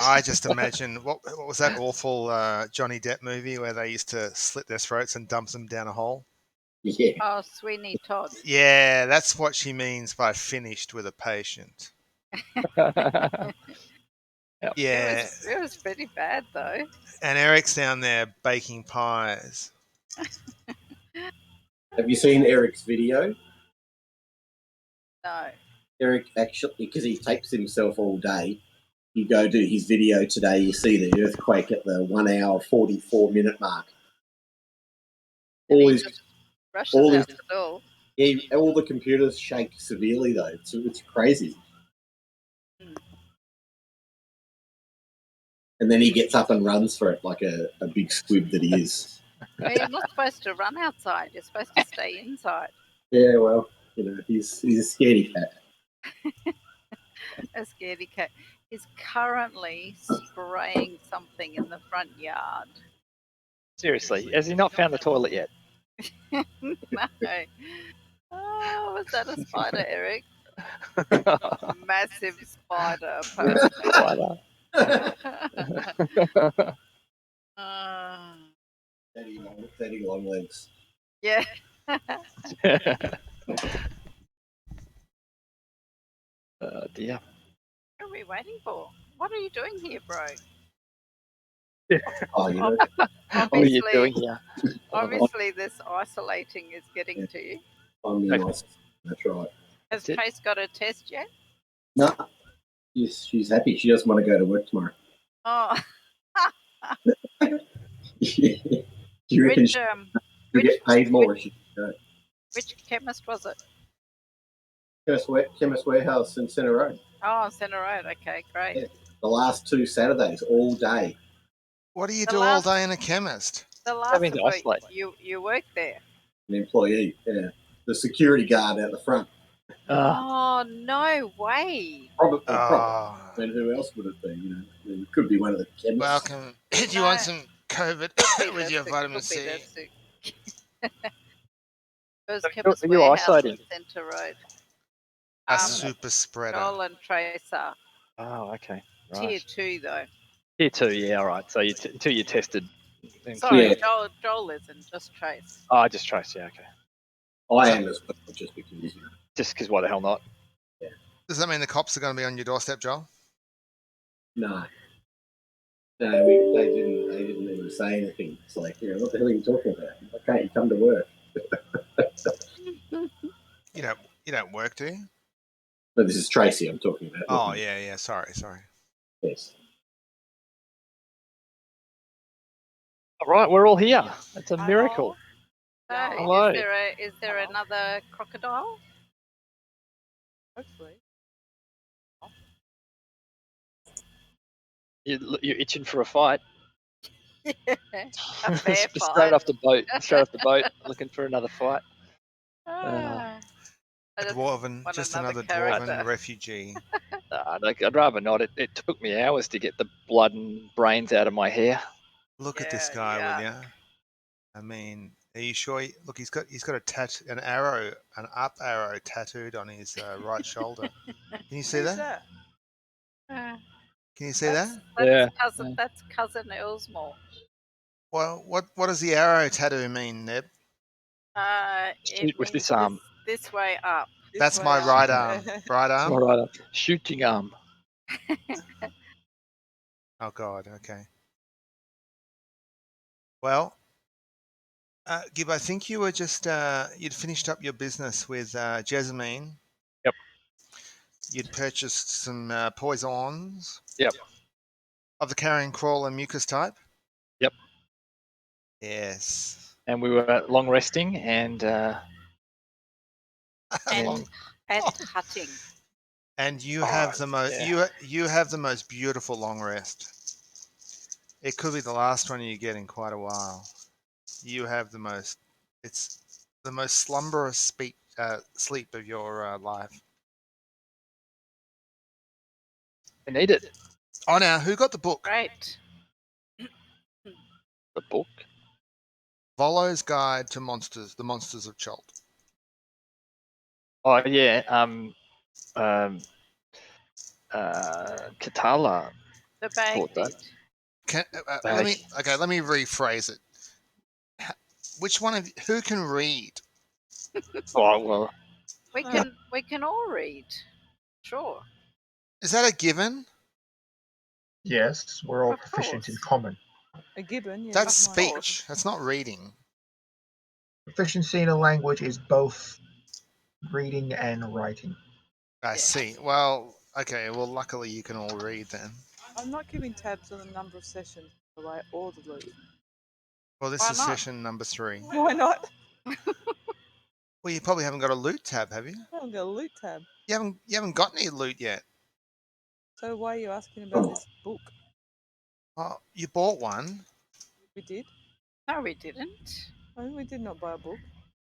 I just imagine what was that awful Johnny Depp movie where they used to slit their throats and dump them down a hole? Yeah. Oh, Sweeney Todd. Yeah, that's what she means by finished with a patient. Yeah, It was pretty bad though. and Eric's down there baking pies. Have you seen Eric's video? No. Eric actually, because he tapes himself all day, you go do his video today, you see the earthquake at the 1 hour 44-minute mark. And All he his, just rushes all out his- the door. all the computers shake severely though. It's crazy. Hmm. And then he gets up and runs for it like a big squib that he is. Well, you're not supposed to run outside. You're supposed to stay inside. Yeah, well, he's a scaredy cat. A scaredy cat. He's currently spraying something in the front yard. Seriously, has he not found the toilet yet? No. Oh, was that a spider, Eric? Massive spider. Spider. Daddy long legs. Yeah. Dear. What are we waiting for? What are you doing here, bro? Oh, What are you doing here? Obviously, this isolating is getting to you. I'm nice. That's right. Has That's it. Trace got a test yet? No, she's happy. She doesn't want to go to work tomorrow. Oh, Do you reckon she'll get paid more? which chemist was it? Chemist Warehouse in Centre Road. Oh, Centre Road. Okay, great. Yeah. The last 2 Saturdays, all day. What do you The do last- all day in a chemist? The last Having to of isolate. you work there. An employee, yeah. The security guard out the front. Oh, no way. Probably. Oh, Then who else would it be? It could be one of the chemists. welcome. Do you want some COVID with your vitamin C? Those So Chemist you're Warehouse in isolating? Centre Road. A super spreader. Joel and Trace are. Oh, okay. Tier Right. 2, though. Tier 2, yeah, all right. So until you're tested. and Sorry, cleared. Joel isn't, just Trace. Oh, just Trace, yeah, okay. I am as well, just because. Just because why the hell not? Does that mean the cops are going to be on your doorstep, Joel? No. No, they didn't even say anything. It's like, what the hell are you talking about? Why can't you come to work? You don't work, do you? But this is Tracy I'm talking about. Oh, yeah. Sorry. Yes. All right, we're all here. It's a miracle. So, Hello. is there another crocodile? Hopefully. You're itching for a fight. A fair Straight fight. off the boat, looking for another fight. I just Dwarven, want just another another character. dwarven refugee. I'd rather not. It took me hours to get the blood and brains out of my hair. Look at this Yeah, guy, yeah. will you? I mean, are you sure? Look, he's got an up arrow tattooed on his right shoulder. Can you see Who's that? Uh, Can you see that? That's cousin Elsmore. Well, what does the arrow tattoo mean, Neb? Shoot with Means this arm. This way up. That's my right arm. Right arm? All right, shooting arm. Oh God. Okay. Well, Gib, I think you were just you'd finished up your business with Jessamine. Yep. You'd purchased some poisons. Yep. Of the carrion crawler mucus type. Yep. Yes. And we were long resting and and hutting. And you have the most you have the most beautiful long rest. It could be the last one you get in quite a while. You have the most. It's the most slumberous sleep of your life. we need it. Oh, now who got the book? Great. The book. Volo's Guide to Monsters: The Monsters of Chult. Oh yeah. Katala. The bag Thought that. did. Let me rephrase it. Which one of who can read? Oh, well, We can all read. Sure. Is that a given? Yes, we're all Of proficient in course. common. A gibbon, yeah. That's Of course. speech. That's not reading. Proficiency in a language is both reading and writing. I Yes. see. Well, okay. Well, luckily you can all read then. I'm not keeping tabs on the number of sessions, by the way, or the loot. Well, this Why is not? session number 3. Why not? Well, you probably haven't got a loot tab, have you? I haven't got a loot tab. You haven't got any loot yet. So why are you asking about this book? Oh, you bought one. We did? No, we didn't. No, we did not buy a book.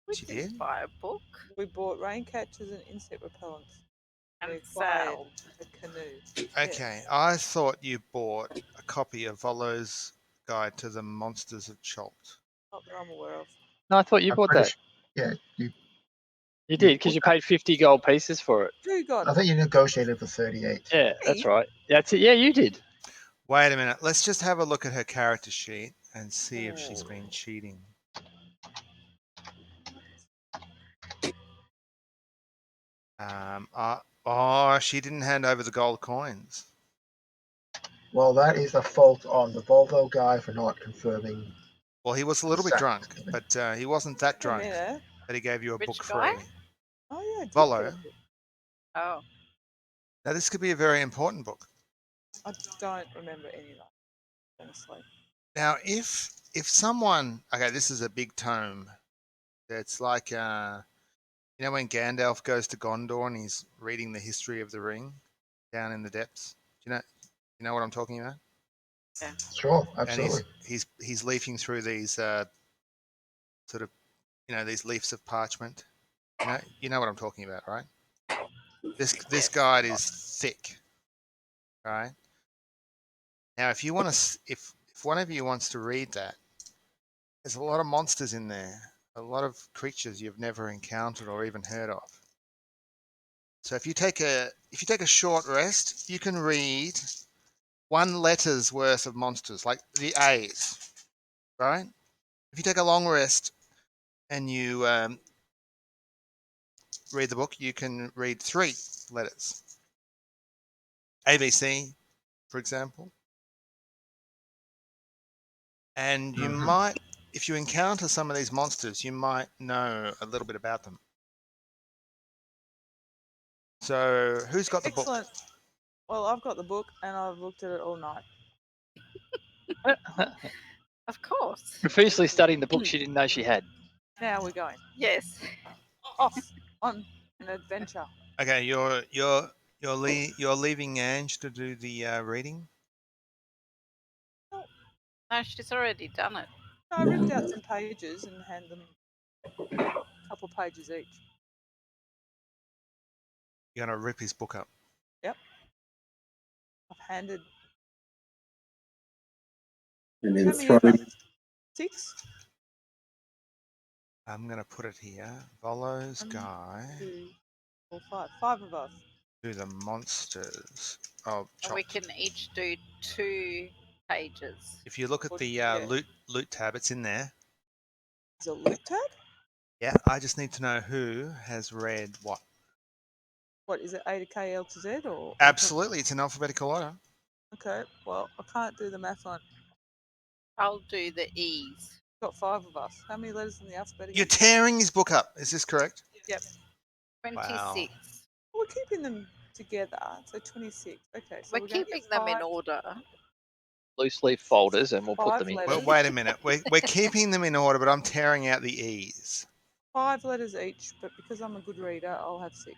We You didn't did? buy a book. We bought rain catchers and insect repellents. And We acquired sail. a canoe. Okay, Yes. I thought you bought a copy of Volo's Guide to the Monsters of Cholt. Not that I'm aware of. no, I thought you I'm bought pretty that. su- Yeah, You did because you paid 50 gold pieces for it. Who got I it? think you negotiated for 38. Yeah, that's Me? right. That's it. Yeah, you did. Wait a minute. Let's just have a look at her character sheet and see if she's Oh. been cheating. She didn't hand over the gold coins. Well, that is the fault on the Volvo guy for not confirming. Well, he was a little bit drunk, but he wasn't that Wait a drunk minute. that he gave you a Which book guy? free. Oh, yeah, I did Volo. get a book. Oh. Now, this could be a very important book. I don't remember any of that, honestly. Now, if someone, okay, this is a big tome. It's like, you know, when Gandalf goes to Gondor and he's reading the history of the ring down in the depths. Do you know what I'm talking about? Yeah. Sure, And absolutely. he's leafing through these sort of, you know, these leaves of parchment. You know what I'm talking about, right? This Yes. guide is thick, right? Now, if you want to, if one of you wants to read that, there's a lot of monsters in there, a lot of creatures you've never encountered or even heard of. So if you take a short rest, you can read 1 letter's worth of monsters, like the A's, right? If you take a long rest and you read the book, you can read 3 letters. ABC, for example. And you might, if you encounter some of these monsters, you might know a little bit about them. So who's got the book? Excellent. Well, I've got the book and I've looked at it all night. Of course. Profusely studying the book she didn't know she had. Now we're going Yes. off on an adventure. Okay, you're leaving Ange to do the reading. No, she's already done it. No, I ripped out some pages and hand them a couple pages each. You're gonna rip his book up. Yep. I've handed. And then How many throw. of us? 6? I'm gonna put it here. Volo's One, Guide 2, 4, 5. 5 of us. to the Monsters of And we Cholt. can each do 2 pages. If you look at the Yeah. loot tab, it's in there. Is it loot tab? Yeah, I just need to know who has read what. What is it? A to K, L to Z, or? Absolutely, it's in alphabetical order. Okay. Well, I can't do the math on. I'll do the E's. Got 5 of us. How many letters in the alphabet? You're Again? tearing his book up. Is this correct? Yep. 26. Wow. We're keeping them together, so 26. Okay, so We're we're going to keeping get them in 5 order. Loose leaf folders, and we'll put 5 them in. letters. Well, wait a minute. We're keeping them in order, but I'm tearing out the E's. 5 letters each, but because I'm a good reader, I'll have 6.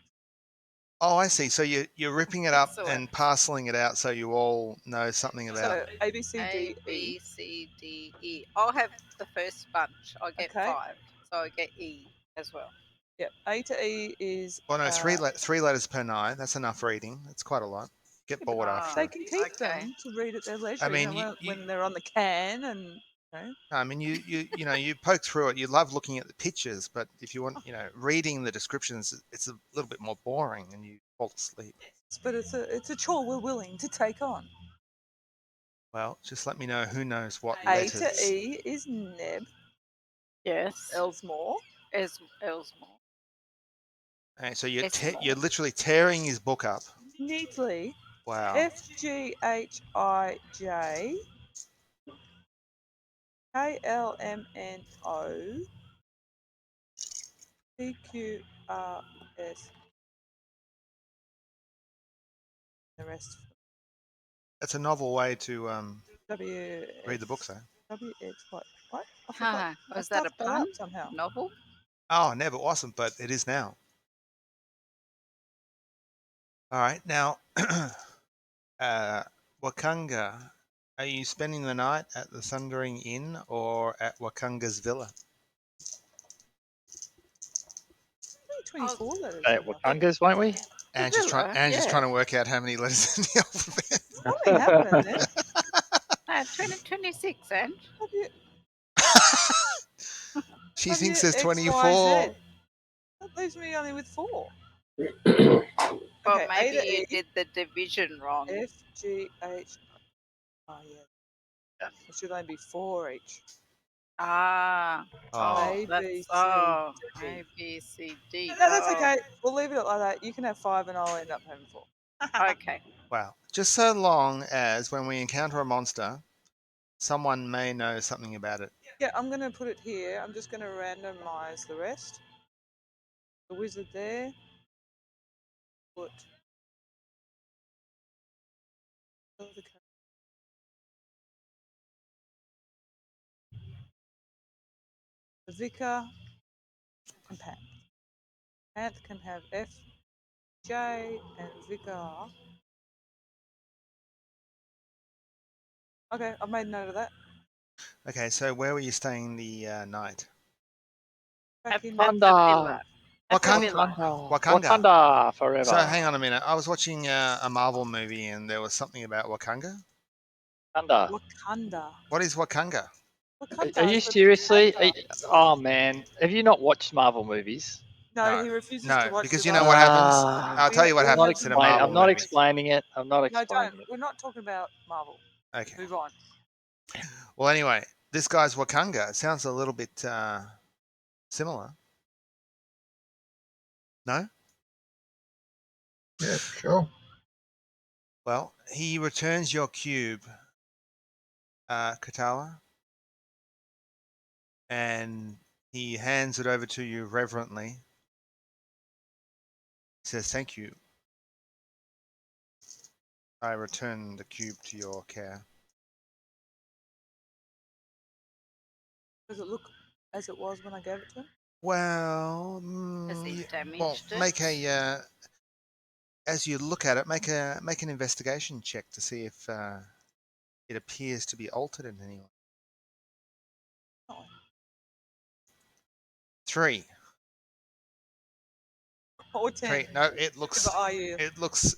Oh, I see. So you're ripping it up Excellent. and parceling it out so you all know something about So it. A, B, C, D, A, E. B, C, D, E. I'll have the first bunch. I'll get Okay. 5. So I'll get E as well. Yep. A to E is. Well, no, 3 letters per night. That's enough reading. That's quite a lot. Get bored after. They can keep Okay. them to read at their leisure. I mean, when they're on the can and. I mean, you poke through it. You love looking at the pictures, but if you want, reading the descriptions, it's a little bit more boring, and you fall asleep. But it's a chore we're willing to take on. Well, just let me know who knows what A letters. to E is Neb. Yes. Elsmore. Elsmore. Okay, so you're Esmore. you're literally tearing his book up. Neatly. Wow. FGHIJ. KLMNO. PQRS. The rest. That's a novel way to W. read the books, though. WX. What? I forgot. Was that a stuffed that pun? up somehow. Novel? Oh, never wasn't, but it is now. All right, now, Wakanga, are you spending the night at the Thundering Inn or at Wakanga's villa? 24 letters. At Wakangas, won't we? And just villa, trying to work out how many letters in the alphabet. Something happening there. 26, and She thinks there's WXYZ. 24. That leaves me only with 4. or Okay, maybe A to you E. did the division wrong. FGH. Oh, yeah. It should only be 4 each. Ah. Oh. That's A, B, C, D. A, B, C, D. No, that's okay. We'll leave it like that. You can have 5 and I'll end up having 4. Okay. Wow. Just so long as when we encounter a monster, someone may know something about it. Yeah, I'm going to put it here. I'm just going to randomize the rest. The wizard there. Put the vicar and Pat. Pat can have F, J, and vicar. Okay, I've made note of that. Okay, so where were you staying the night? Back in Wakanda. Wakanda. Wakanda forever. So hang on a minute. I was watching a Marvel movie and there was something about Wakanga. Wakanda. What is Wakanga? Are you seriously? Oh man, have you not watched Marvel movies? No, he refuses to watch. Because you know what happens. I'll tell you what I'm happens in a Marvel I'm not movie. explaining it. I'm not No, explaining don't. it. We're not talking about Marvel. Okay. Move on. Well, anyway, this guy's Wakanga. It sounds a little bit similar. No? Yeah, sure. Well, he returns your cube, Katawa, and he hands it over to you reverently. He says, "Thank you. I return the cube to your care." Does it look as it was when I gave it to him? Well, Has he damaged it? make a as you look at it, make an investigation check to see if it appears to be altered in any way. Oh. 3. Or 10. 3. No, it looks. It looks.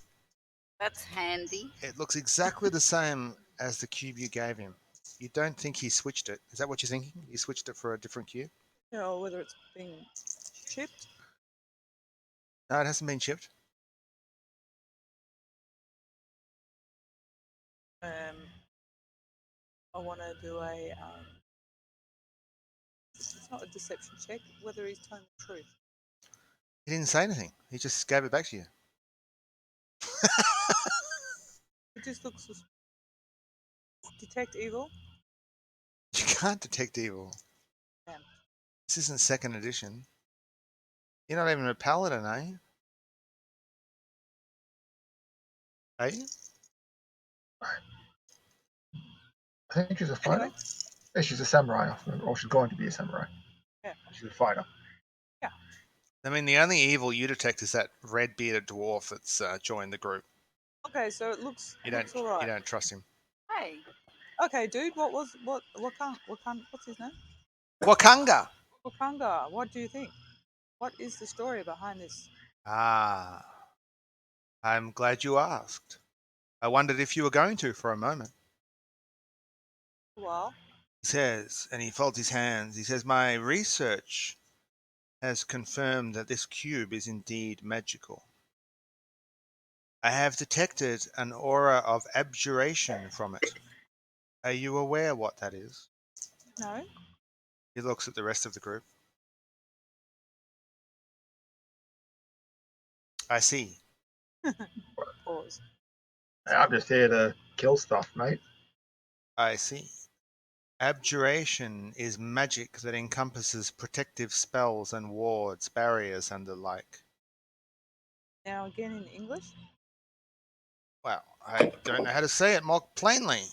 That's handy. It looks exactly the same as the cube you gave him. You don't think he switched it? Is that what you're thinking? You switched it for a different cube? You know, whether it's been chipped. No, it hasn't been chipped. I want to do a. It's not a deception check. Whether he's telling the truth. He didn't say anything. He just gave it back to you. It just looks. Detect evil. You can't detect evil. Damn. This isn't 2nd edition. You're not even a paladin, are you? Are you? I think she's a fighter. Anyway. Yeah, she's a samurai, or she's going to be a samurai. Yeah. She's a fighter. Yeah. I mean, the only evil you detect is that red-bearded dwarf that's joined the group. Okay, so it looks. You looks all right. You don't trust him. Hey. Okay, dude. What's his name? Wakanga. Wakanga. What do you think? What is the story behind this? Ah, I'm glad you asked. I wondered if you were going to for a moment. Well, He says, and he folds his hands, he says, my research has confirmed that this cube is indeed magical. I have detected an aura of abjuration from it. Are you aware what that is? No. He looks at the rest of the group. I see. Pause. I'm just here to kill stuff, mate. I see. Abjuration is magic that encompasses protective spells and wards, barriers, and the like. Now again in English. Well, I don't know how to say it more plainly.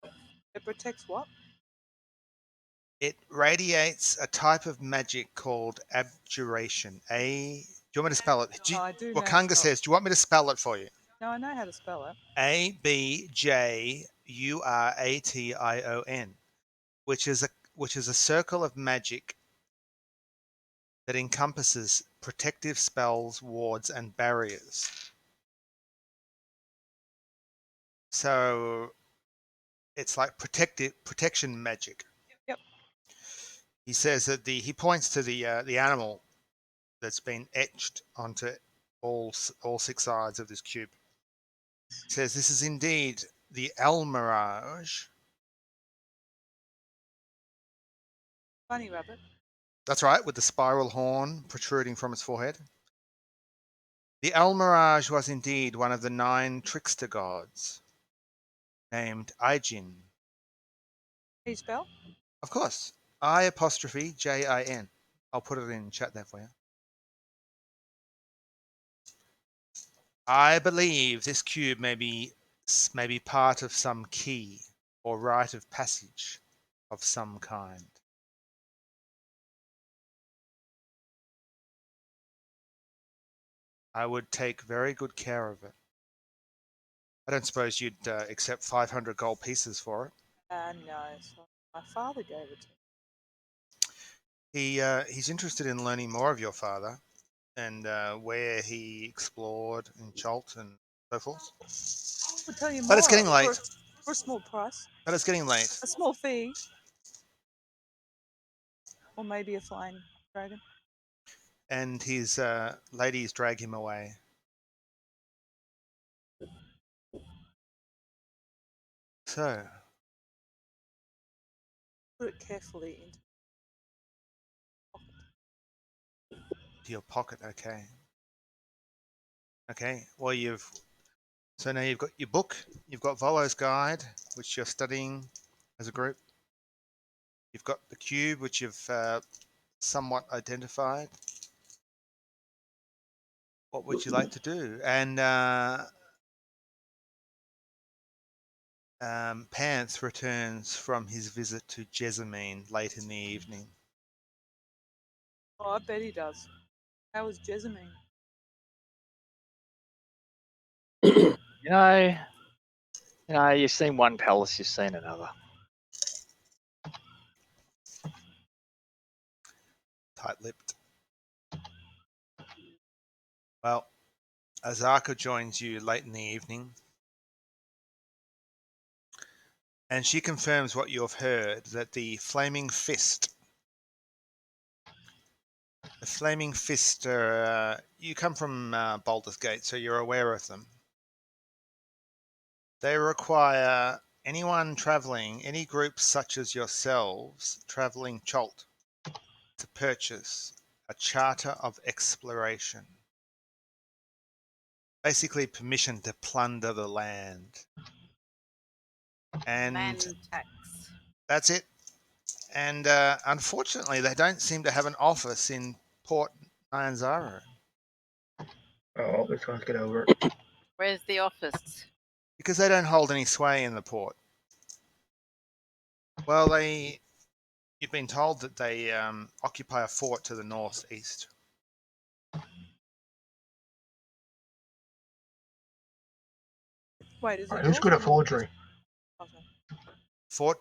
It protects what? It radiates a type of magic called abjuration. Do you want me to spell it? Oh, I do know. Wakanga says, do you want me to spell it for you? No, I know how to spell it. Abjuration, which is a circle of magic that encompasses protective spells, wards, and barriers. So it's like protection magic. Yep. He says that he points to the animal that's been etched onto all 6 sides of this cube. He says this is indeed the Almirage. Bunny rabbit. That's right, with the spiral horn protruding from its forehead. The Almirage was indeed one of the 9 trickster gods, named Ijin. Can you spell? Of course, I''Jin. I'll put it in chat there for you. I believe this cube may be part of some key or rite of passage of some kind. I would take very good care of it. I don't suppose you'd accept 500 gold pieces for it. No. So my father gave it to me. He's interested in learning more of your father and where he explored in Chult and so forth. I'll tell you more. But it's getting late. For a small price. But it's getting late. A small fee. Or maybe a flying dragon. And his ladies drag him away. So. Put it carefully into your pocket. Okay. Well, so now you've got your book, you've got Volo's guide, which you're studying as a group. You've got the cube, which you've somewhat identified. What would you like to do? And Panth returns from his visit to Jessamine late in the evening. Oh, I bet he does. How was Jessamine? You've seen one palace, you've seen another. Tight-lipped. Well, Azaka joins you late in the evening, and she confirms what you have heard, that the Flaming Fist are, you come from Baldur's Gate, so you're aware of them. They require anyone traveling, any groups such as yourselves, traveling Chult, to purchase a charter of exploration. Basically, permission to plunder the land. And Land tax. that's it. And unfortunately, they don't seem to have an office in Port Nyanzaru. Oh, this one's get over it. Where's the office? Because they don't hold any sway in the port. Well, you've been told that they occupy a fort to the northeast. Wait, is it Who's good at forgery? Fort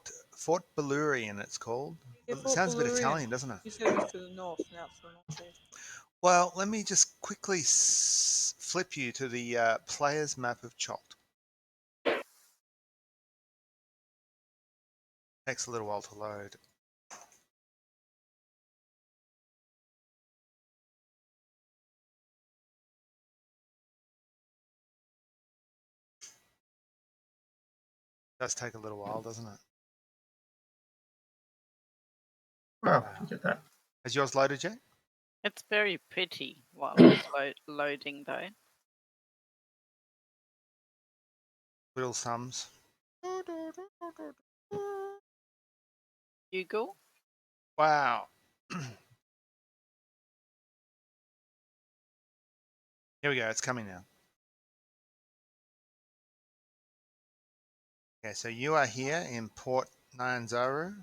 Balurian, it's called. Yeah, It sounds a bit Italian, doesn't it? You said it was to the north, now it's to the northeast. Well, let me just quickly flip you to the player's map of Chult. Takes a little while to load. Does take a little while, doesn't it? Well, you get that. Has yours loaded yet? It's very pretty while it's loading, though. Little sums. Google. Wow. Here we go. It's coming now. Okay, so you are here in Port Nyanzaru,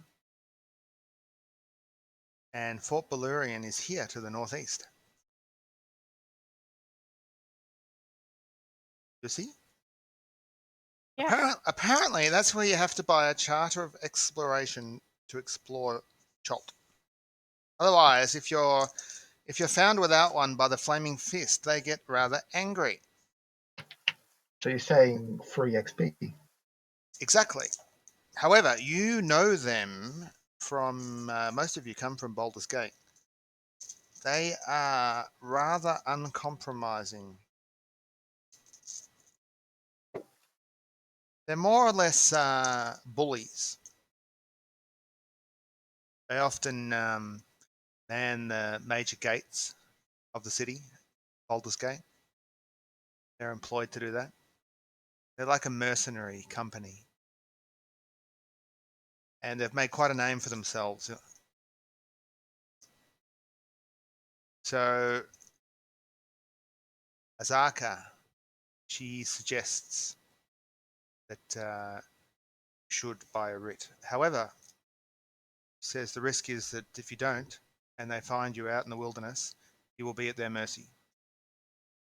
and Fort Balurian is here to the northeast. You see? Yeah. Apparently, that's where you have to buy a charter of exploration to explore Chult. Otherwise, if you're found without one by the Flaming Fist, they get rather angry. So you're saying free XP? Exactly. However, you know them from most of you come from Baldur's Gate. They are rather uncompromising. They're more or less bullies. They often man the major gates of the city, Baldur's Gate. They're employed to do that. They're like a mercenary company. And they've made quite a name for themselves. So, Azaka, she suggests that you should buy a writ. However, she says the risk is that if you don't, and they find you out in the wilderness, you will be at their mercy.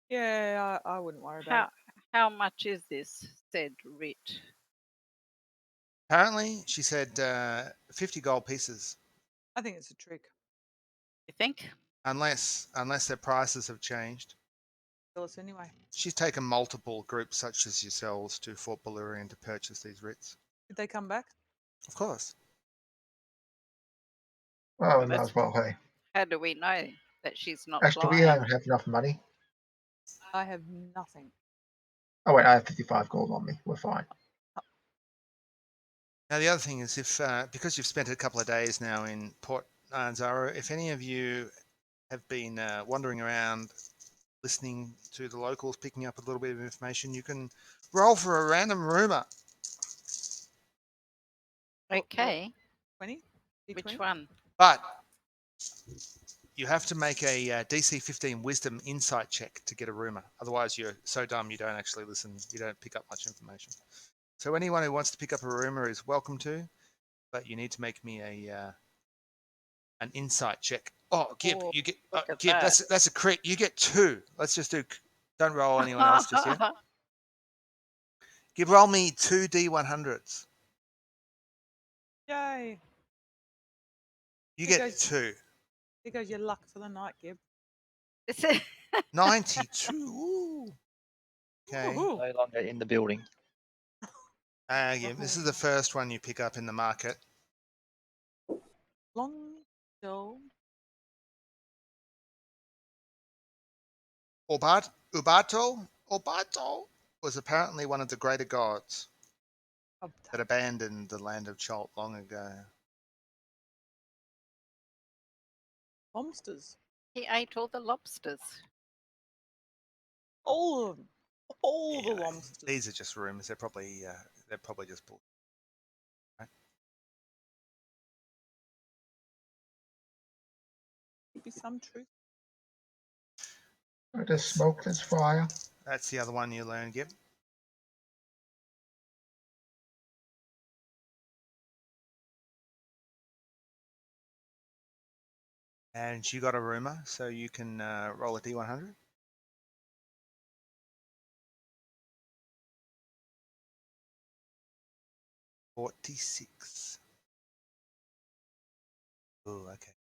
Yeah, I wouldn't worry about it. How much is this said writ? Apparently, she said 50 gold pieces. I think it's a trick. You think? Unless their prices have changed. Tell us anyway. She's taken multiple groups such as yourselves to Fort Balurian to purchase these writs. Did they come back? Of course. Well, we might as well, hey. How do we know that she's not Actually, we lying? don't have enough money. I have nothing. Oh, wait, I have 55 gold on me. We're fine. Now, the other thing is because you've spent a couple of days now in Port Nyanzaru, if any of you have been wandering around listening to the locals, picking up a little bit of information, you can roll for a random rumor. Okay. 20? Which one? But you have to make a DC 15 Wisdom Insight check to get a rumor. Otherwise, you're so dumb you don't actually listen. You don't pick up much information. So anyone who wants to pick up a rumor is welcome to, but you need to make me an insight check. Oh, Gib, Oh, you get look at Gib. that. That's a crit. You get 2. Let's just do. Don't roll anyone else just yet. Gib, roll me 2 D100s. Yay. You Here get goes- 2. Here goes your luck for the night, Gib. 92. Ooh. Okay. Woohoo. No longer in the building. Gib, this is the first one you pick up in the market. Long still. Ubato was apparently one of the greater gods that Of abandoned the land of Chult long ago. lobsters. He ate all the lobsters. All of them. All the Anyway, lobsters. these are just rumors. They're probably just bull. Could be some truth. There's smoke, there's fire. That's the other one you learn, Gib. And you got a rumor, so you can roll a D100. $46. Oh, okay.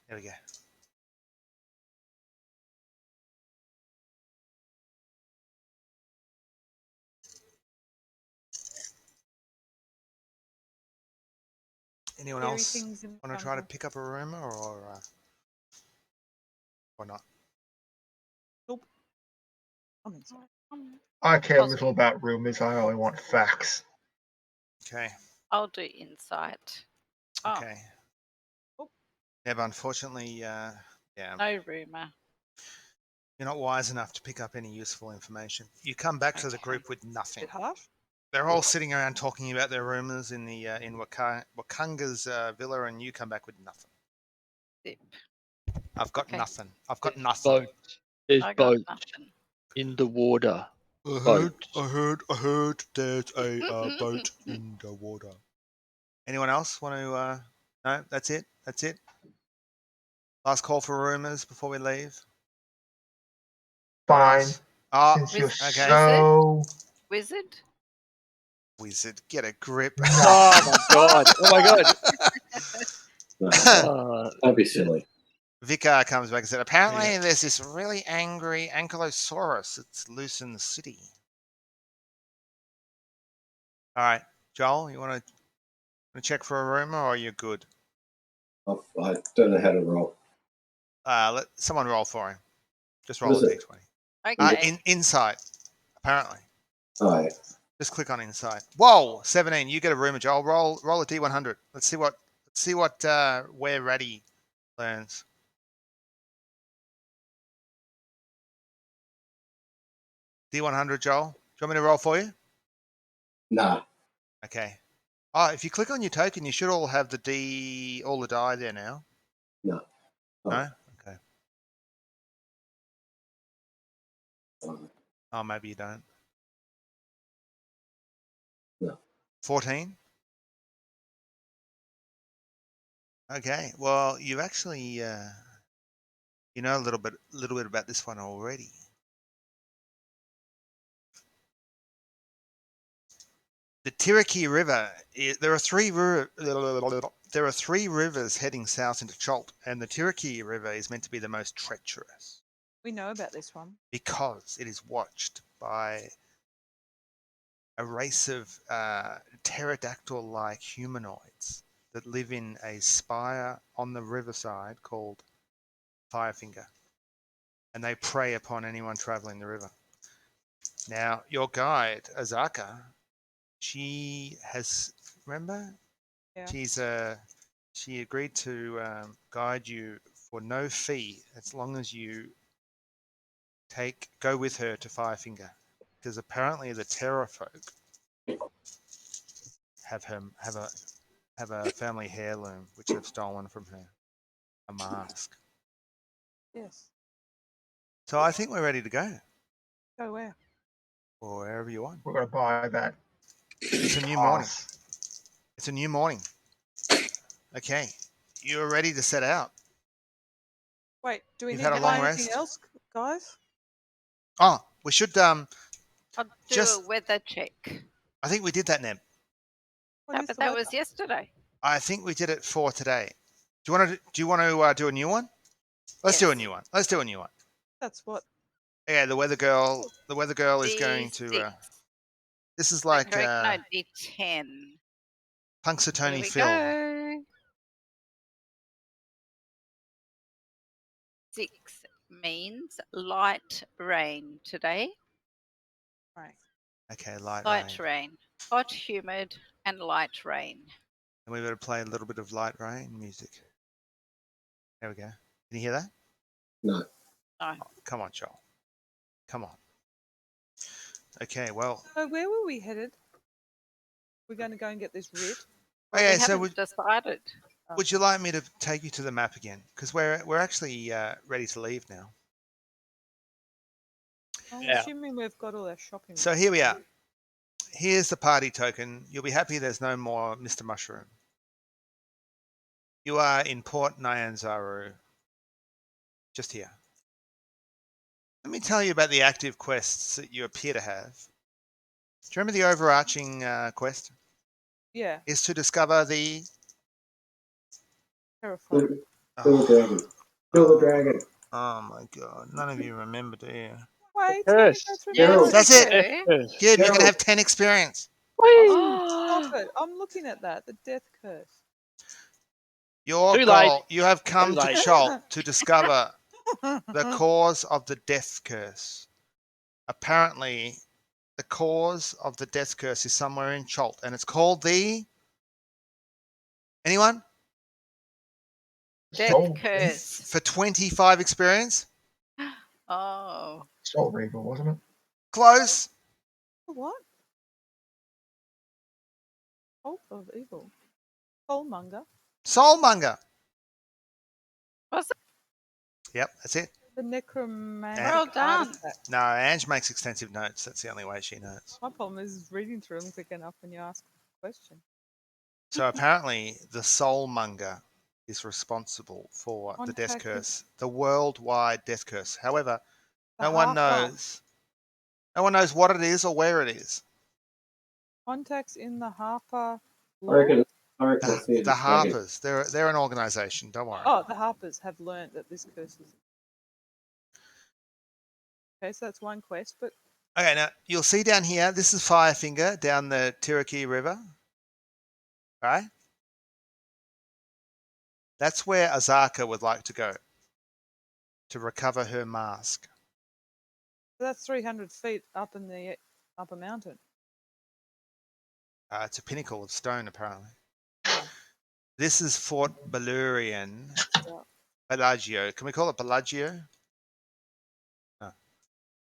There we go. Anyone Scary else things in the want to try to jungle. pick up a rumor or not? Nope. I'm inside. I care little about rumors. I only want facts. Okay. I'll do insight. Oh, Okay. Yeah, but unfortunately, yeah, no rumour. you're not wise enough to pick up any useful information. You come back to the Okay. group with nothing. Bit harsh. They're all sitting around talking about their rumors in the in Wakanga's villa, and you come back with nothing. Zip. I've got Okay. nothing. I've got There's nothing. boats. There's I got boats nothing. in the water. I heard there's a boat in the water. Anyone else want to? No, that's it. That's it. Last call for rumors before we leave. Fine. Oh, Since you're okay. so Wizard? Wizard, get a grip. Oh my god! Oh my god! No, don't be silly. Vicar comes back and said, apparently there's this really angry ankylosaurus that's loose in the city. All right, Joel, you want to check for a rumor, or you're good? I don't know how to roll. Let someone roll for him. Just roll What a is it? d20. Okay. Insight, apparently. All right. Just click on insight. Whoa, 17. You get a rumor, Joel. Roll a d100. Let's see what where Ratty learns. D100, Joel. Do you want me to roll for you? Nah. Okay. Oh, if you click on your token, you should all have all the die there now. No. Oh. No? Okay. Oh. Oh, maybe you don't. No. 14? Okay. Well, you've actually, you know a little bit about this one already. The Tiraki River. There are three rivers heading south into Cholt, and the Tiraki River is meant to be the most treacherous We know about this one. because it is watched by a race of pterodactyl-like humanoids that live in a spire on the riverside called Firefinger, and they prey upon anyone traveling the river. Now, your guide, Azaka, she has, remember? Yeah. She agreed to guide you for no fee as long as you go with her to Firefinger, because apparently the Terror folk have a family heirloom which they've stolen from her, a mask. Yes. So I think we're ready to go. Go where? Or wherever you want. we're going to buy that. It's a new morning. pass. It's a new morning. Okay, you're ready to set out. Wait, do we You've need had to a long buy anything rest? else, guys? Oh, we should. I'll do Just- a weather check. I think we did that, Neb. What No, is but the that weather? was yesterday. I think we did it for today. Do you want to do a new one? Let's do a Yes. new one. Let's do a new one. That's what. Yeah, the weather girl. The weather girl is going to. D6. This is Is like that correct? No, D10. Here Punxsutawney we Phil. go. 6 means light rain today. Right. Okay, light Light rain. rain. Hot, humid, and light rain. And we're going to play a little bit of light rain music. There we go. Can you hear that? No. No. Oh, come on, Joel. Come on. Okay, well. So where were we headed? We're going to go and get this writ. Well, Okay, we so haven't decided. would you like me to take you to the map again? Because we're actually ready to leave now. I'm Yeah. assuming we've got all our shopping. So here we are. Here's the party token. You'll be happy there's no more Mr. Mushroom. You are in Port Nyanzaru. Just here. Let me tell you about the active quests that you appear to have. Do you remember the overarching quest? Yeah, Is to discover the... terrifying. Kill the dragon. Kill the dragon. Oh my god. None of you remember, do you? Wait, Yes. go through Yeah, my that's list. it. So- Good, you're going Gerald. to have 10 experience. Stop it. I'm looking at that. The death curse. Your Too goal, late. you have come Too to late. Cholt to discover the cause of the death curse. apparently the cause of the death curse is somewhere in Chult, and it's called the... Anyone? Death Soul, curse. For 25 experience? Oh. Soul Reaver, wasn't it? Close. What? Hope of evil. Soulmonger. Soulmonger. Was it? Yep, that's it. The necromantic Well done. artifact. No, Ange makes extensive notes. That's the only way she knows. My problem is reading through them quick enough when you ask a question. So apparently the Soulmonger is responsible for the death Contact curse, the worldwide death curse. However, the no one Harper. knows. No one knows what it is or where it is. Contacts in the Harper. I reckon. Lore? I reckon it's the The dragon. Harpers. They're an organisation. Don't worry. Oh, the Harpers have learnt that this curse is. Okay, so that's one quest, but Okay, now you'll see down here. This is Firefinger down the Cherokee River. Right? That's where Azaka would like to go to recover her mask. that's 300 feet up in the upper mountain. It's a pinnacle of stone, apparently. Oh, This is Fort Balurian. yeah. Bellagio. Can we call it Bellagio? No.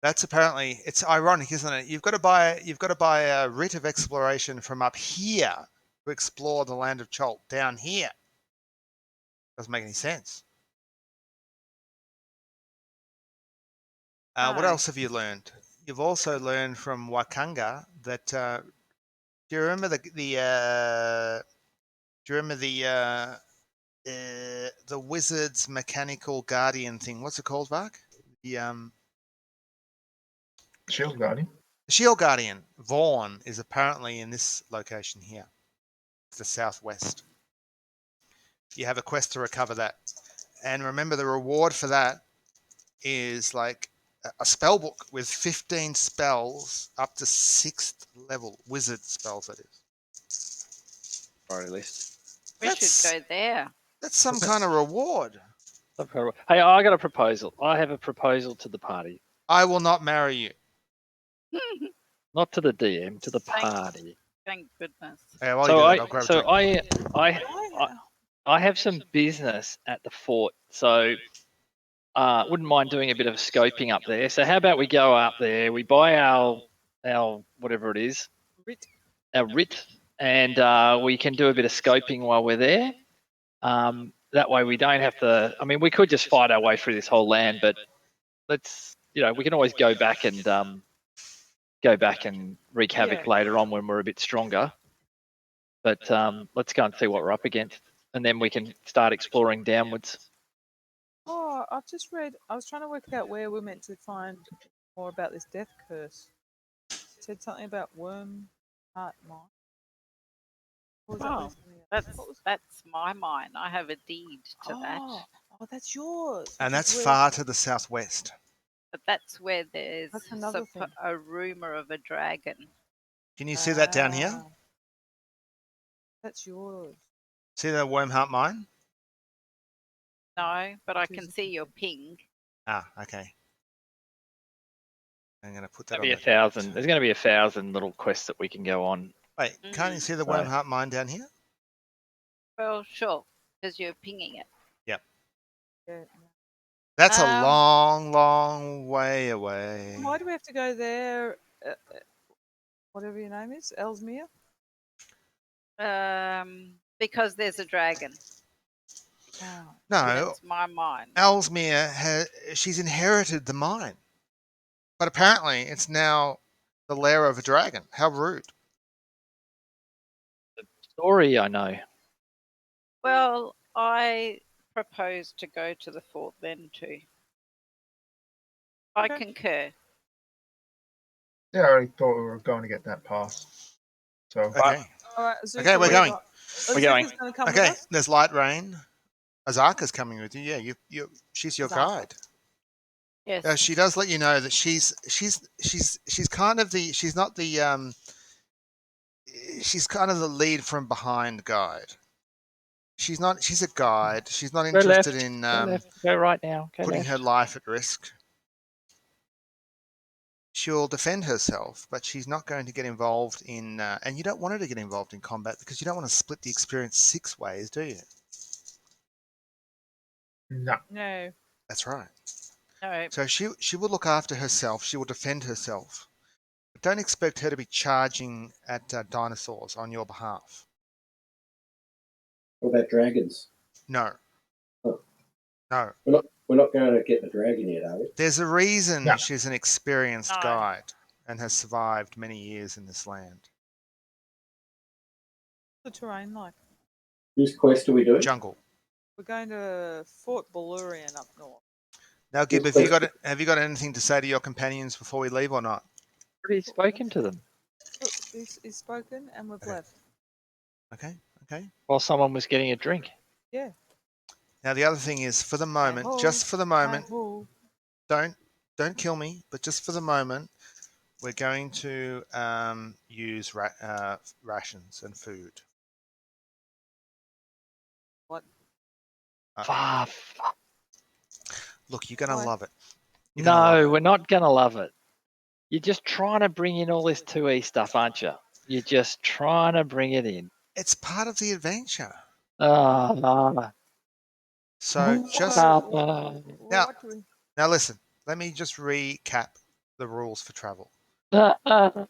That's apparently... It's ironic, isn't it? You've got to buy a writ of exploration from up here to explore the land of Chult down here. Doesn't make any sense. What No. else have you learned? You've also learned from Wakanga that... do you remember the wizard's mechanical guardian thing? What's it called, Vark? The Shield Guardian. Shield Guardian. Vaughn is apparently in this location here. It's the southwest. You have a quest to recover that. And remember, the reward for that is like a spell book with 15 spells up to 6th level. Wizard spells, that is. Priority list. We should go there. That's some kind of reward. Hey, I got a proposal. I have a proposal to the party. I will not marry you. Not to the DM, to the Thanks. party. Thank goodness. Yeah, while you do that, I'll grab a drink. I have some business at the fort, so wouldn't mind doing a bit of scoping up there. So how about we go up there, we buy our whatever it is, our writ, and we can do a bit of scoping while we're there. That way we don't have to. I mean, we could just fight our way through this whole land, but let's, we can always go back and wreak havoc later on when we're a bit stronger. But let's go and see what we're up against, and then we can start exploring downwards. Oh, I've just read. I was trying to work out where we're meant to find more about this death curse. It said something about worm heart mine. Or was that Oh, something else? that's my mine. I have a deed to that. Oh, that's yours. And which that's is where- far to the southwest. But that's where there's That's another thing. a rumor of a dragon. Can you see that down here? Ah, that's yours. See the Wormheart mine? No, but I Which can is- see your ping. Ah, okay. I'm going to put that There'll be on. 1,000. There's going to be 1,000 little quests that we can go on. Wait, can't you see the Right. Wormheart mine down here? Well, sure, because you're pinging it. Yeah. That's a Um, long, long way away. Why do we have to go there? Whatever your name is, Ellesmere. Because there's a dragon. Oh. No, That's my mine. Ellesmere, she's inherited the mine. But apparently it's now the lair of a dragon. How rude. Story, I know. Well, I propose to go to the fort then too. I Okay. concur. Yeah, I already thought we were going to get that pass. So Okay. All right, Okay, we're going. We're going. Gonna come with Okay, us? there's Light Rain. Azaka's coming with you. Yeah, she's your Azaka. guide. Yes. She does let you know that she's kind of the she's kind of the lead from behind guide. She's a guide. She's not Go left. interested in Go left. Go right now. Go putting left. her life at risk. she'll defend herself, but she's not going to get involved in. And you don't want her to get involved in combat because you don't want to split the experience 6 ways, do you? No. No. That's right. No. So she will look after herself. She will defend herself. But don't expect her to be charging at dinosaurs on your behalf. What about dragons? No. Oh. No. We're not going to get the dragon yet, are we? There's a reason No. she's an experienced No. guide and has survived many years in this land. What's the terrain like? Whose quest are we doing? Jungle. We're going to Fort Balurian up north. Now, Gib, have you got anything to say to your companions before we leave or not? Already spoken to them Oh, he's spoken and we've left. Okay. while someone was getting a drink. Yeah. Now, the other thing is, for the moment, Hi-ho. just for the moment, Hi-ho. don't kill me, but just for the moment, we're going to use rations and food. What? Look, you're going to Why? love it. You're gonna love No, it. we're not going to love it. You're just trying to bring in all this 2E stuff, aren't you? You're just trying to bring it in. It's part of the adventure. So just What do we... now, listen. Let me just recap the rules for travel. Uh, Now,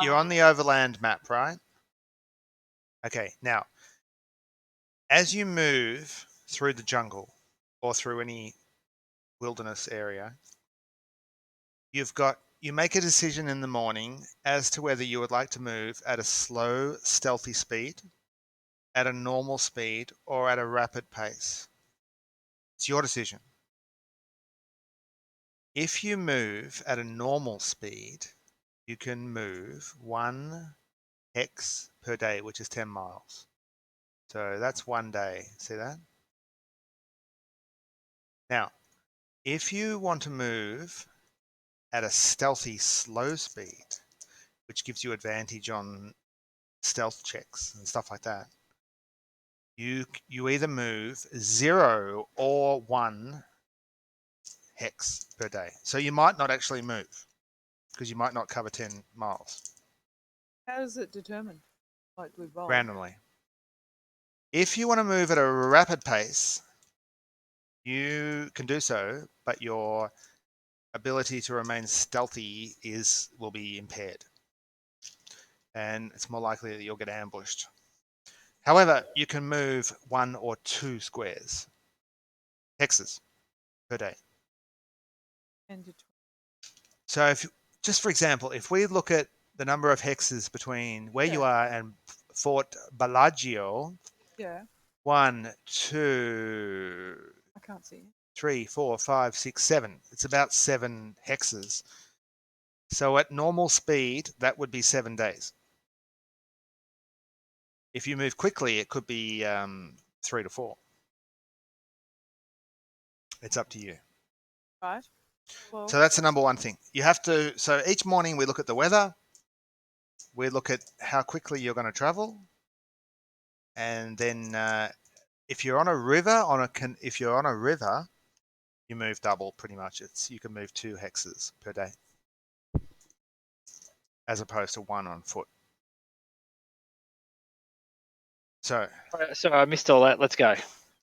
you're on the overland map, right? Okay. Now, as you move through the jungle or through any wilderness area, you make a decision in the morning as to whether you would like to move at a slow, stealthy speed, at a normal speed, or at a rapid pace. It's your decision. If you move at a normal speed, you can move 1 hex per day, which is 10 miles. So that's 1 day. See that? Now, if you want to move at a stealthy, slow speed, which gives you advantage on stealth checks and stuff like that, you either move 0 or 1 hex per day. So you might not actually move because you might not cover 10 miles. How is it determined? Like we roll? Randomly. If you want to move at a rapid pace, you can do so, but your ability to remain stealthy will be impaired. And it's more likely that you'll get ambushed. However, you can move 1 or 2 squares, hexes, per day. 10 to 20. So if, just for example, if we look at the number of hexes between where you are and Fort Bellagio, 1, 2, I can't see. 3, 4, 5, 6, 7. It's about 7 hexes. So at normal speed, that would be 7 days. If you move quickly, it could be 3 to 4. It's up to you. Right. Well, So that's the number one thing. You have to. So each morning we look at the weather. We look at how quickly you're going to travel, and then if you're on a river, you move double pretty much. You can move 2 hexes per day, as opposed to 1 on foot. So. Sorry, I missed all that. Let's go.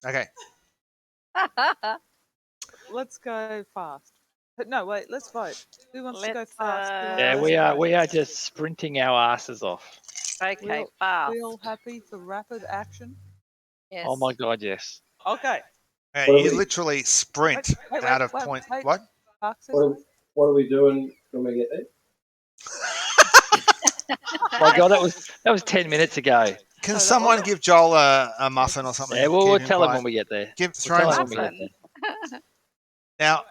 Okay. let's go fast. But no, wait. Let's vote. Who wants to go Let's, fast? Yeah, we are just sprinting our asses off. Okay, fast. We all happy for rapid action? Yes. Oh my god, yes. Okay. You literally sprint out of point. What? What are we doing when we get there? My god, that was 10 minutes ago. Can someone give Joel a muffin or something? Yeah, we'll tell him when we get there. Throw him muffin. Now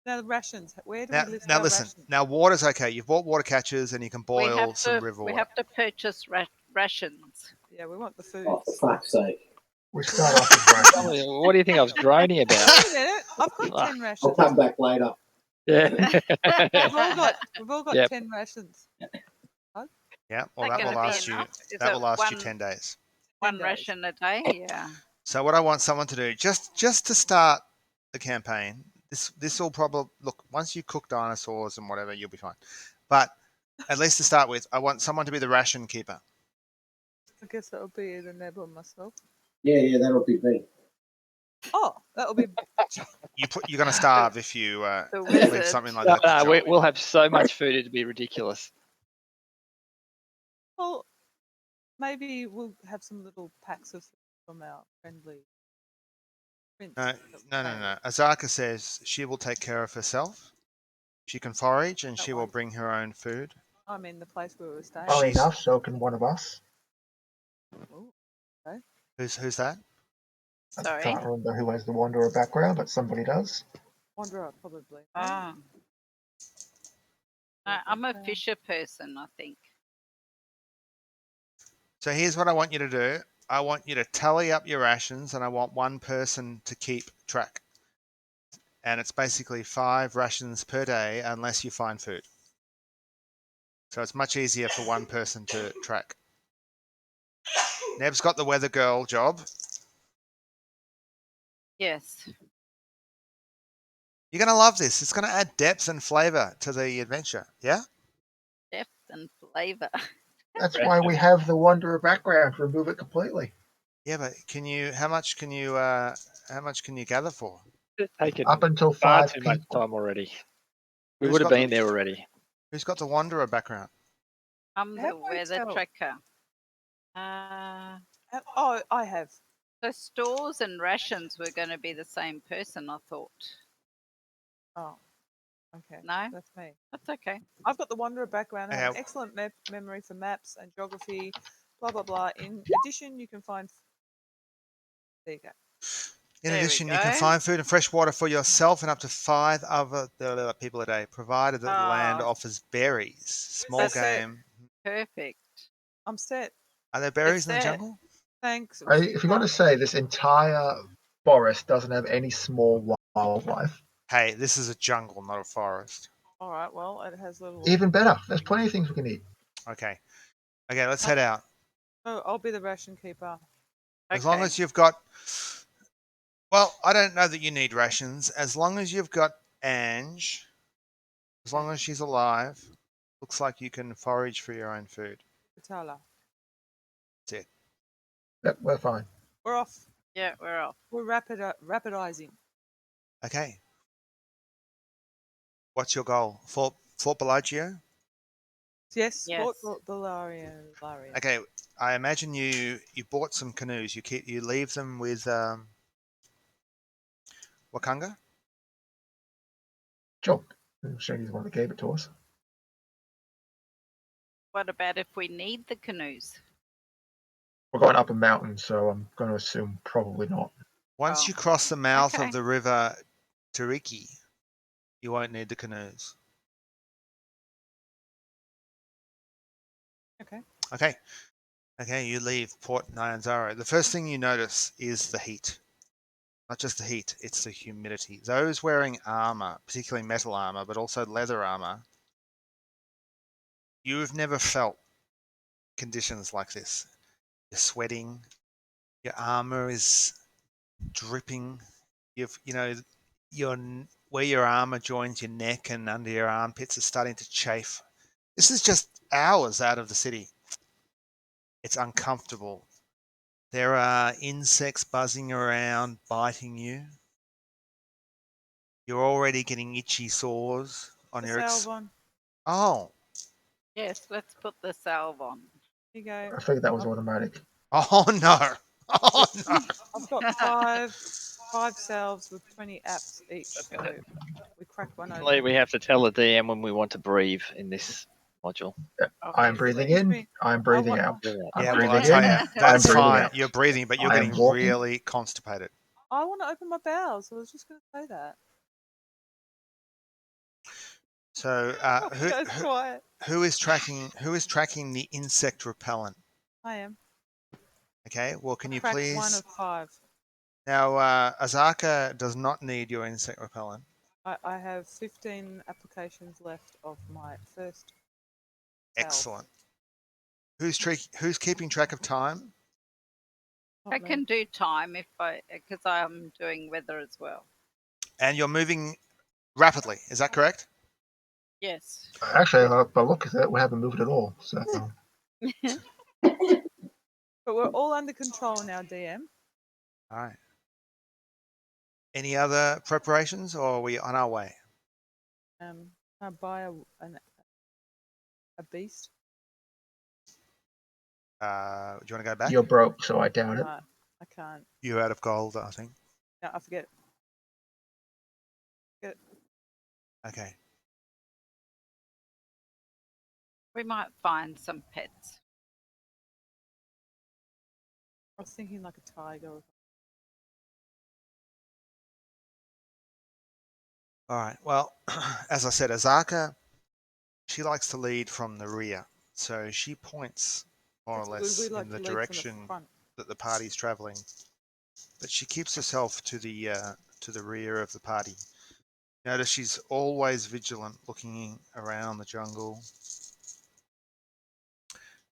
the rations. Where do we list now our listen. rations? Now water's okay. You've bought water catchers and you can boil some river water. We have to purchase rations. Yeah, we want the food. Oh, for fuck's sake. We start off with rations. What do you think I was droning about? Wait a minute. I've got 10 rations. I'll come back later. Yeah. We've all got 10 rations. Yeah, well That that will gonna be last you. enough? Is That it will last you one- 10 days. 1 10 days. ration a day, yeah. So what I want someone to do, just to start the campaign, This will probably look once you cook dinosaurs and whatever, you'll be fine. But at least to start with, I want someone to be the ration keeper. I guess that'll be either Neb or myself. Yeah, that'll be me. Oh, that'll be. You're going to starve if you The leave wizard. something like No, that. to no, Joel. we'll have so much food it'd be ridiculous. Well, maybe we'll have some little packs of from our friendly. Prince No. that we found. Azaka says she will take care of herself. She can forage and That she will one. bring her own food. I mean, the place where we were staying. Funny She's- enough, so can one of us. Ooh, Who's that? I Sorry. can't remember who has the Wanderer background, but somebody does. Wanderer, probably. Ah. I'm a fisher person, I think. So here's what I want you to do. I want you to tally up your rations, and I want one person to keep track. And it's basically 5 rations per day unless you find food. So it's much easier for one person to track. Neb's got the weather girl job. Yes. You're going to love this. It's going to add depth and flavour to the adventure. Yeah? Depth and flavour. That's why we have the Wanderer background. Remove it completely. Yeah, but how much can you gather for? It's taken Up until far 5 too much people. time already. We Who's would have got been there already. Who's got the Wanderer background? I'm How the do I weather tell? tracker. Oh, I have. So stores and rations were going to be the same person, I thought. Oh, okay. No? That's me. That's okay. I've got the Wanderer background. I have an Yeah. excellent memory for maps and geography, blah, blah, blah. In addition, you can find. There you go. In There we addition, you can go. find food and fresh water for yourself and up to 5 other people a day, provided that the land Oh. offers berries. Small That's it. game. Perfect. I'm set. Are there berries in the set. jungle? Thanks. If you're going to say this entire forest doesn't have any small wildlife, Hey, this is a jungle, not a forest. All right. Well, it has little. even better. There's plenty of things we can eat. Okay. Okay, let's head out. Oh, I'll be the ration keeper. As long Okay. as you've got... Well, I don't know that you need rations. As long as you've got Ange, as long as she's alive, looks like you can forage for your own food. Patala. That's it. Yep, we're fine. We're off. Yeah, we're off. We're rapidizing. Okay. What's your goal? Fort Bellagio? Yes. Yes. Fort Bellarian. Okay, I imagine you bought some canoes. You leave them with Wakanga? Sure. I'm sure he's the one that gave it to us. What about if we need the canoes? We're going up a mountain, so I'm going to assume probably not. Once Oh, you cross the mouth okay. of the river Tariki, you won't need the canoes. Okay. Okay. Okay, you leave Port Nyanzaro. The first thing you notice is the heat. Not just the heat, it's the humidity. Those wearing armor, particularly metal armor, but also leather armor, you've never felt conditions like this. You're sweating, your armor is dripping. Where your armor joins your neck and under your armpits is starting to chafe. This is just hours out of the city. It's uncomfortable. There are insects buzzing around, biting you. You're already getting itchy sores on The your salve on. Oh. Yes, let's put the salve on. Here you go. I figured that was automatic. Oh no. Oh no. I've got five salves with 20 apps each. So we crack one open. We have to tell the DM when we want to breathe in this module. I'm breathing in. I'm breathing out. I'm Yeah, well, breathing I'll tell in. you, I'm that's breathing fine. out. You're breathing, but you're I am getting walking. really constipated. I want to open my bowels. I was just going to say that. So, You guys quiet. who is tracking the insect repellent? I am. Okay. Well, can you Crack please? one of 5. Now, Azaka does not need your insect repellent. I have 15 applications left of my first. Salve. Excellent. Who's keeping track of time? Not I me. can do time because I'm doing weather as well. And you're moving rapidly. Is that correct? Yes. Actually, by the look at it, we haven't moved at all. So But we're all under control now, DM. All right. Any other preparations, or are we on our way? I buy a beast. Do you want to go back? you're broke, so I doubt it. I can't. You're out of gold, I think. No, I forget. Okay. We might find some pets. I was thinking like a tiger. All right. Well, as I said, Azaka, she likes to lead from the rear, so she points more or less We like in the to lead from direction the front. that the party's traveling, but she keeps herself to the rear of the party. Notice she's always vigilant, looking around the jungle.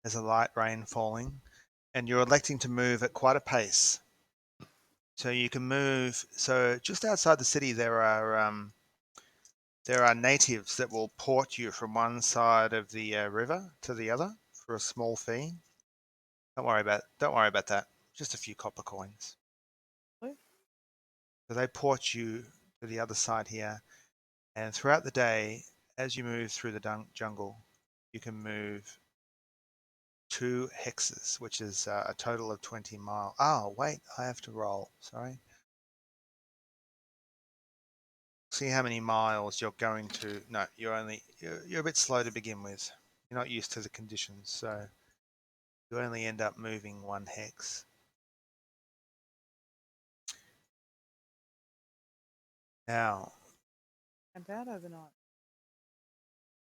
There's a light rain falling, and you're electing to move at quite a pace. So you can move. So just outside the city, there are natives that will port you from one side of the river to the other for a small fee. Don't worry about that. Just a few copper coins. Really? So they port you to the other side here, and throughout the day, as you move through the jungle, you can move 2 hexes, which is a total of 20 miles. Oh, wait, I have to roll. Sorry. See how many miles you're going to. No, you're a bit slow to begin with. You're not used to the conditions, so you only end up moving 1 hex. Now, About overnight.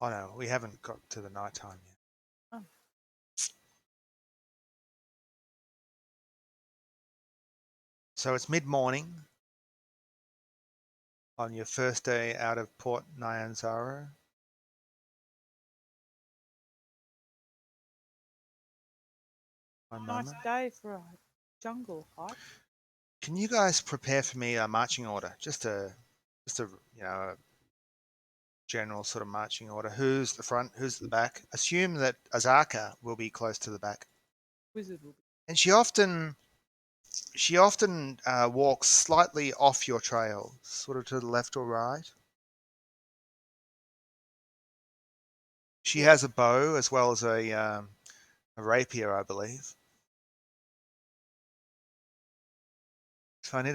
oh no, we haven't got to the night time yet. Oh. So it's mid-morning on your first day out of Port Nyanzaru. One Nice moment. day for a jungle hike. Can you guys prepare for me a marching order? Just a general sort of marching order. Who's the front? Who's the back? Assume that Azaka will be close to the back. Wizard will be. And she often walks slightly off your trail, sort of to the left or right. She has a bow as well as a rapier, I believe. So I need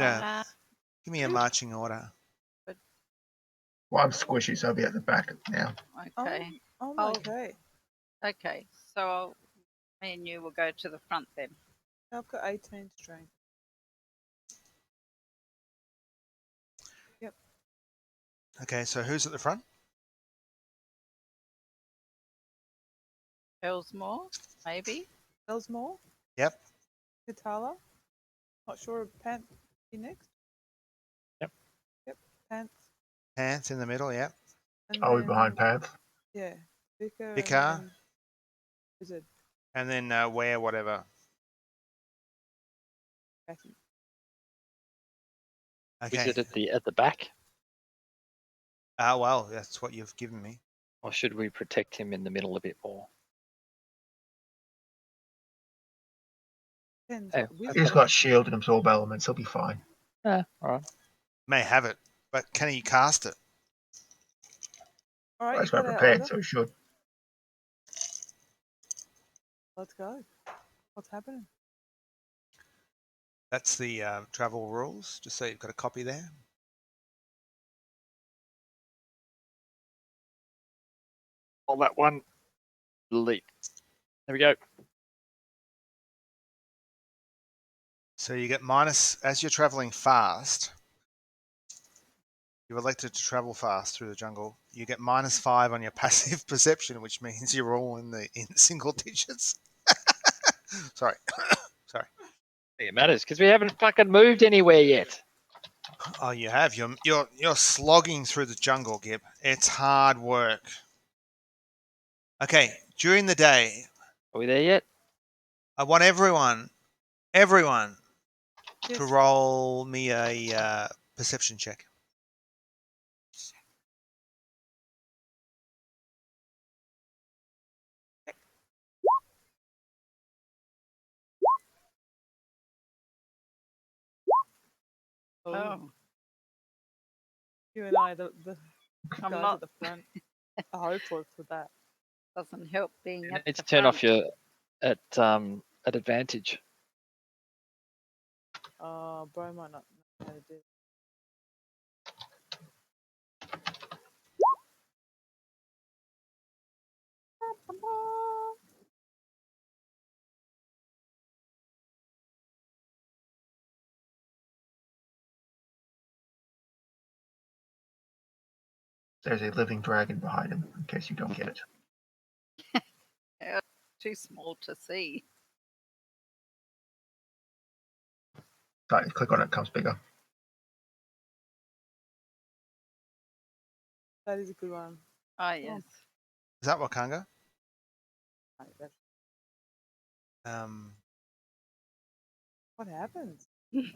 give me a marching order. Well, I'm squishy, so I'll be at the back now. Okay. Okay. Okay. So me and you will go to the front then. I've got 18 strength. Yep. Okay, so who's at the front? Elsmore, maybe. Elsmore. Yep. Katala. Not sure of Pant. You next? Yep. Yep. Pants. Pants in the middle, yep. Are we behind Pants? Yeah. Vicar. Vicar. Wizard. And then wear whatever. Becky. Okay. Wizard at the back, Well, that's what you've given me. or should we protect him in the middle a bit more? Depends. Oh, Wizard. He's got shield and absorb elements. He'll be fine. Yeah, all right. May have it, but can he cast it? All right. Well, You he's got not our prepared, order. so he should. Let's go. What's happening? That's the travel rules, just so you've got a copy there. All that one. Delete. There we go. So you get minus, as you're traveling fast, you're elected to travel fast through the jungle. You get -5 on your passive perception, which means you're all in single digits. Sorry. Sorry. I think it matters because we haven't fucking moved anywhere yet. Oh, you have. You're slogging through the jungle, Gib. It's hard work. Okay, during the day, Are we there yet? I want everyone Yes. to roll me a perception check. Oh, You and I, the I'm guys not. at the front, are hopeless with that. Doesn't help being You at need the to turn front. off your at advantage. Bro might not know how to do it. There's a living dragon behind him, in case you don't get it. Too small to see. Right, click on it, it comes bigger. That is a good one. Oh, yes. Is that Wakanga? Right, that's- Oh. What happens? Did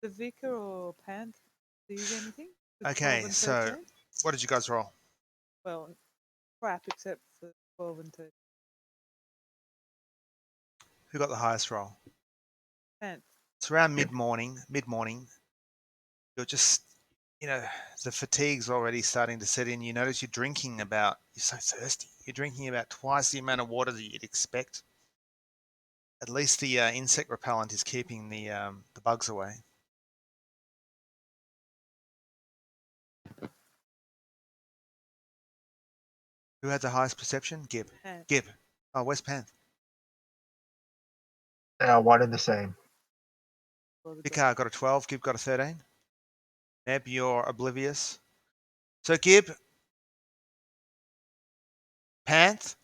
the vicar or Panth see anything? For 12 Okay, and so 13? what did you guys roll? Well, crap, except for 12 and 13. Who got the highest roll? Panth. It's around mid-morning. You're just, the fatigue's already starting to set in. You notice you're so thirsty. You're drinking about twice the amount of water that you'd expect. At least the insect repellent is keeping the bugs away. Who had the highest perception? Gib. Panth. Gib. Oh, where's Panth? They are one and the same. Well, the Vikar got a 12. Gib got a 13. Neb, you're oblivious. So Gib, Panth,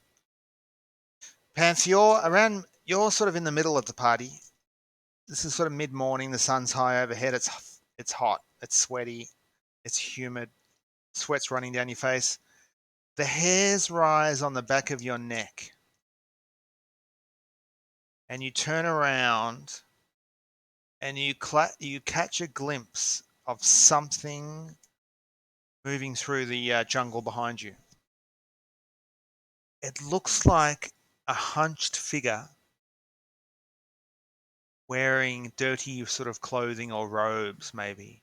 you're sort of in the middle of the party. This is sort of mid-morning. The sun's high overhead. It's hot. It's sweaty. It's humid. Sweat's running down your face. The hairs rise on the back of your neck. And you turn around and you catch a glimpse of something moving through the jungle behind you. It looks like a hunched figure wearing dirty sort of clothing or robes, maybe.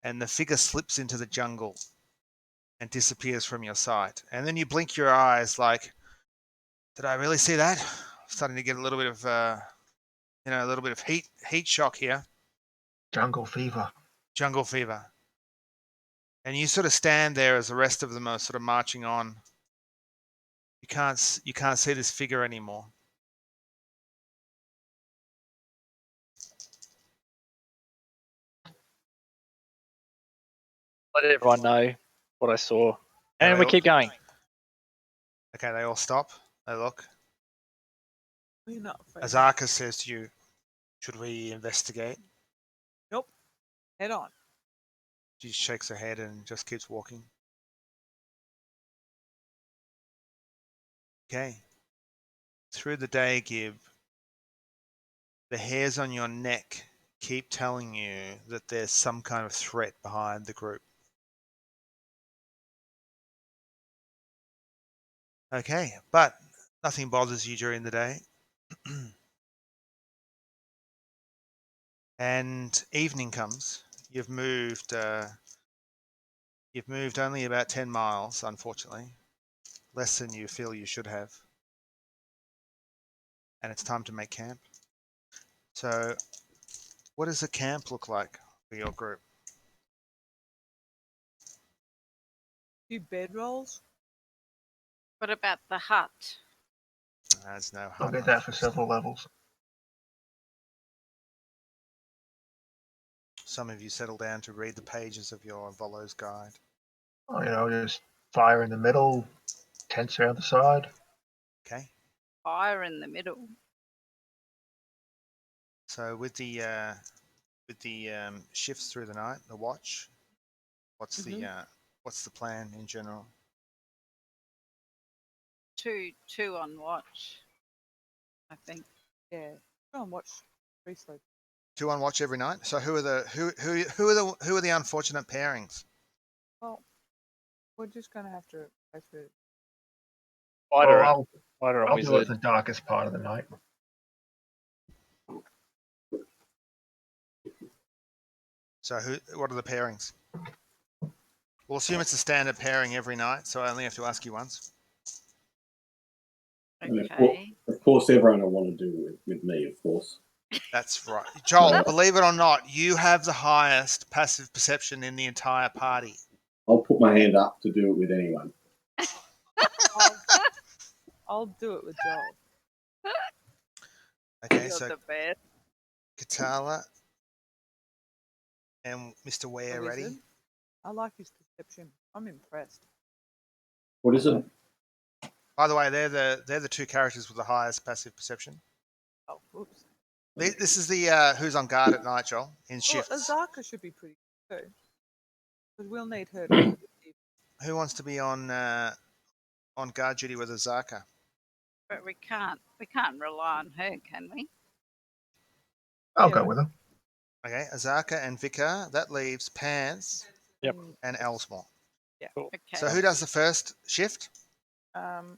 And the figure slips into the jungle and disappears from your sight. And then you blink your eyes like, did I really see that? Starting to get a little bit of heat shock here. Jungle fever. Jungle fever. And you sort of stand there as the rest of them are sort of marching on. You can't see this figure anymore. Let everyone know what I saw, Yeah, and we keep going. Okay, they all stop. They look. We're not afraid. Azaka says to you, should we investigate? Nope. Head on. She shakes her head and just keeps walking. Okay. Through the day, Gib, the hairs on your neck keep telling you that there's some kind of threat behind the group. Okay, but nothing bothers you during the day. And evening comes. You've moved only about 10 miles, unfortunately. Less than you feel you should have. And it's time to make camp. So, what does a camp look like for your group? Few bedrolls. What about the hut? There's no I'll hut. get that for several levels. Some of you settle down to read the pages of your Volo's guide. Oh, just fire in the middle, tents around the side. Okay. Fire in the middle. So with the shifts through the night, the watch, what's the plan in general? Two on watch, I think. Yeah. Go and watch Priesthood. 2 on watch every night. So who are the unfortunate pairings? Well, we're just gonna have to go through. Fighter, Well, fighter and I'll do it wizard. the darkest part of the night. So what are the pairings? We'll assume it's a standard pairing every night, so I only have to ask you once. Okay. Of course, everyone will want to do it with me, of course. That's right. Joel, believe it or not, you have the highest passive perception in the entire party. I'll put my hand up to do it with anyone. I'll do it with Joel. Okay, You're so the best. Katala and Mr. Ware The ready? wizard. I like his perception. I'm impressed. What is it? By the way, they're the two characters with the highest passive perception. Oh, whoops. This is the who's on guard at night, Joel, in Well, shifts. Azaka should be pretty good too. Because we'll need her to do it. Who wants to be on guard duty with Azaka? But we can't rely on her, can we? I'll Yeah. go with her. Okay, Azaka and Vika. That leaves Pants Yep. and Elsmore. Cool. Okay. So who does the first shift? Well,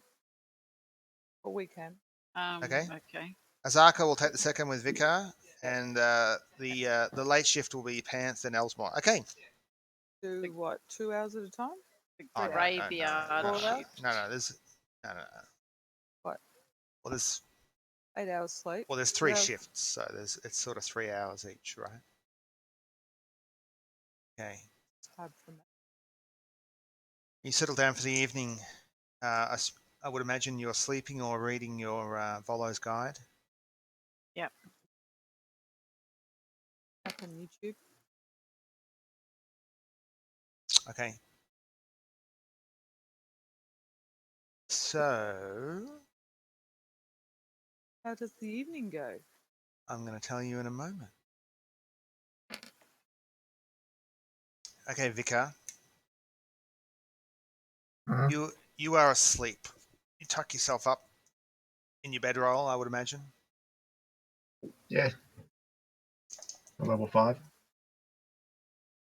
we can. Okay. Okay. Azaka will take the second with Vika, and the late shift will be Pants and Elsmore. Okay. Do what? 2 hours at a time? The Oh, no, graveyard no. shift. No, there's no. What? Well, there's 8 hours sleep. there's 2 3 hours. shifts, so it's sort of 3 hours each, right? Okay. It's hard for me. You settle down for the evening. I would imagine you're sleeping or reading your Volo's Guide. Yep. Up on YouTube. Okay. So How does the evening go? I'm going to tell you in a moment. Okay, Vika. Mhm. You are asleep. You tuck yourself up in your bedroll, I would imagine. Yeah. Level 5.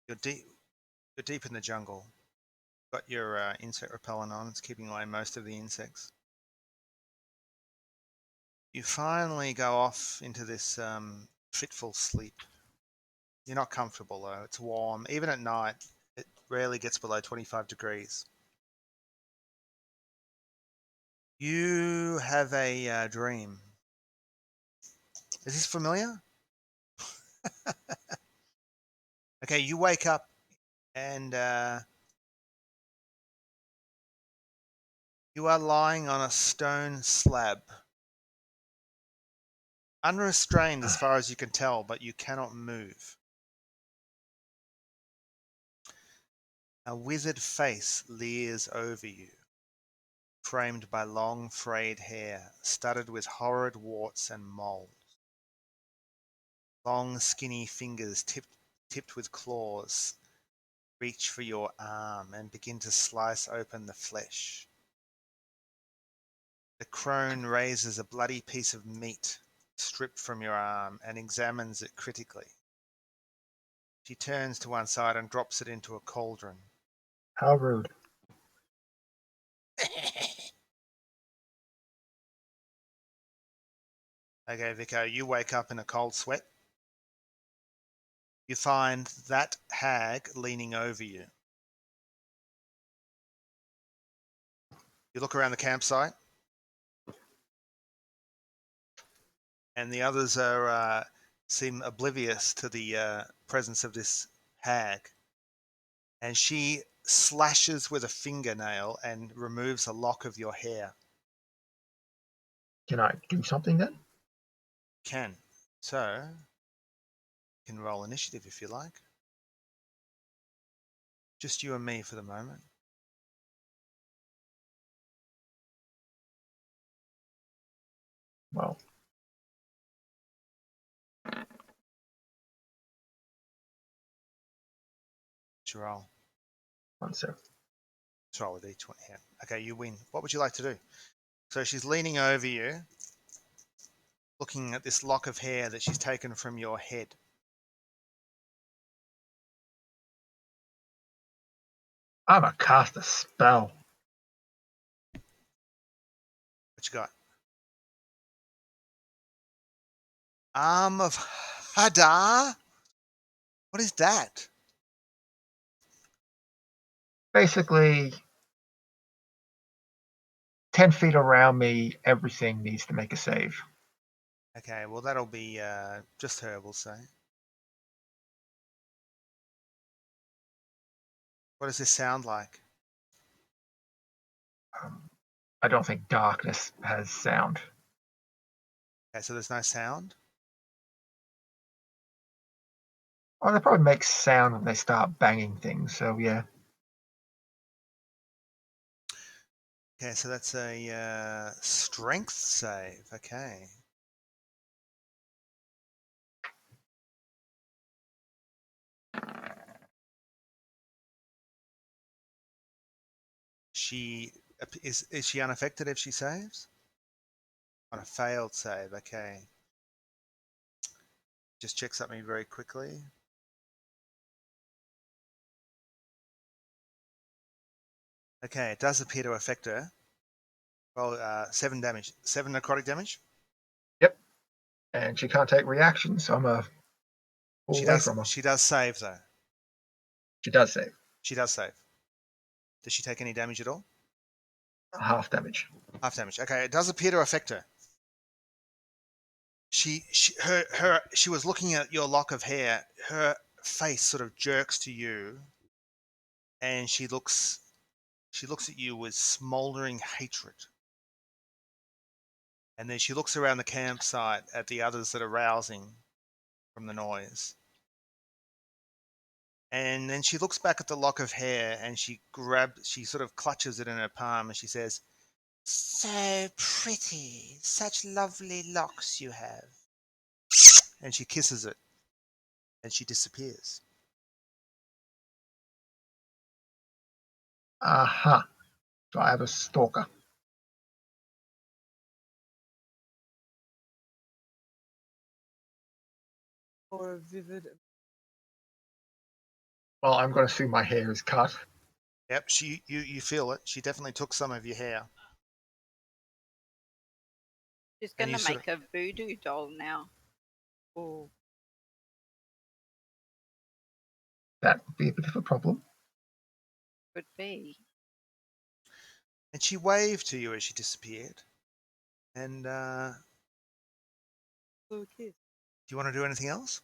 You're deep in the jungle. Got your insect repellent on. It's keeping away most of the insects. You finally go off into this fitful sleep. You're not comfortable though. It's warm. Even at night, it rarely gets below 25 degrees. You have a dream. Is this familiar? Okay, you wake up and you are lying on a stone slab. Unrestrained as far as you can tell, but you cannot move. A withered face leers over you, framed by long frayed hair, studded with horrid warts and moles. Long skinny fingers tipped with claws reach for your arm and begin to slice open the flesh. The crone raises a bloody piece of meat stripped from your arm and examines it critically. She turns to one side and drops it into a cauldron. How rude. Okay, Vico, you wake up in a cold sweat. You find that hag leaning over you. You look around the campsite, and the others seem oblivious to the presence of this hag. And she slashes with a fingernail and removes a lock of your hair. Can I do something then? Can. So, you can roll initiative if you like. Just you and me for the moment. Well, Let's roll. 1 sec. Let's roll a d20 here. Okay, you win. What would you like to do? So she's leaning over you, looking at this lock of hair that she's taken from your head. I'm gonna cast a spell. What you got? Arm of Hadar? What is that? Basically, 10 feet around me, everything needs to make a save. Okay, well that'll be just her, we'll say. What does this sound like? I don't think darkness has sound. Okay, so there's no sound? Oh, they probably make sound when they start banging things, so yeah. Okay, so that's a strength save. Okay. Is she unaffected if she saves? On a failed save, okay. Just check something very quickly. Okay, it does appear to affect her. Well, 7 damage. 7 necrotic damage? Yep. And she can't take reactions, so I'm a pull away from her. She does save though. She does save. She does save. Does she take any damage at all? Half damage. Half damage. Okay, it does appear to affect her. She was looking at your lock of hair. Her face sort of jerks to you, and she looks at you with smoldering hatred. And then she looks around the campsite at the others that are rousing from the noise. And then she looks back at the lock of hair and she sort of clutches it in her palm and she says, "So pretty, such lovely locks you have." And she kisses it and she disappears. Aha. So I have a stalker. Or a vivid. Well, I'm going to assume my hair is cut. Yep, you feel it. She definitely took some of your hair. She's And going you to sort make a voodoo doll now. Oh, That would be a bit of a problem. Could be. And she waved to you as she disappeared. And little kiss. do you want to do anything else?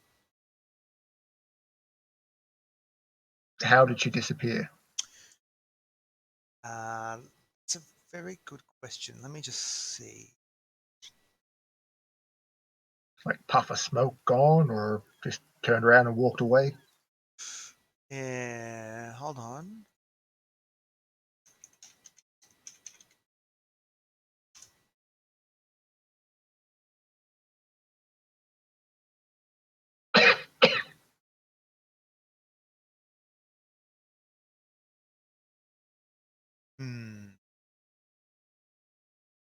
How did she disappear? It's a very good question. Let me just see. Like puff of smoke gone, or just turned around and walked away? Yeah, hold on.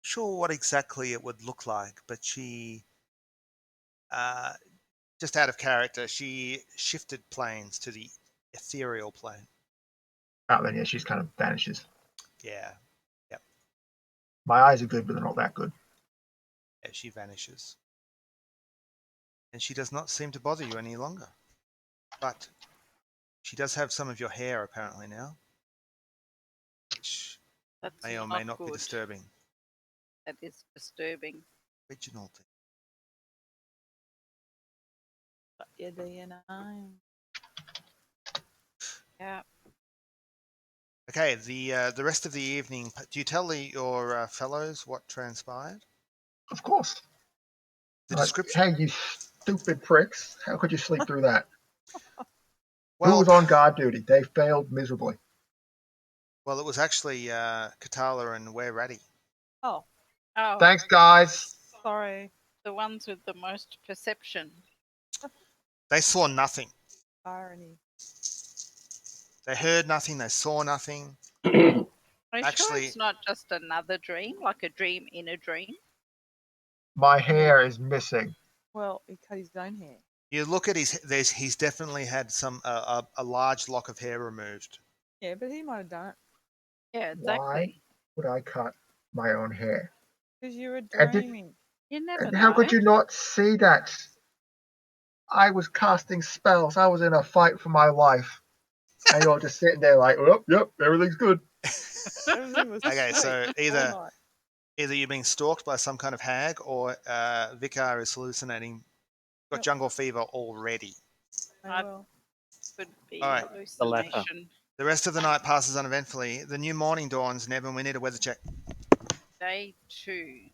Sure what exactly it would look like, but she, just out of character, she shifted planes to the ethereal plane. Oh, then yeah, she just kind of vanishes. Yeah, yep. My eyes are good, but they're not that good. Yeah, she vanishes. And she does not seem to bother you any longer. But she does have some of your hair apparently now, which That's may or may not be good. disturbing. That is disturbing. Original thing. Got your DNA. Yeah. Okay, the rest of the evening. Do you tell your fellows what transpired? Of course. The Like, description. hey, you stupid pricks! How could you sleep through that? Who Well, was on guard duty? They failed miserably. well, it was actually Katala and Where Ratty. Oh, Oh, Thanks, guys. sorry. the ones with the most perception. They saw nothing. Irony. They heard nothing. They saw nothing. Are you sure Actually- it's not just another dream, like a dream in a dream? My hair is missing. Well, he cut his own hair. You look at he's definitely had some a large lock of hair removed. Yeah, but he might have done it Yeah, Why exactly. would I cut my own hair? because you were And did- dreaming. You never And know. how could you not see that? I was casting spells. I was in a fight for my life. And you're just sitting there like, oh, yep, everything's good. Everything was Okay, so sweet all night. either you're being stalked by some kind of hag, or Vicar is hallucinating. Got Yep. jungle fever already. I will. Could be All right. The latter. hallucination. The rest of the night passes uneventfully. The new morning dawns, Neb, and we need a weather check. Day 2.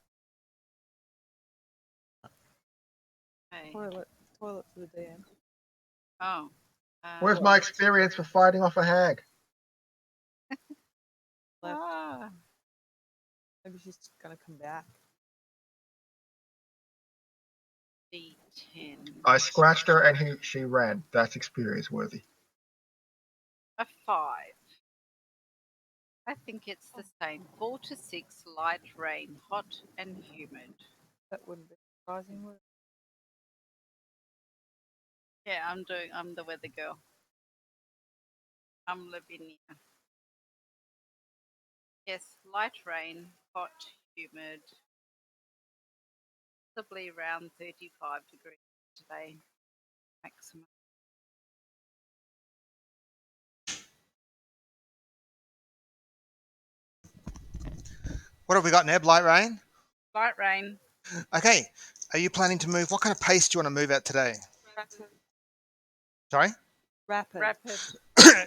Okay. Toilet for the DM. Oh. Where's my experience for fighting off a hag? Left. Ah, Maybe she's gonna come back. D10. I scratched her and she ran. That's experience worthy. A 5. I think it's the same. 4 to 6, light rain, hot and humid. That wouldn't be surprising, would it? Yeah, I'm the weather girl. I'm Lavinia. Yes, light rain, hot, humid. Possibly around 35 degrees today, maximum. What have we got, Neb? Light rain? Light rain. Okay. Are you planning to move? What kind of pace do you want to move at today? Rapid. Sorry? Rapid. Rapid.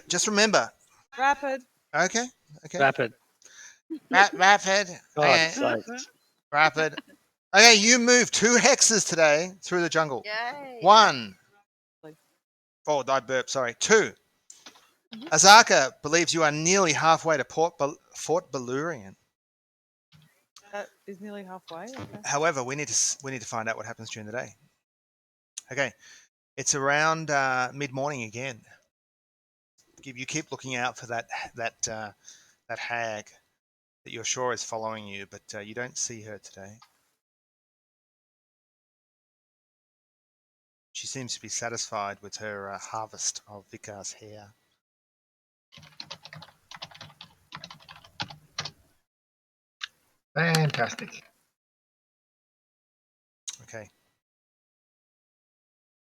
Just remember. Rapid. Okay. Rapid. Rapid. God's Okay. sake. Rapid. Okay, you move 2 hexes today through the jungle. Yay. 1. Oh, I burped. Sorry. 2. Azaka believes you are nearly halfway to Fort Balurian. That is nearly halfway. Okay. However, we need to find out what happens during the day. Okay, it's around mid-morning again. You keep looking out for that hag that you're sure is following you, but you don't see her today. She seems to be satisfied with her harvest of Vikar's hair. Fantastic. Okay.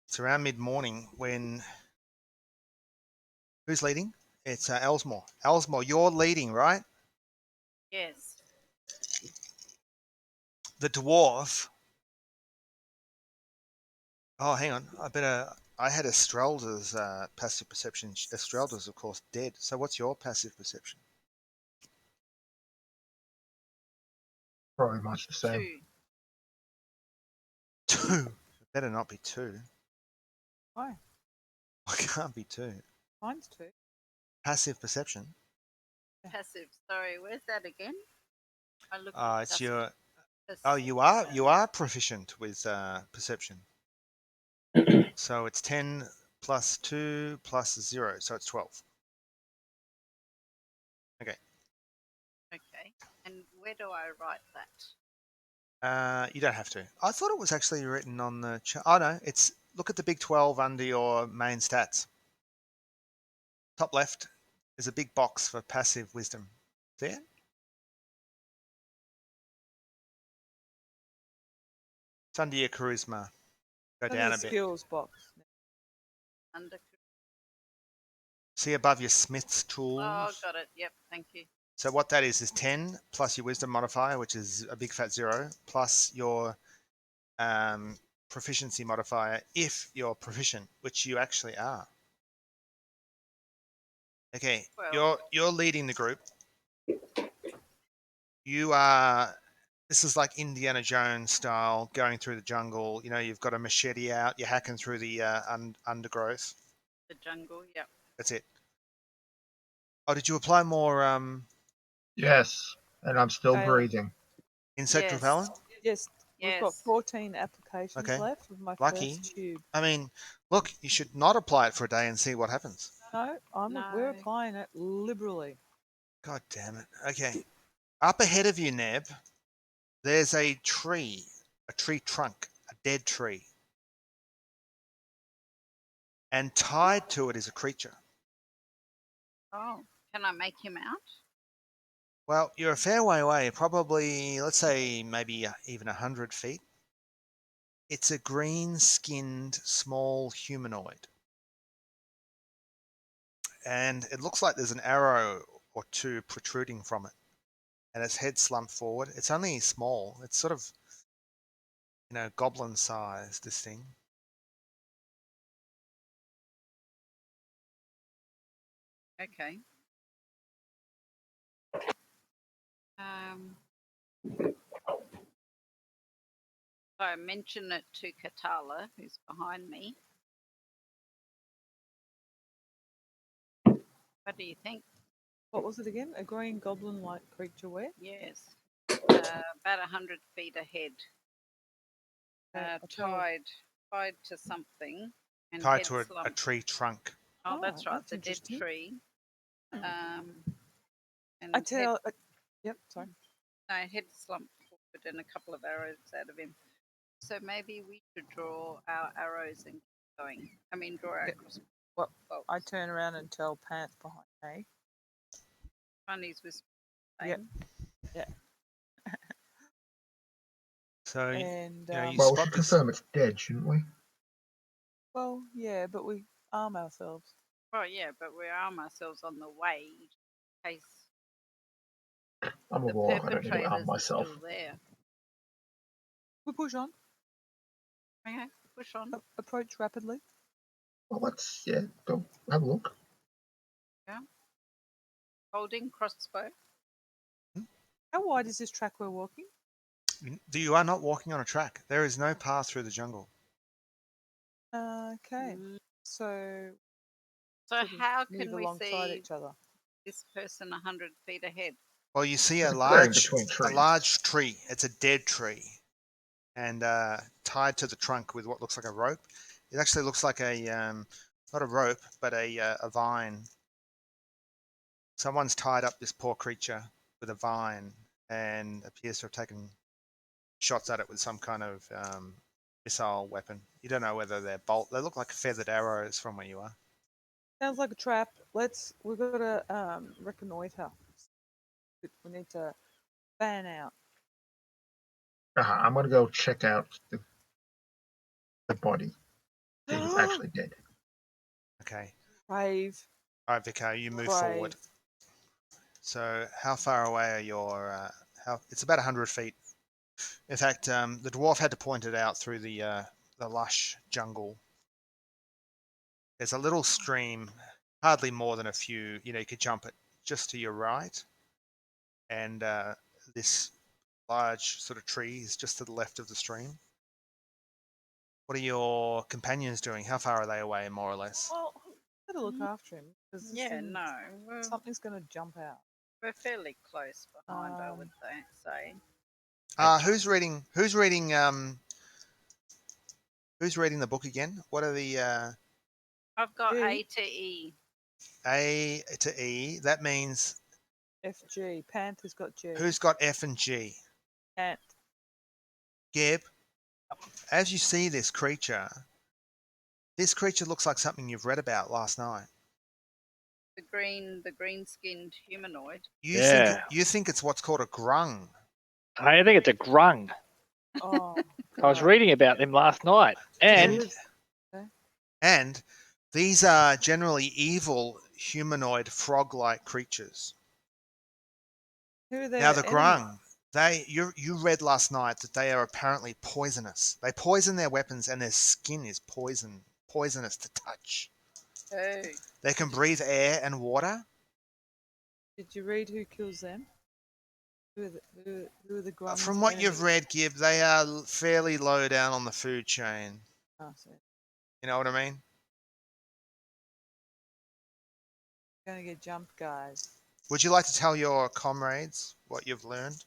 It's around mid-morning when... Who's leading? It's Elsmore. Elsmore, you're leading, right? Yes. The dwarf... Oh, hang on. I had Estrelda's passive perception. Estrelda's, of course, dead. So what's your passive perception? Probably much the same. 2. 2. It better not be 2. Why? It can't be 2. Mine's 2. Passive perception. Passive. Sorry, where's that again? I looked It's your... just- Oh, you are proficient with perception. So it's 10 plus 2 plus 0, so it's 12. Okay. Okay. And where do I write that? You don't have to. I thought it was actually written on the... Oh, no. It's... Look at the big 12 under your main stats. Top left is a big box for passive wisdom. There? It's under your charisma. Go Under down the a bit. skills box. Under. See above your smith's tools? Oh, got it. Yep, thank you. So what that is 10 plus your wisdom modifier, which is a big fat 0, plus your proficiency modifier if you're proficient, which you actually are. Okay, Well. you're leading the group. You are... This is like Indiana Jones style, going through the jungle. You know, you've got a machete out. You're hacking through the undergrowth. The jungle, yep. That's it. Oh, did you apply more Yes, and I'm still Okay. breathing. insect Yes. repellent? Yes. We've got Yes. 14 applications Okay. left with my Lucky. first tube. I mean, look, you should not apply it for a day and see what happens. No, we're No. applying it liberally. God damn it. Okay. Up ahead of you, Neb, there's a tree trunk, a dead tree. And tied to it is a creature. Oh, can I make him out? Well, you're a fair way away, probably, let's say, maybe even 100 feet. It's a green-skinned small humanoid. And it looks like there's an arrow or two protruding from it. And its head slumped forward. It's only small. It's sort of, goblin size, this thing. Okay. So I mention it to Katala, who's behind me. What do you think? What was it again? A green goblin-like creature where? Yes. About 100 feet ahead. Tied to something. And Tied head to a slumped. tree trunk. Oh, that's right, that's the dead interesting. tree. And I tell. Yep, sorry. No, head slumped forward and a couple of arrows out of him. So maybe we should draw our arrows and keep going. I mean, draw our crossbows. Well, I turn around and tell Pants behind me. Funny's whispering. Yep. Yeah. So, And you Well, we spot should this. confirm it's dead, shouldn't we? well, yeah, but we arm ourselves. Well, yeah, but we arm ourselves on the way in case I'm a the warlock. I don't need to perpetrators arm are myself. still there. We push on. Okay, push on. Approach rapidly. Well, let's go have a look. Yeah. Holding crossbow. How wide is this track we're walking? You are not walking on a track. There is no path through the jungle. Okay. So So how move can we alongside see each other? this person 100 feet ahead? Well, you see a They're in large between trees. tree. It's a dead tree, and tied to the trunk with what looks like a rope. It actually looks like a not a rope, but a vine. Someone's tied up this poor creature with a vine and appears to have taken shots at it with some kind of missile weapon. You don't know whether they're bolt. They look like feathered arrows from where you are. Sounds like a trap. We've got to reconnoiter. We need to fan out. I'm gonna go check out the body. See if it's actually dead. Okay. Brave. All right, Vico, you move Brave. forward. So, how far away are your? It's about 100 feet. In fact, the dwarf had to point it out through the lush jungle. There's a little stream, hardly more than a few. You could jump it just to your right, and this large sort of tree is just to the left of the stream. What are your companions doing? How far are they away, more or less? Well, better look after him. Yeah, no. Something's going to jump out. We're fairly close behind, I would say. Who's reading? Who's reading the book again? What are the? I've got G. A to E. A to E. That means F G. Panther's got G. who's got F and G? Pant. Gib, as you see this creature looks like something you've read about last night. The green-skinned humanoid. You think it's what's called a grung. I think it's a grung. Oh, I was reading about them last night. And these are generally evil humanoid frog-like creatures. who are they? Now the grung, you read last night that they are apparently poisonous. They poison their weapons and their skin is poisonous to touch. Oh. They can breathe air and water. Did you read who kills them? Who are the grunts? From what you've read, Gib, they are fairly low down on the food chain. Oh, sorry. You know what I mean? Gonna get jumped, guys. Would you like to tell your comrades what you've learned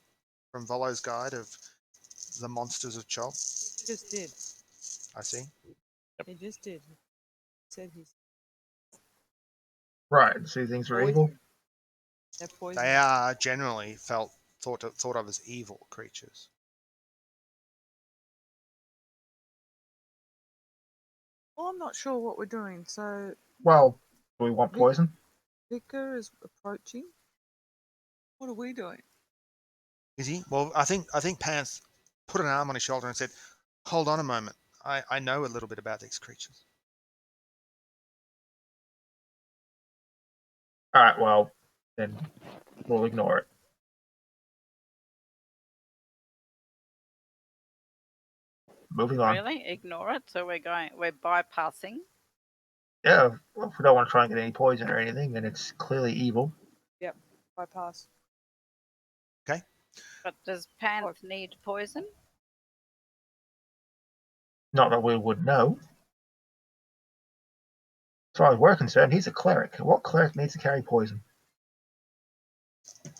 from Volo's guide of the monsters of Chol? He just did. I see. He just did. He said he's Right. So things are evil. They're poison. They are generally thought of as evil creatures. Well, I'm not sure what we're doing. So Well, do we want poison? Vicar is approaching. What are we doing? Is he? Well, I think Pants put an arm on his shoulder and said, Hold on a moment. I know a little bit about these creatures. All right, well, then we'll ignore it. Moving on. Really? Ignore it? So we're bypassing? Yeah, well, if we don't want to try and get any poison or anything, then it's clearly evil. Yep. Bypass. Okay. But does Panth need poison? Not that we would know. As far as we're concerned, he's a cleric. What cleric needs to carry poison?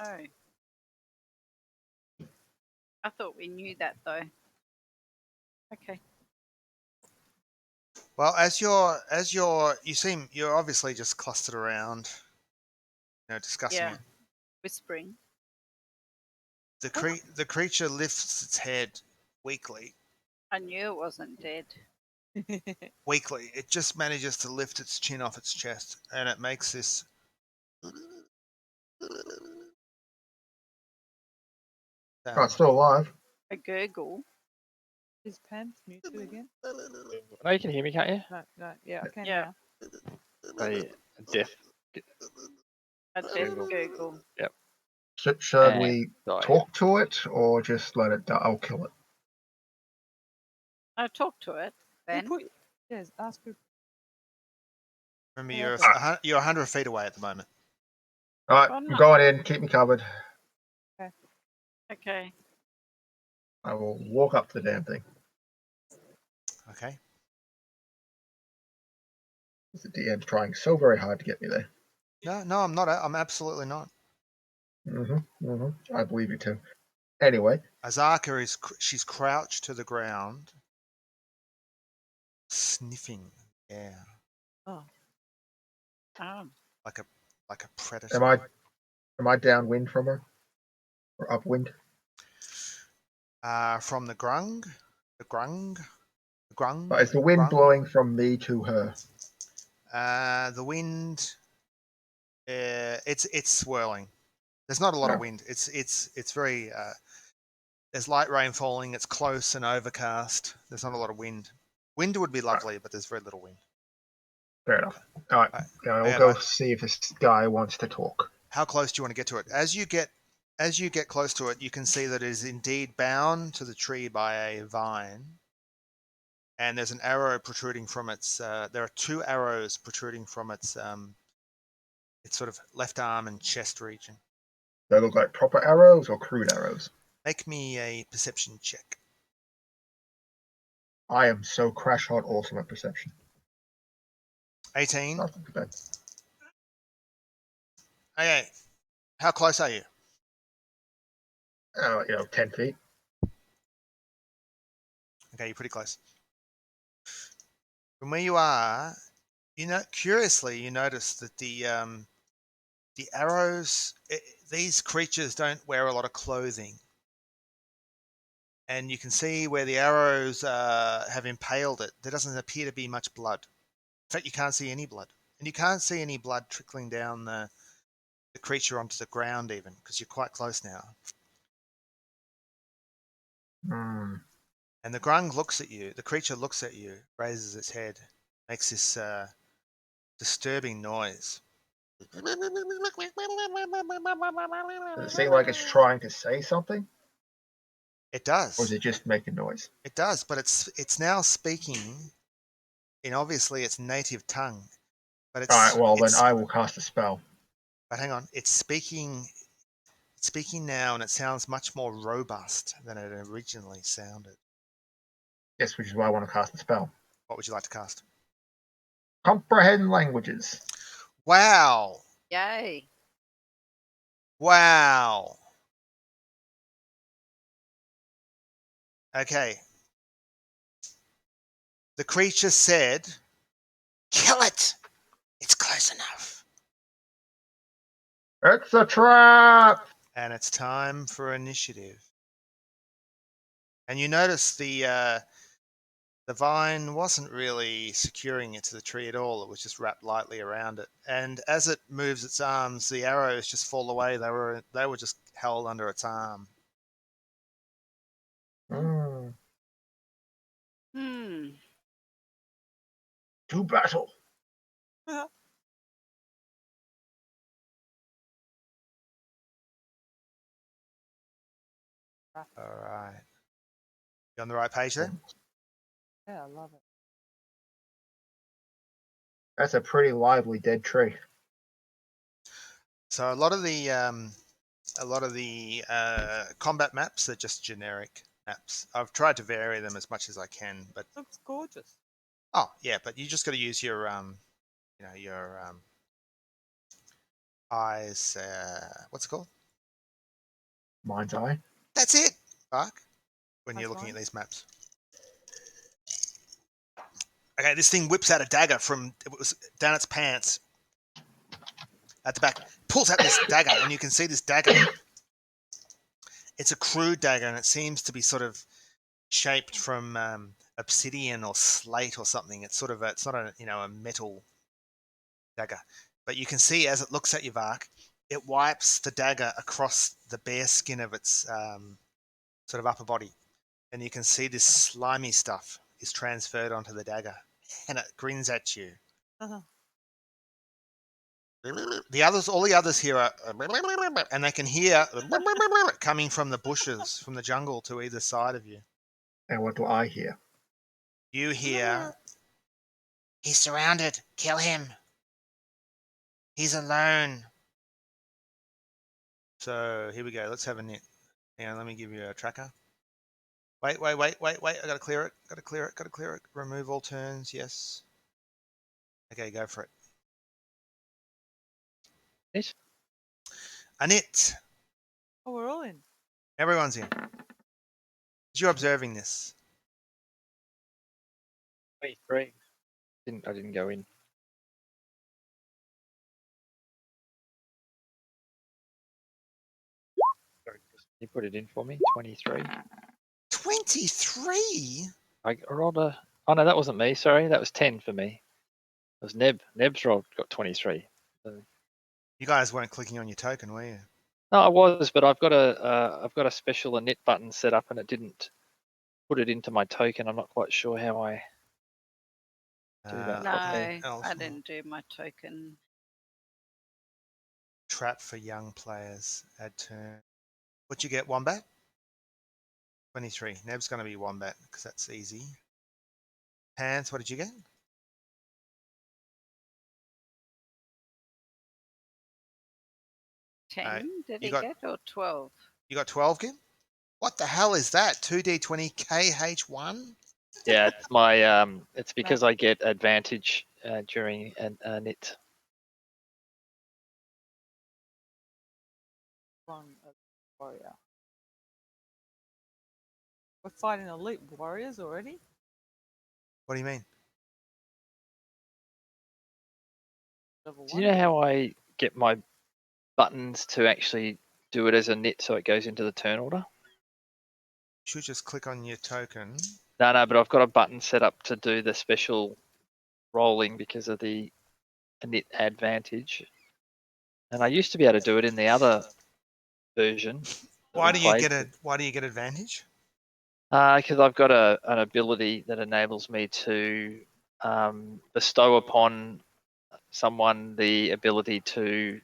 Oh. I thought we knew that though. Okay. Well, you're obviously just clustered around, discussing it. Whispering. The creature lifts its head weakly. I knew it wasn't dead. Weakly, it just manages to lift its chin off its chest, and it makes this. Oh, it's still alive. A gurgle. Is Panth muted again? No, you can hear me, can't you? No. Yeah, I can Yeah. now. A death. A death Gurgle. gurgle. Yep. Should And we die. talk to it or just let it die? I'll kill it. No, talk to it then. Yes, ask who. Remember, Yeah. you're 100 feet away at the moment. All right, Oh, I'm no. going in. Keep me covered. Okay. I will walk up to the damn thing. Okay. The DM's trying so very hard to get me there. No, I'm not. I'm absolutely not. I believe you too. Anyway, Azaka she's crouched to the ground, sniffing air Oh. like a predator. am I downwind from her or upwind? From the grung. But is the wind blowing from me to her? The wind. It's swirling. There's not a lot of wind. It's very. There's light rain falling. It's close and overcast. There's not a lot of wind. Wind would be lovely, but there's very little wind. Fair enough. All right. I'll go see if this guy wants to talk. How close do you want to get to it? As you get close to it, you can see that it is indeed bound to the tree by a vine, and there's an arrow protruding from its. There are two arrows protruding from its sort of left arm and chest region. Do they look like proper arrows or crude arrows? Make me a perception check. I am so crash hot awesome at perception. 18. Not too bad. Okay. How close are you? 10 feet. Okay, you're pretty close. From where you are, curiously, you notice that the arrows, these creatures don't wear a lot of clothing. And you can see where the arrows have impaled it. There doesn't appear to be much blood. In fact, you can't see any blood. And you can't see any blood trickling down the creature onto the ground even, because you're quite close now. And the grung looks at you. The creature looks at you, raises its head, makes this disturbing noise. Does it seem like it's trying to say something? It does. Or is it just making noise? It does, but it's now speaking in obviously its native tongue. But it's, all right, well, then I will cast a spell. But hang on, it's speaking now, and it sounds much more robust than it originally sounded. Yes, which is why I want to cast a spell. What would you like to cast? Comprehend languages. Wow. Yay. Wow. Okay. The creature said, "Kill it. It's close enough." It's a trap! And it's time for initiative. And you notice the vine wasn't really securing it to the tree at all. It was just wrapped lightly around it. And as it moves its arms, the arrows just fall away. They were just held under its arm. To battle. All right. You on the right page there? Yeah, I love it. That's a pretty lively dead tree. So a lot of the combat maps are just generic maps. I've tried to vary them as much as I can, but Looks gorgeous. oh yeah, but you just got to use your your eyes. What's it called? Mind's eye. That's it, Bark. When you're Eyes looking at mind? these maps. Okay, this thing whips out a dagger from it was down its pants at the back. Pulls out this dagger, and you can see this dagger. It's a crude dagger, and it seems to be sort of shaped from obsidian or slate or something. It's sort of it's not a metal dagger, but you can see as it looks at you, Vark, it wipes the dagger across the bare skin of its sort of upper body, and you can see this slimy stuff is transferred onto the dagger, and it grins at you. Uh-huh. All the others here are, and they can hear coming from the bushes, from the jungle to either side of you. And what do I hear? You hear, he's surrounded. Kill him. He's alone. So here we go. Let's have a net. Hang on, let me give you a tracker. Wait. I gotta clear it. Remove all turns. Yes. Okay, go for it. Yes. Annette. Oh, we're all in. Everyone's in. You're observing this. 23. I didn't go in. Sorry, you put it in for me. 23. 23? I rolled a. Oh no, that wasn't me. Sorry, that was 10 for me. It was Neb. Neb's rolled got 23. So. You guys weren't clicking on your token, were you? No, I was, but I've got a special init button set up, and it didn't put it into my token. I'm not quite sure how I do that. No, Okay. I didn't do my token. Trap for young players. Add turn. What'd you get, Wombat? 23. Neb's going to be Wombat because that's easy. Pants, what did you get? 10, did you he got- get, or 12? You got 12, Kim? What the hell is that? 2d20 KH1? Yeah, it's my it's because I get advantage during an init. One warrior. We're fighting elite warriors already? What do you mean? Level Do 1? you know how I get my buttons to actually do it as a knit so it goes into the turn order? You should just click on your token. No, but I've got a button set up to do the special rolling because of the knit advantage. And I used to be able to do it in the other version. Why do you get advantage? Because I've got an ability that enables me to bestow upon someone the ability to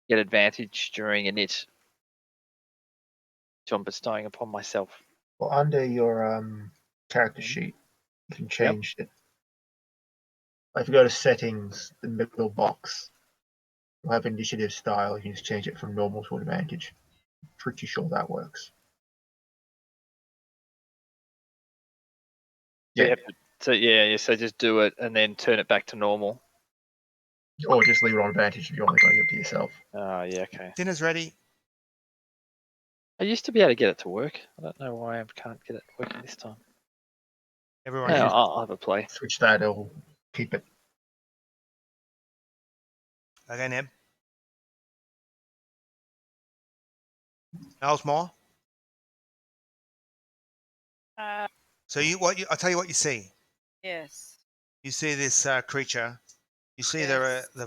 get advantage during a knit, which I'm bestowing upon myself. Well, under your character sheet, you can change it. If you go to settings, the middle box, you'll have initiative style. You can just change it from normal to advantage. Pretty sure that works. Yeah. So just do it and then turn it back to normal. Or just leave it on advantage if you're only going to give it to yourself. Yeah, okay. Dinner's ready. I used to be able to get it to work. I don't know why I can't get it working this time. Everyone, Yeah, I'll have a play. Switch that, it'll keep it. Okay, Neb. Else more? So I'll tell you what you see. Yes. You see this creature. You see Yes. the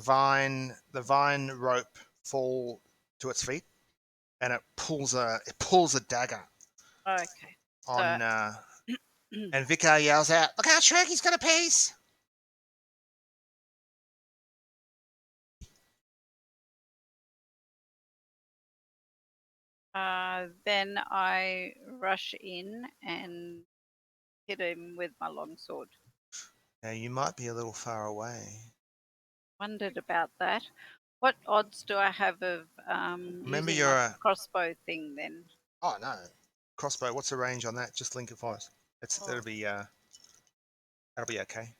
vine rope fall to its feet, and it pulls a dagger Okay. on. And Vicar yells out, "Look out, Shrek! He's got a piece!" Then I rush in and hit him with my longsword. Now you might be a little far away. Wondered about that. What odds do I have of Remember using my crossbow thing then? Oh no, crossbow. What's the range on that? Just link it for us. That'll be okay.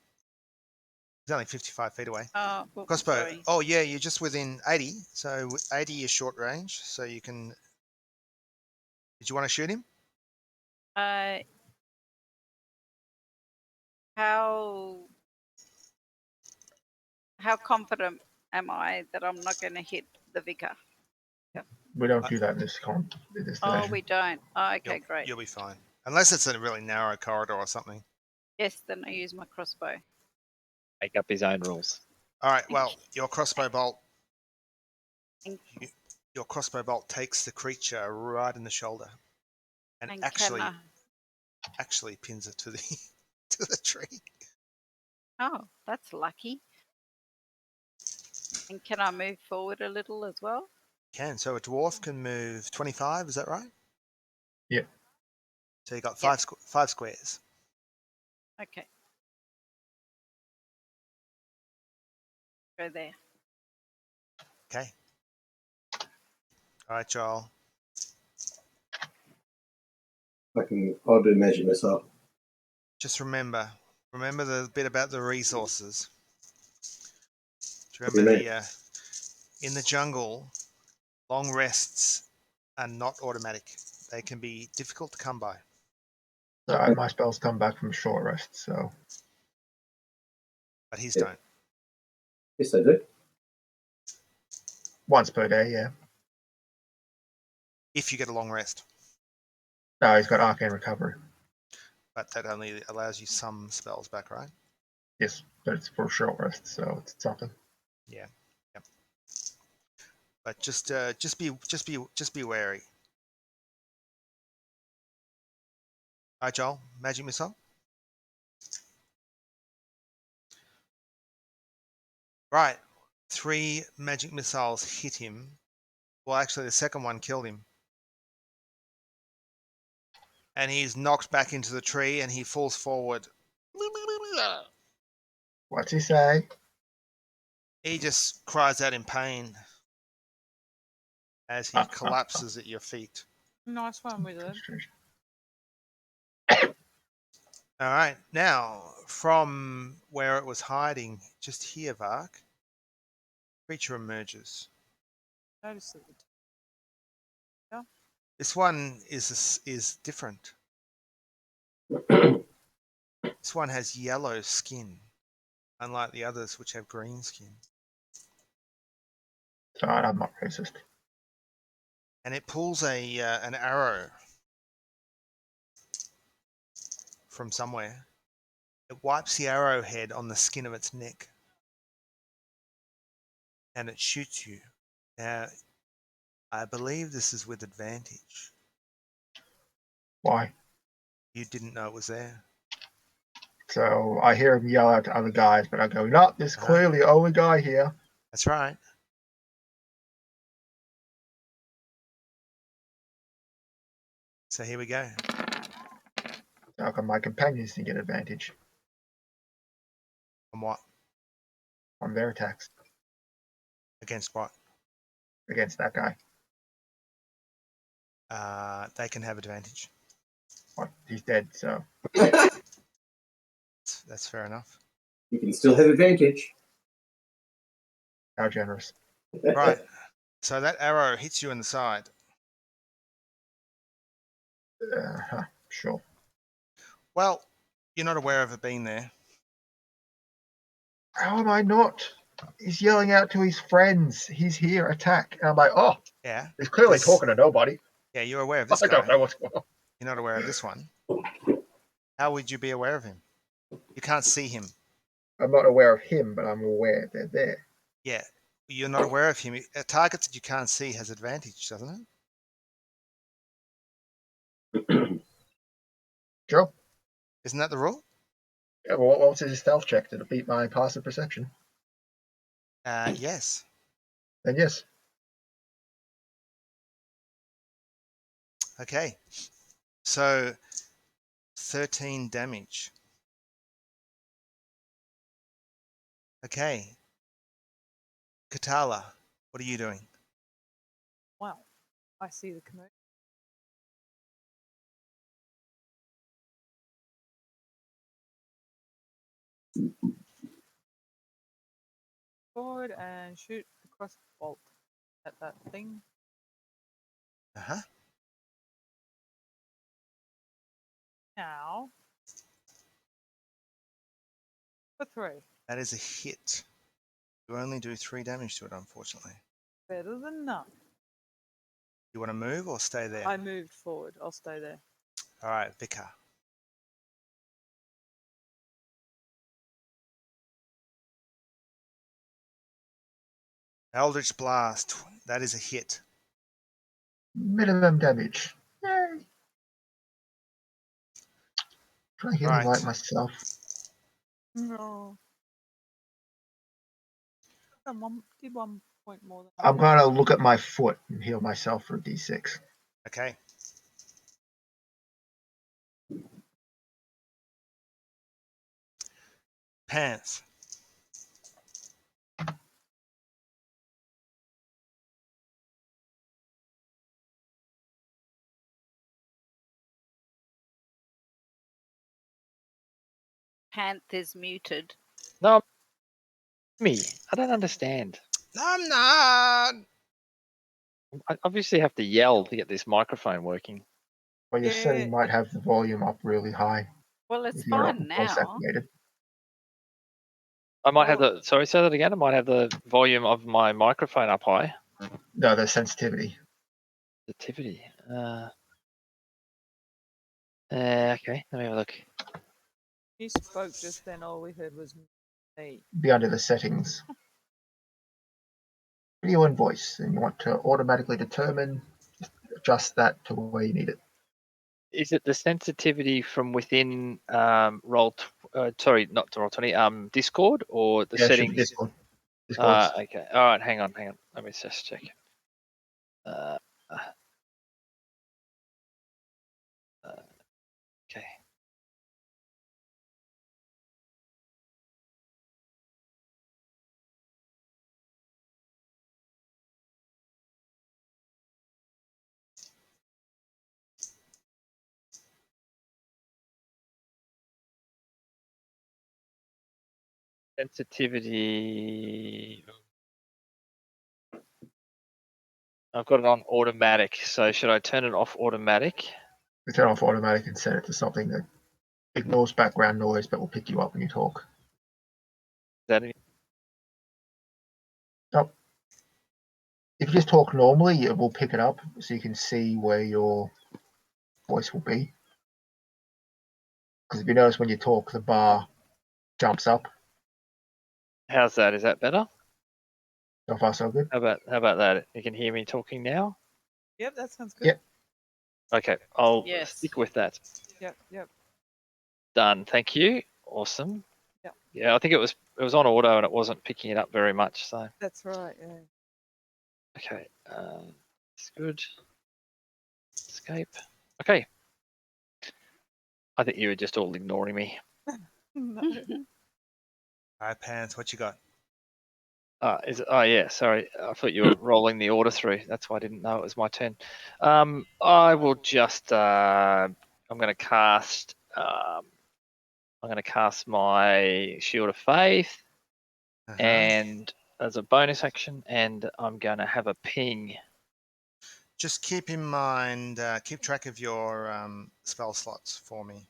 It's only 55 feet away. Oops, Crossbow. sorry. Oh yeah, you're just within 80. So 80 is short range. So you can. Did you want to shoot him? How confident am I that I'm not going to hit the vicar? We don't do that in this session. We don't. Oh, okay, great. You'll be fine. Unless it's a really narrow corridor or something. Yes, then I use my crossbow. Make up his own rules. All right. Well, your crossbow bolt. Your crossbow bolt takes the creature right in the shoulder, and actually pins it to the tree. Oh, that's lucky. And can I move forward a little as well? Can. So a dwarf can move 25. Is that right? Yeah. So you got five squares. Okay. Go there. Okay. All right, Joel. I'll do magic missile. Just remember the bit about the resources. Do you remember in the jungle, long rests are not automatic. They can be difficult to come by. My spells come back from short rest, so. But his don't. Yes, they do. Once per day, yeah. If you get a long rest. No, he's got arcane recovery. But that only allows you some spells back, right? Yes, but it's for short rest, so it's something. Yeah. Yep. But just be wary. All right, Joel. Magic missile. Right. 3 magic missiles hit him. Well, actually, the second one killed him. And he's knocked back into the tree and he falls forward. What's he say? He just cries out in pain as he collapses at your feet. Nice one, Wizard. All right. Now, from where it was hiding, just here, Vark, creature emerges. Notice that the This one is different. This one has yellow skin, unlike the others which have green skin. Sorry, I'm not racist. And it pulls an arrow from somewhere. It wipes the arrowhead on the skin of its neck. And it shoots you. Now, I believe this is with advantage. Why? You didn't know it was there. So I hear him yell out to other guys, but I go, no, there's clearly the only guy here. That's right. So here we go. So how come my companions didn't get advantage On what? on their attacks Against what? against that guy? They can have advantage. What? He's dead, so. That's fair enough. You can still have advantage. How generous. Right. So that arrow hits you in the side. Sure. Well, you're not aware of it being there. How am I not? He's yelling out to his friends. He's here, attack. And I'm like, oh. Yeah. He's clearly talking to nobody. Yeah, you're aware of this I guy. don't know what's going on. You're not aware of this one. How would you be aware of him? You can't see him. I'm not aware of him, but I'm aware they're there. Yeah. You're not aware of him. A target that you can't see has advantage, doesn't it? Sure. Isn't that the rule? Yeah, well, what was his stealth check? Did it beat my passive perception? Yes. Then yes. Okay. So 13 damage. Okay. Katala, what are you doing? Wow. I see the commotion. Forward and shoot the crossbolt at that thing. Uh-huh. Now. For 3. That is a hit. You only do 3 damage to it, unfortunately. Better than none. You want to move or stay there? I moved forward. I'll stay there. All right, Vicar. Eldritch Blast. That is a hit. Minimum damage. Yay. Try to heal Right. light myself. No. Did 1 point more than I'm going to look at my foot and heal myself for a d6. Okay. Pants. Panthers muted. No, me. I don't understand. I'm not. I obviously have to yell to get this microphone working. Well, your Yeah. setting might have the volume up really high Well, it's if you're fine voice now. activated. I might have the. Sorry, say that again. I might have the volume of my microphone up high. No, the sensitivity. Sensitivity. Okay, let me have a look. He spoke just then. All we heard was me. Be under the settings. Video and voice, and you want to automatically determine, just adjust that to where you need it. Is it the sensitivity from within roll? Sorry, not to Roll20. Discord or the Yeah, it should be settings? Discord. Discord's Okay. All right. Hang on. Let me just check. Okay. Sensitivity. I've got it on automatic. So should I turn it off automatic? we turn off automatic and set it to something that ignores background noise but will pick you up when you talk. Is that it? Oh. If you just talk normally, it will pick it up so you can see where your voice will be. Because if you notice when you talk, the bar jumps up. How's that? Is that better? So far, so good. How about that? You can hear me talking now? Yep, that sounds good. Yep. Okay, I'll Yes. stick with that. Yep. Done. Thank you. Awesome. Yep. Yeah, I think it was on auto and it wasn't picking it up very much. So That's right. Yeah. okay, it's good. Escape. Okay. I think you were just all ignoring me. No. All right, Pants, what you got? Oh yeah, sorry. I thought you were rolling the order through. That's why I didn't know it was my turn. I will just. I'm going to cast. I'm going to cast my Shield of Faith, and as a bonus action, and I'm going to have a ping. Just keep in mind, keep track of your spell slots for me.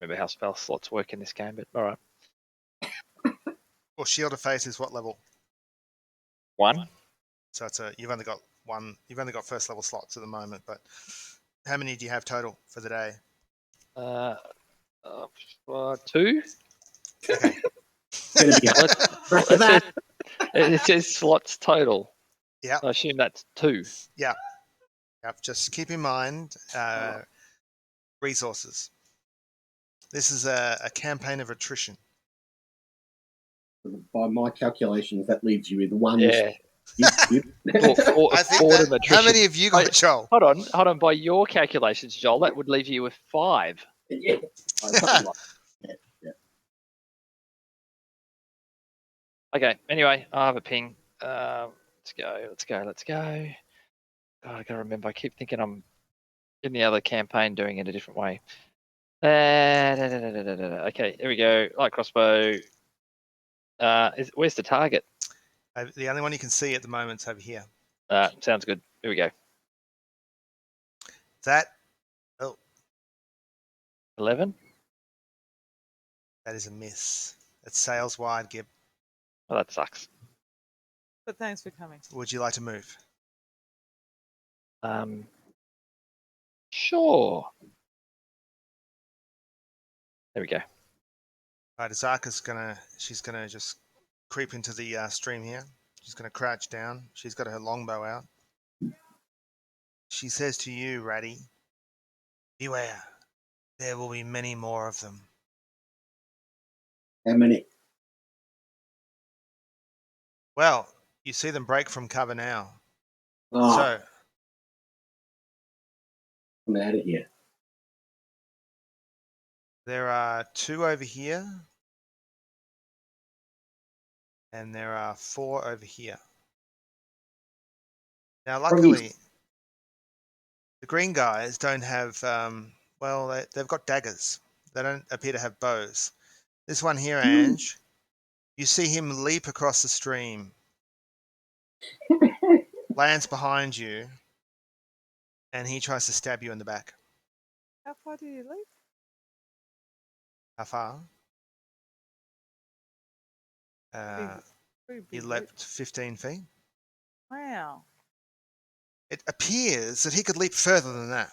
Remember how spell slots work in this game, but all right. Well, Shield of Faith is what level? 1. So it's you've only got one. You've only got first level slots at the moment. But how many do you have total for the day? 2. Okay. It says slots total. Yeah. I assume that's 2. Yeah. Yep. Just keep in mind resources. This is a campaign of attrition. By my calculations, that leaves you with 1. Yeah. I think boredom that. attrition. How many have you got, Wait, Joel? Hold on. By your calculations, Joel, that would leave you with 5. Yeah. Something like Okay. Anyway, I have a ping. Let's go. God, I gotta remember. I keep thinking I'm in the other campaign doing it a different way. Okay, here we go. Light crossbow. Where's the target? The only one you can see at the moment is over here. Sounds good. Here we go. That 11. that is a miss. It's sails wide, Gib. Oh, that sucks. But thanks for coming. Would you like to move? Sure. There we go. Right, Azaka's she's gonna just creep into the stream here. She's gonna crouch down. She's got her longbow out. She says to you, Ratty, beware. There will be many more of them. how many? Well, you see them break from cover now. Oh, So I'm out of here. there are 2 over here. And there are 4 over here. Now, luckily, the green guys don't have, they've got daggers. They don't appear to have bows. This one here, Ange, you see him leap across the stream, lands behind you, and he tries to stab you in the back. How far did you leave? How far? Pretty He big leapt 15 feet. leap. Wow. It appears that he could leap further than that.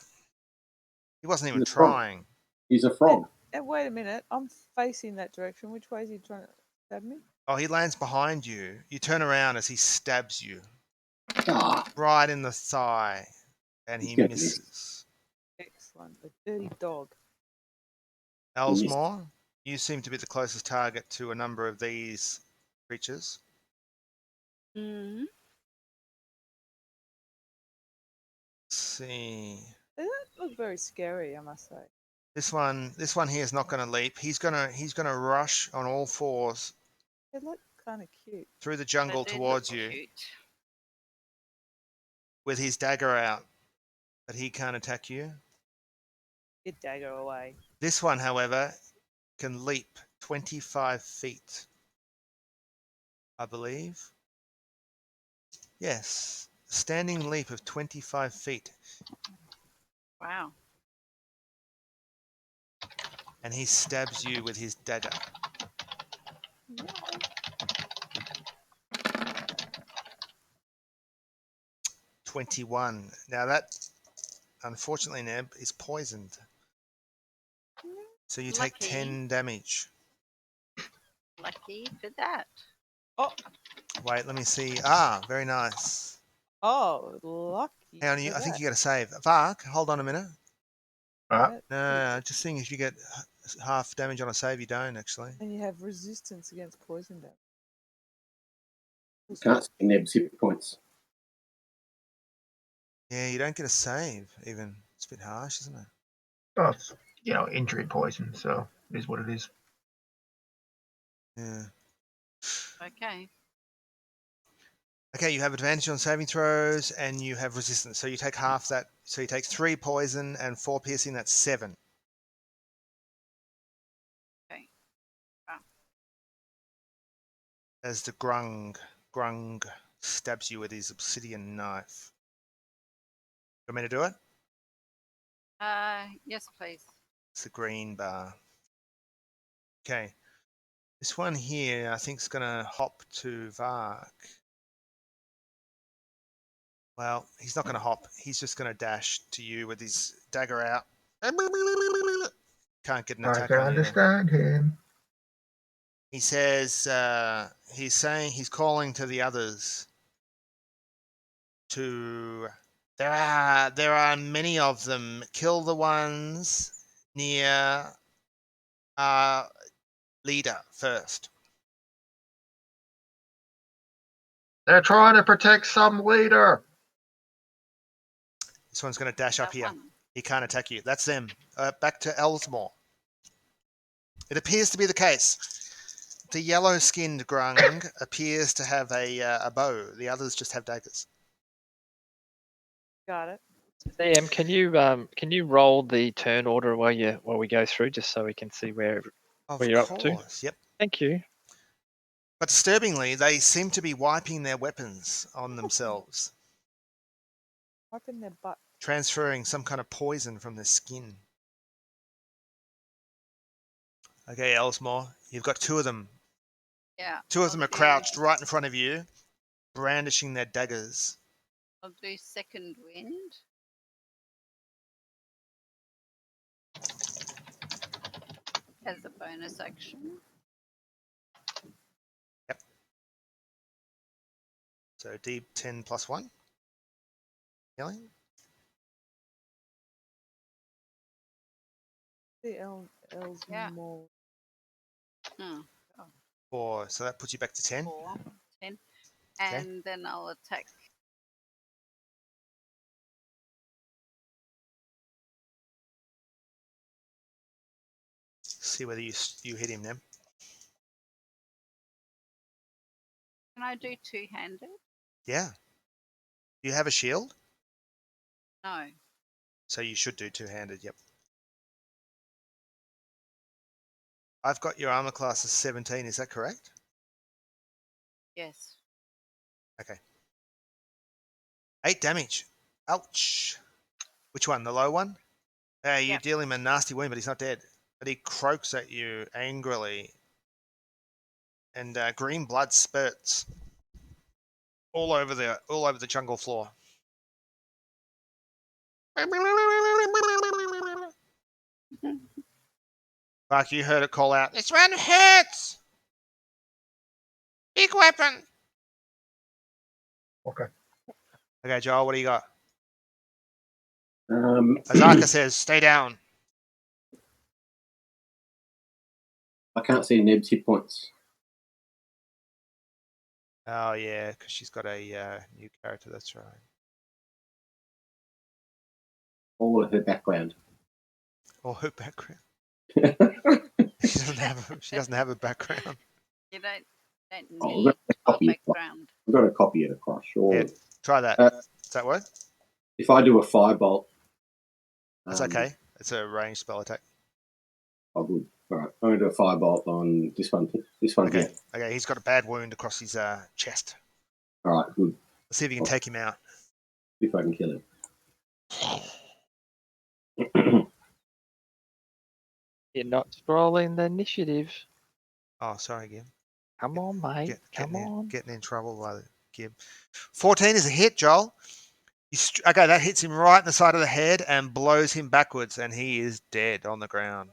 He wasn't even He's a frog. trying. He's a frog. And wait a minute. I'm facing that direction. Which way is he trying to stab me? Oh, he lands behind you. You turn around as he stabs you Ah, right in the thigh, and he He's gonna misses. Excellent. The dirty dog. Elsmore, you seem to be the closest target to a number of these creatures. Mm. Let's see. They don't look very scary, I must say. This one here is not going to leap. He's gonna rush on all fours They look kind of cute. through the jungle They do towards look you cute. with his dagger out, but he can't attack you. Get dagger away. This one, however, can leap 25 feet, I believe. Yes, standing leap of 25 feet. Wow. And he stabs you with his dagger. No. 21. Now that, unfortunately, Neb, is poisoned. So you take Lucky. 10 damage. Lucky for that. Oh, Wait, let me see. Very nice. oh, lucky. Hang on, for I think that. you got to save. Vark, hold on a minute. Ah, No, just seeing if you get half damage on a save, you don't actually. And you have resistance against poison damage. can't see Neb's hit points. Yeah, you don't get a save even. It's a bit harsh, isn't it? oh, it's, injury poison, so it is what it is. Yeah. Okay. Okay, you have advantage on saving throws, and you have resistance. So you take half that. So you take 3 poison and 4 piercing. That's 7. Okay. Wow. As the grung stabs you with his obsidian knife. You want me to do it? Yes, please. It's the green bar. Okay. This one here, I think, is going to hop to Vark. Well, he's not going to hop. He's just going to dash to you with his dagger out. Can't get an I attack can on you. understand him. He says, he's calling to the others to, there are many of them. Kill the ones near our leader first. They're trying to protect some leader. This one's going to dash up That here. one. He can't attack you. That's them. Back to Ellsmore. It appears to be the case. The yellow-skinned grung appears to have a bow. The others just have daggers. Got it. DM, can you roll the turn order while we go through, just so we can see where Of you're up to? course, yep. Thank you. But disturbingly, they seem to be wiping their weapons on themselves, Wiping their butt. transferring some kind of poison from their skin. Okay, Ellsmore, you've got two of them. Yeah. Two of them I'll are do- crouched right in front of you, brandishing their daggers. I'll do second wind. As a bonus action. So D10 plus 1. Healing. The L's Yeah. more. Hmm. 4. So that puts you back to 10. 4, 10. And then I'll attack. See whether you hit him then. Can I do two-handed? Yeah. Do you have a shield? No. So you should do two-handed, yep. I've got your armor class as 17, is that correct? Yes. Okay. 8 damage. Ouch. Which one? The low one? You Yep. deal him a nasty wound, but he's not dead. But he croaks at you angrily. And green blood spurts all over the jungle floor. Like you heard it call out, "This one hurts! Big weapon!" Okay. Okay, Joel, what do you got? Um, Azaka says, "Stay down." I can't see Neb's hit points. Oh yeah, because she's got a new character. That's right. All of her background. Or her background. She doesn't have a background. You don't Oh, need we've got a my copy. background. I've got to copy it across. Sure. Yeah, try that. Uh, Does that work? If I do a firebolt, That's okay. It's a ranged spell attack. I would. All right, I'm going to do a firebolt on this one. This one Okay. here. Okay, he's got a bad wound across his chest. All right, good. Let's see if you can take him out. See if I can kill him. You're not scrolling the initiative. Oh, sorry, Gib. Come on, mate. Come on. Getting in trouble by Gib. 14 is a hit, Joel. Okay, that hits him right in the side of the head and blows him backwards, and he is dead on the ground.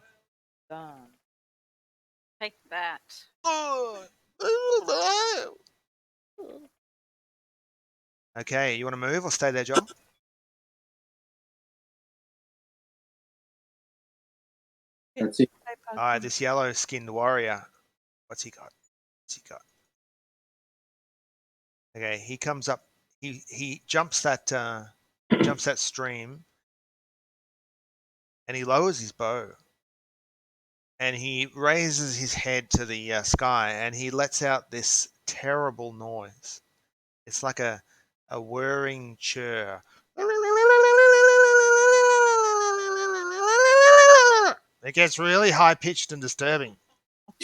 Done. Take that. Okay, you want to move or stay there, Joel? That's it. All right, this yellow-skinned warrior. What's he got? Okay, he comes up. He jumps that stream, and he lowers his bow, and he raises his head to the sky, and he lets out this terrible noise. It's like a whirring chirr. It gets really high-pitched and disturbing.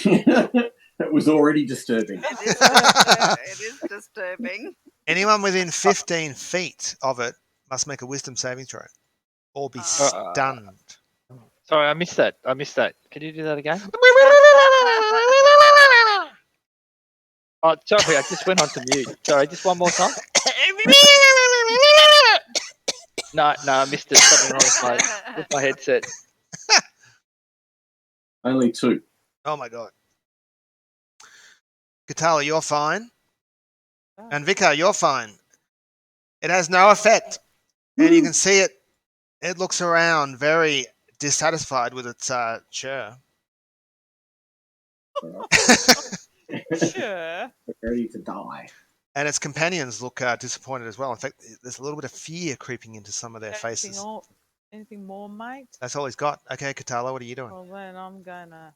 That was already disturbing. It is disturbing. Anyone within 15 feet of it must make a wisdom saving throw or be stunned. Sorry, I missed that. Can you do that again? Oh, sorry, I just went on to mute. Sorry, just one more time. No, I missed it. Something wrong with my headset. Only 2. Oh my god. Katala, you're fine. And Vika, you're fine. It has no effect. And you can see it. It looks around very dissatisfied with its chair. Sure. Ready to die. And its companions look disappointed as well. In fact, there's a little bit of fear creeping into some of their faces. Anything more, mate? That's all he's got. Okay, Katala, what are you doing? Well, then I'm gonna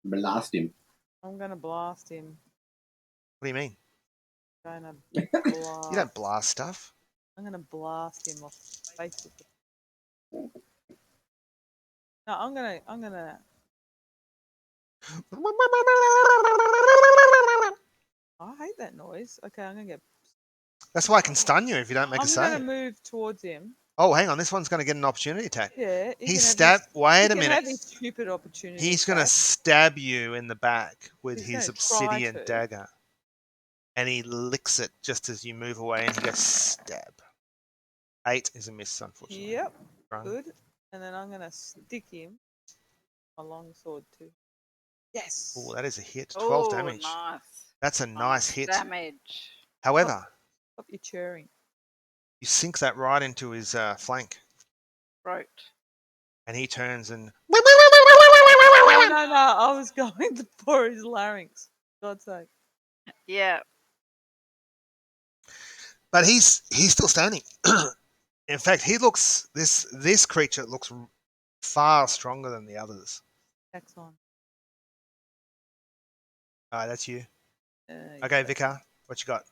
Blast him. blast him. What do you mean? Gonna You blast. don't blast stuff. I'm gonna blast him off the face of the. No, I'm gonna. I hate that noise. Okay, I'm gonna get. That's why I can stun you if you don't make a I'm save. gonna move towards him. Oh, hang on. This one's going to get an opportunity attack. Yeah, He's stab. Wait a He can minute. have his stupid opportunity. He's going to stab you in the back with He's his gonna try obsidian to. dagger. And he licks it just as you move away and he goes stab. 8 is a miss, unfortunately. Yep, Wrong. good. And then I'm gonna stick him. My long sword too. Yes. Oh, that is a hit. 12 Oh, damage. nice. That's a nice hit. Damage. However, Stop your churring. you sink that right into his flank. Throat. And he turns and... No, I was going for his larynx. God's sake. Yeah. But he's still standing. In fact, he looks... This creature looks far stronger than the others. Attack's on. Alright, that's you. Yeah. Okay, Vicar, what you got?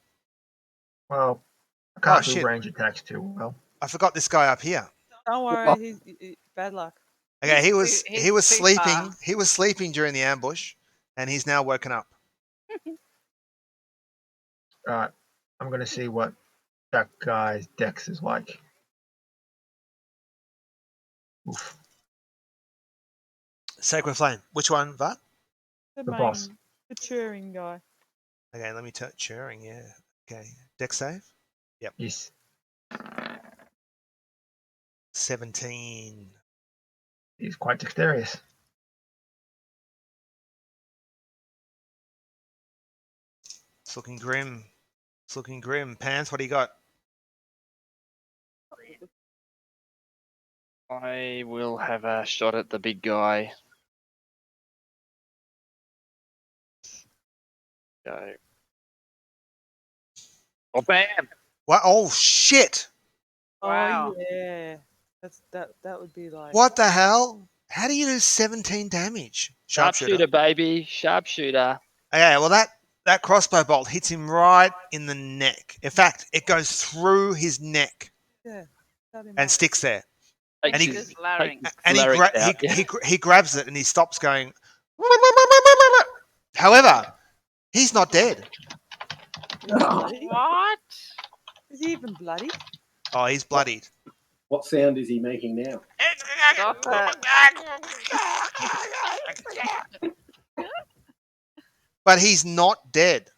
Well, I can't do shit. range attacks too well. I forgot this guy up here. Don't worry, he's bad luck. Okay, he was He's too sleeping. far. He was sleeping during the ambush, and he's now woken up. Alright, I'm going to see what that guy's dex is like. Oof. Sacred Flame. Which one, Vat? The The main, boss. the cheering guy. Okay, let me turn Turing. Yeah. Okay, dex save. Yes. 17. He's quite dexterous. It's looking grim. It's looking grim. Pants, what do you got? I will have a shot at the big guy. Go. Oh, bam! What? Oh shit! Wow. Oh yeah. That would be like. What the hell? How do you do 17 damage? Sharpshooter, baby. Sharpshooter. Okay, well that crossbow bolt hits him right in the neck. In fact, it goes through his neck Yeah. Cut him and up. sticks there. Takes And he- his larynx. And Larynx out, yeah. he grabs it and he stops going. However, he's not dead. Is he bloody? What? Is he even bloody? Oh, he's bloodied. What sound is he making now? Stop it. But he's not dead.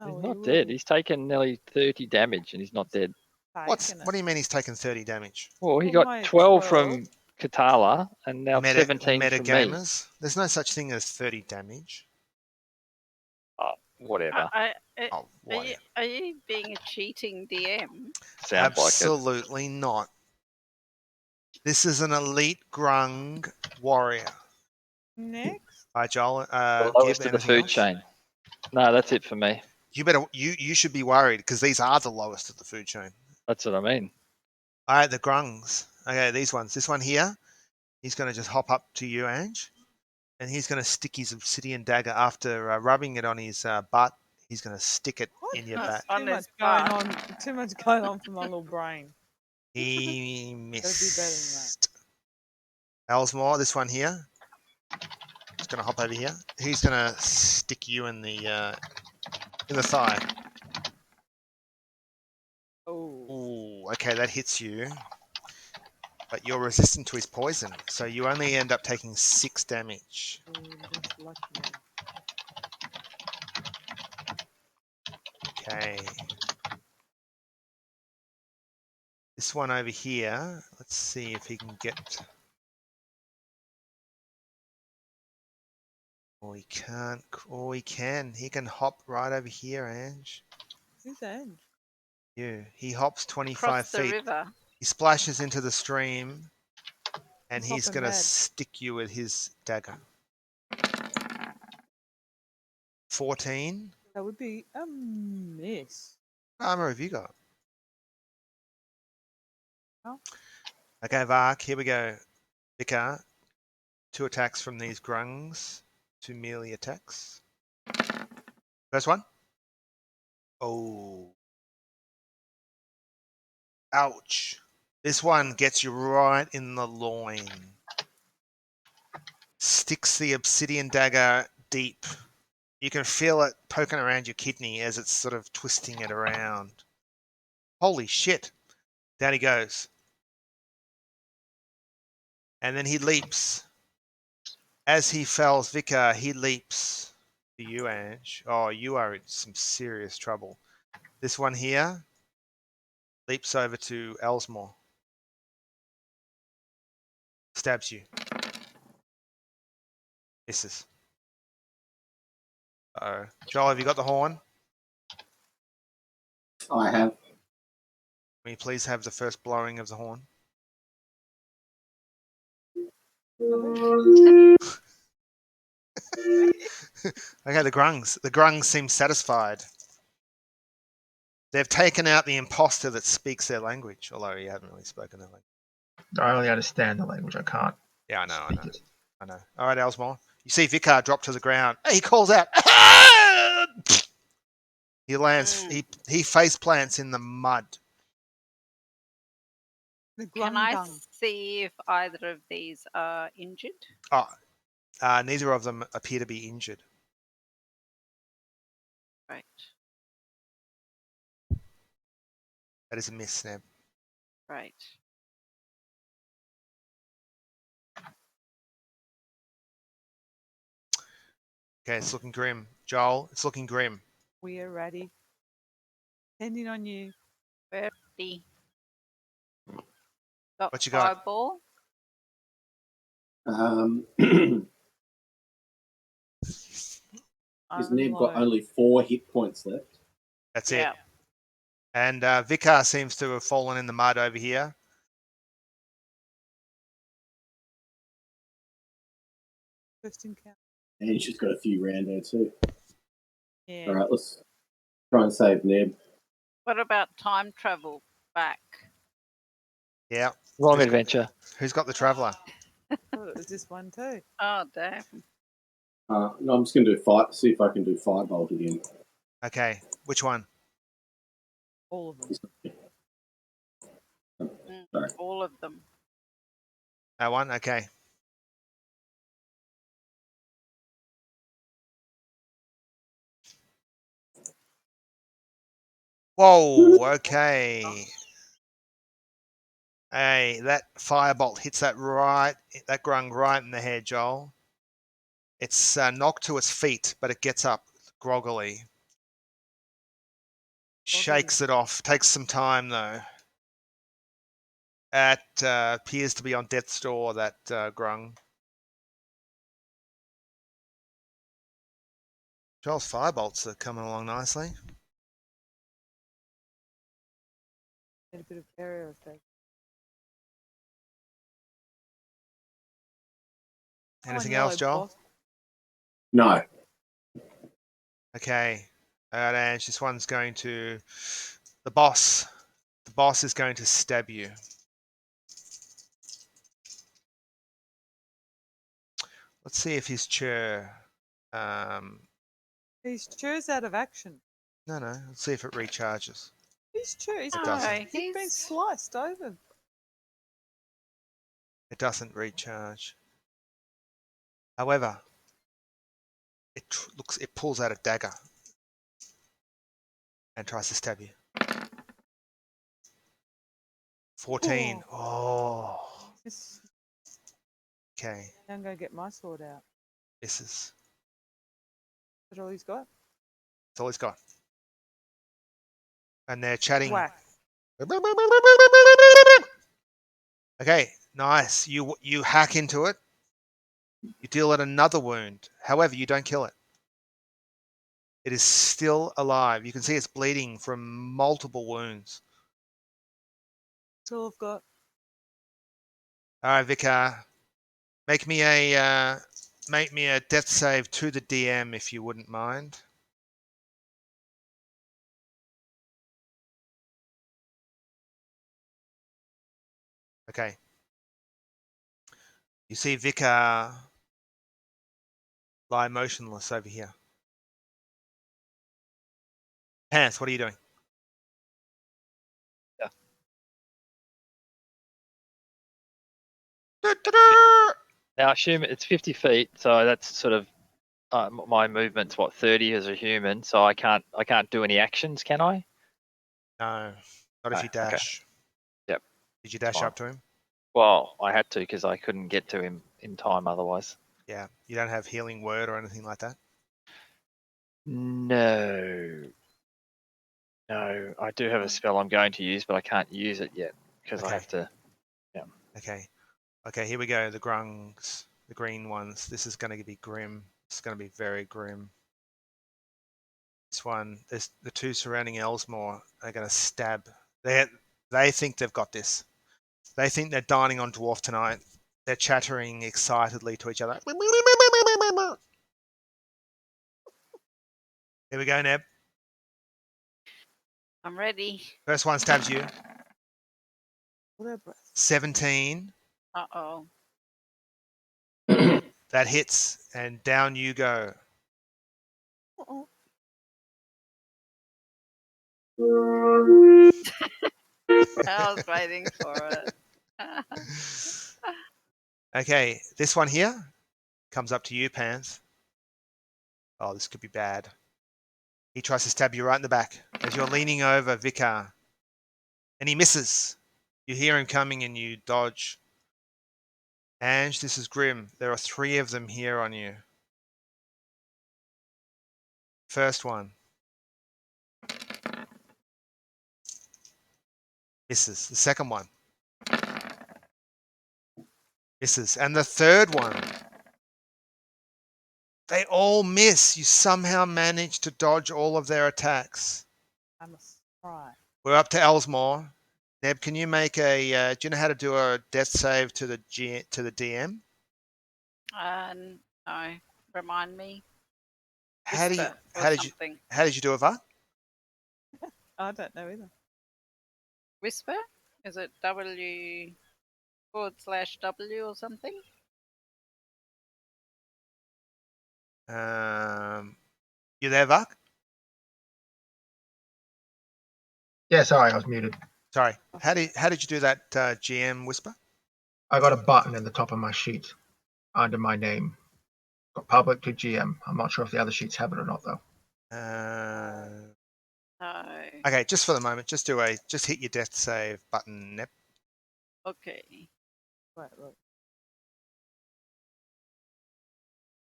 Oh, He's he not dead. will. He's taken nearly 30 damage and he's not dead. What Taking do it. you mean he's taken 30 damage? Well, he Well, got mate, 12 12. from Katala and now 17 meta from me. gamers. There's no such thing as 30 damage. Oh, whatever. Oh, what? Are you being a cheating DM? Sounds like it. Absolutely not. This is an elite grung warrior. Next. All right, Joel. The lowest Gib, of the anything food else? chain. No, that's it for me. You should be worried because these are the lowest of the food chain. That's what I mean. All right, the grungs. Okay, these ones. This one here, he's going to just hop up to you, Ange, and he's going to stick his obsidian dagger after rubbing it on his butt. He's going to stick it in your back. On Too his much going butt. on. Too much going on for my little brain. He Gotta do better than missed. Ellsmore, this one here. He's going to hop over here. He's going to stick you in the thigh. Oh. Ooh, okay, that hits you. But you're resistant to his poison, so you only end up taking 6 damage. That's lucky. Okay. This one over here, let's see if he can get... Oh, he can't. Oh, he can. He can hop right over here, Ange. Who's Ange? You. He hops 25 Across the feet. river. He splashes into the stream, and He's he's hopping going to mad. stick you with his dagger. 14. That would be a miss. Armor have you got? Oh. Okay, Vark, here we go. Vicar, 2 attacks from these grungs. 2 melee attacks. First one. Oh. Ouch. This one gets you right in the loin. Sticks the obsidian dagger deep. You can feel it poking around your kidney as it's sort of twisting it around. Holy shit. Down he goes. And then he leaps. As he fells Vicar, he leaps to you, Ange. Oh, you are in some serious trouble. This one here leaps over to Elsmore. Stabs you. Misses. Uh-oh. Joel, have you got the horn? I have. Can you please have the first blowing of the horn? Okay, the grungs seem satisfied. They've taken out the imposter that speaks their language, although he hasn't really spoken their language. I only understand the language. I can't. Yeah, I know. speak it. I know. All right, Elsmore. You see Vicar drop to the ground. He calls out. He lands. He face plants in the mud. The Can I grung. see if either of these are injured? Oh, neither of them appear to be injured. Right. That is a miss, Snap. Right. Okay, it's looking grim. Joel, it's looking grim. We are ready. Depending on you. Ready. Got What you got? fireball. Has Neb got only 4 hit points left? That's Yeah. it. And Vicar seems to have fallen in the mud over here. First encounter. And she's got a few rando too. Yeah. All right, let's try and save Neb. What about time travel back? Yeah. Wrong adventure. Who's got the Traveller? I thought it was this one too. Oh, damn. No, I'm just going to do see if I can do Firebolt again. Okay. Which one? All of them. Sorry. All of them. That one? Okay. Whoa, okay. Hey, that firebolt hits that grung right in the head, Joel. It's knocked to its feet, but it gets up groggily. Shakes it off. Takes some time, though. It appears to be on death's door, that grung. Joel's firebolts are coming along nicely. Get a bit of area effect. Anything else, Joel? Boss. No. Okay. All right, Ange, this one's going to... The boss. The boss is going to stab you. Let's see if his chair... His chair's out of action. No. Let's see if it recharges. His chair, It doesn't. he's been sliced over. It doesn't recharge. However, it pulls out a dagger and tries to stab you. 14. Oh. Okay. Now I'm going to get my sword out. Misses. Is that all he's got? That's all he's got. And they're chatting. Whack. Okay, nice. You hack into it. You deal it another wound. However, you don't kill it. It is still alive. You can see it's bleeding from multiple wounds. That's all I've got. All right, Vicar. Make me a death save to the DM if you wouldn't mind. Okay. You see Vicar lie motionless over here. Pants, what are you doing? Now, I assume it's 50 feet, so that's sort of my movement's 30 as a human, so I can't do any actions, can I? No, not if you Okay. dash. Yep. Did you dash Fine. up to him? Well, I had to because I couldn't get to him in time otherwise. Yeah. You don't have healing word or anything like that? No. No, I do have a spell I'm going to use, but I can't use it yet because I have to. Yeah. Okay. Okay, here we go. The grungs, the green ones. This is going to be grim. It's going to be very grim. This one, there's the two surrounding Elsmore are going to stab. They think they've got this. They think they're dining on dwarf tonight. They're chattering excitedly to each other. Here we go, Neb. I'm ready. First one stabs you. Hold our breath. 17. Uh-oh. That hits, and down you go. Uh-oh. I was waiting for it. Okay, this one here comes up to you, Pants. Oh, this could be bad. He tries to stab you right in the back as you're leaning over Vicar. And he misses. You hear him coming and you dodge. Ange, this is grim. There are 3 of them here on you. First one. Misses. The second one. Misses. And the third one. They all miss. You somehow manage to dodge all of their attacks. I must try. We're up to Elsmore. Neb, can you make a? Do you know how to do a death save to the DM? No. Remind me. How did Something. you do it, Va? I don't know either. Whisper? Is it W/W or something? You there, Va? Yeah, sorry, I was muted. Sorry. How did you do that GM whisper? I got a button in the top of my sheet under my name. Got public to GM. I'm not sure if the other sheets have it or not, though. No. Okay, just for the moment, just hit your death save button, Neb. Okay. Right.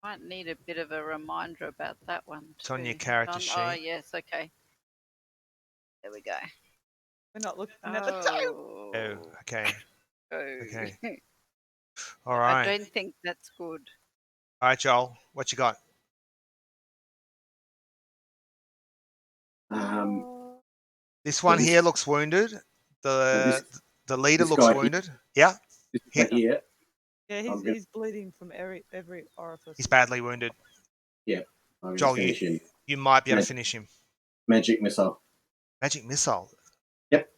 Might need a bit of a reminder about that one too. It's on your character sheet. Oh yes, okay. There we go. We're not looking at the time. Oh, okay. Okay. All I right. don't think that's good. All right, Joel, what you got? This one here looks wounded. The leader looks wounded. Yeah. Here. Yeah, he's bleeding from every orifice. He's badly wounded. Yeah. I'm Joel, finish him. you might be able to finish him. Magic missile. Magic missile. Yep.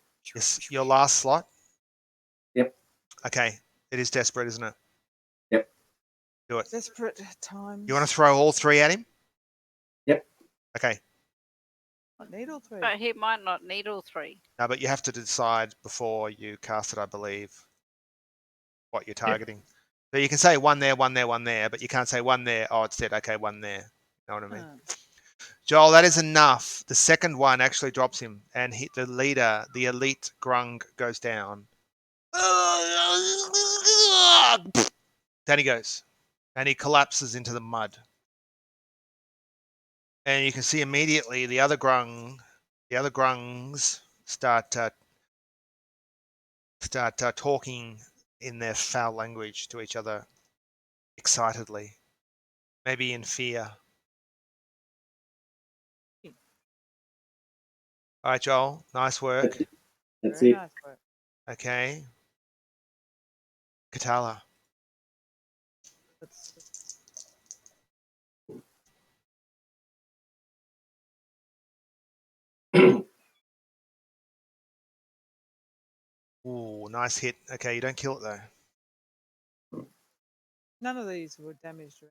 Your last slot. Yep. Okay. It is desperate, isn't it? Yep. Do it. Desperate times. You want to throw all 3 at him? Yep. Okay. I need all 3. But he might not need all 3. No, but you have to decide before you cast it, I believe, what you're targeting. Yep. So you can say 1 there, 1 there, 1 there, but you can't say 1 there. Oh, it's dead. Okay, 1 there. You know what I mean? Joel, that is enough. The second one actually drops him, and the leader, the elite grung, goes down. Down he goes, and he collapses into the mud. And you can see immediately the other grungs start talking in their foul language to each other excitedly, maybe in fear. All right, Joel, nice work. That's Very it. nice work. Okay. Katala. Ooh, nice hit. Okay, you don't kill it though. None of these were damaged.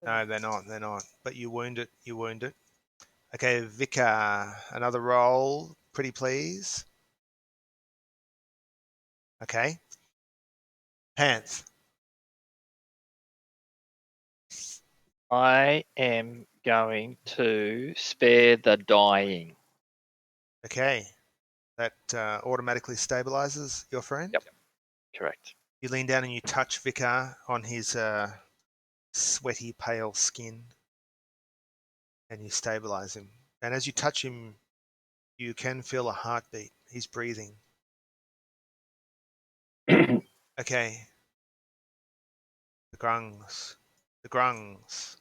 No, they're not. They're not. But you wound it. You wound it. Okay, Vicar, another roll. Pretty please. Okay. Pants. I am going to spare the dying. Okay. That automatically stabilizes your friend. Yep. Correct. You lean down and you touch Vicar on his sweaty, pale skin, and you stabilize him. And as you touch him, you can feel a heartbeat. He's breathing. Okay. The grungs. The grungs.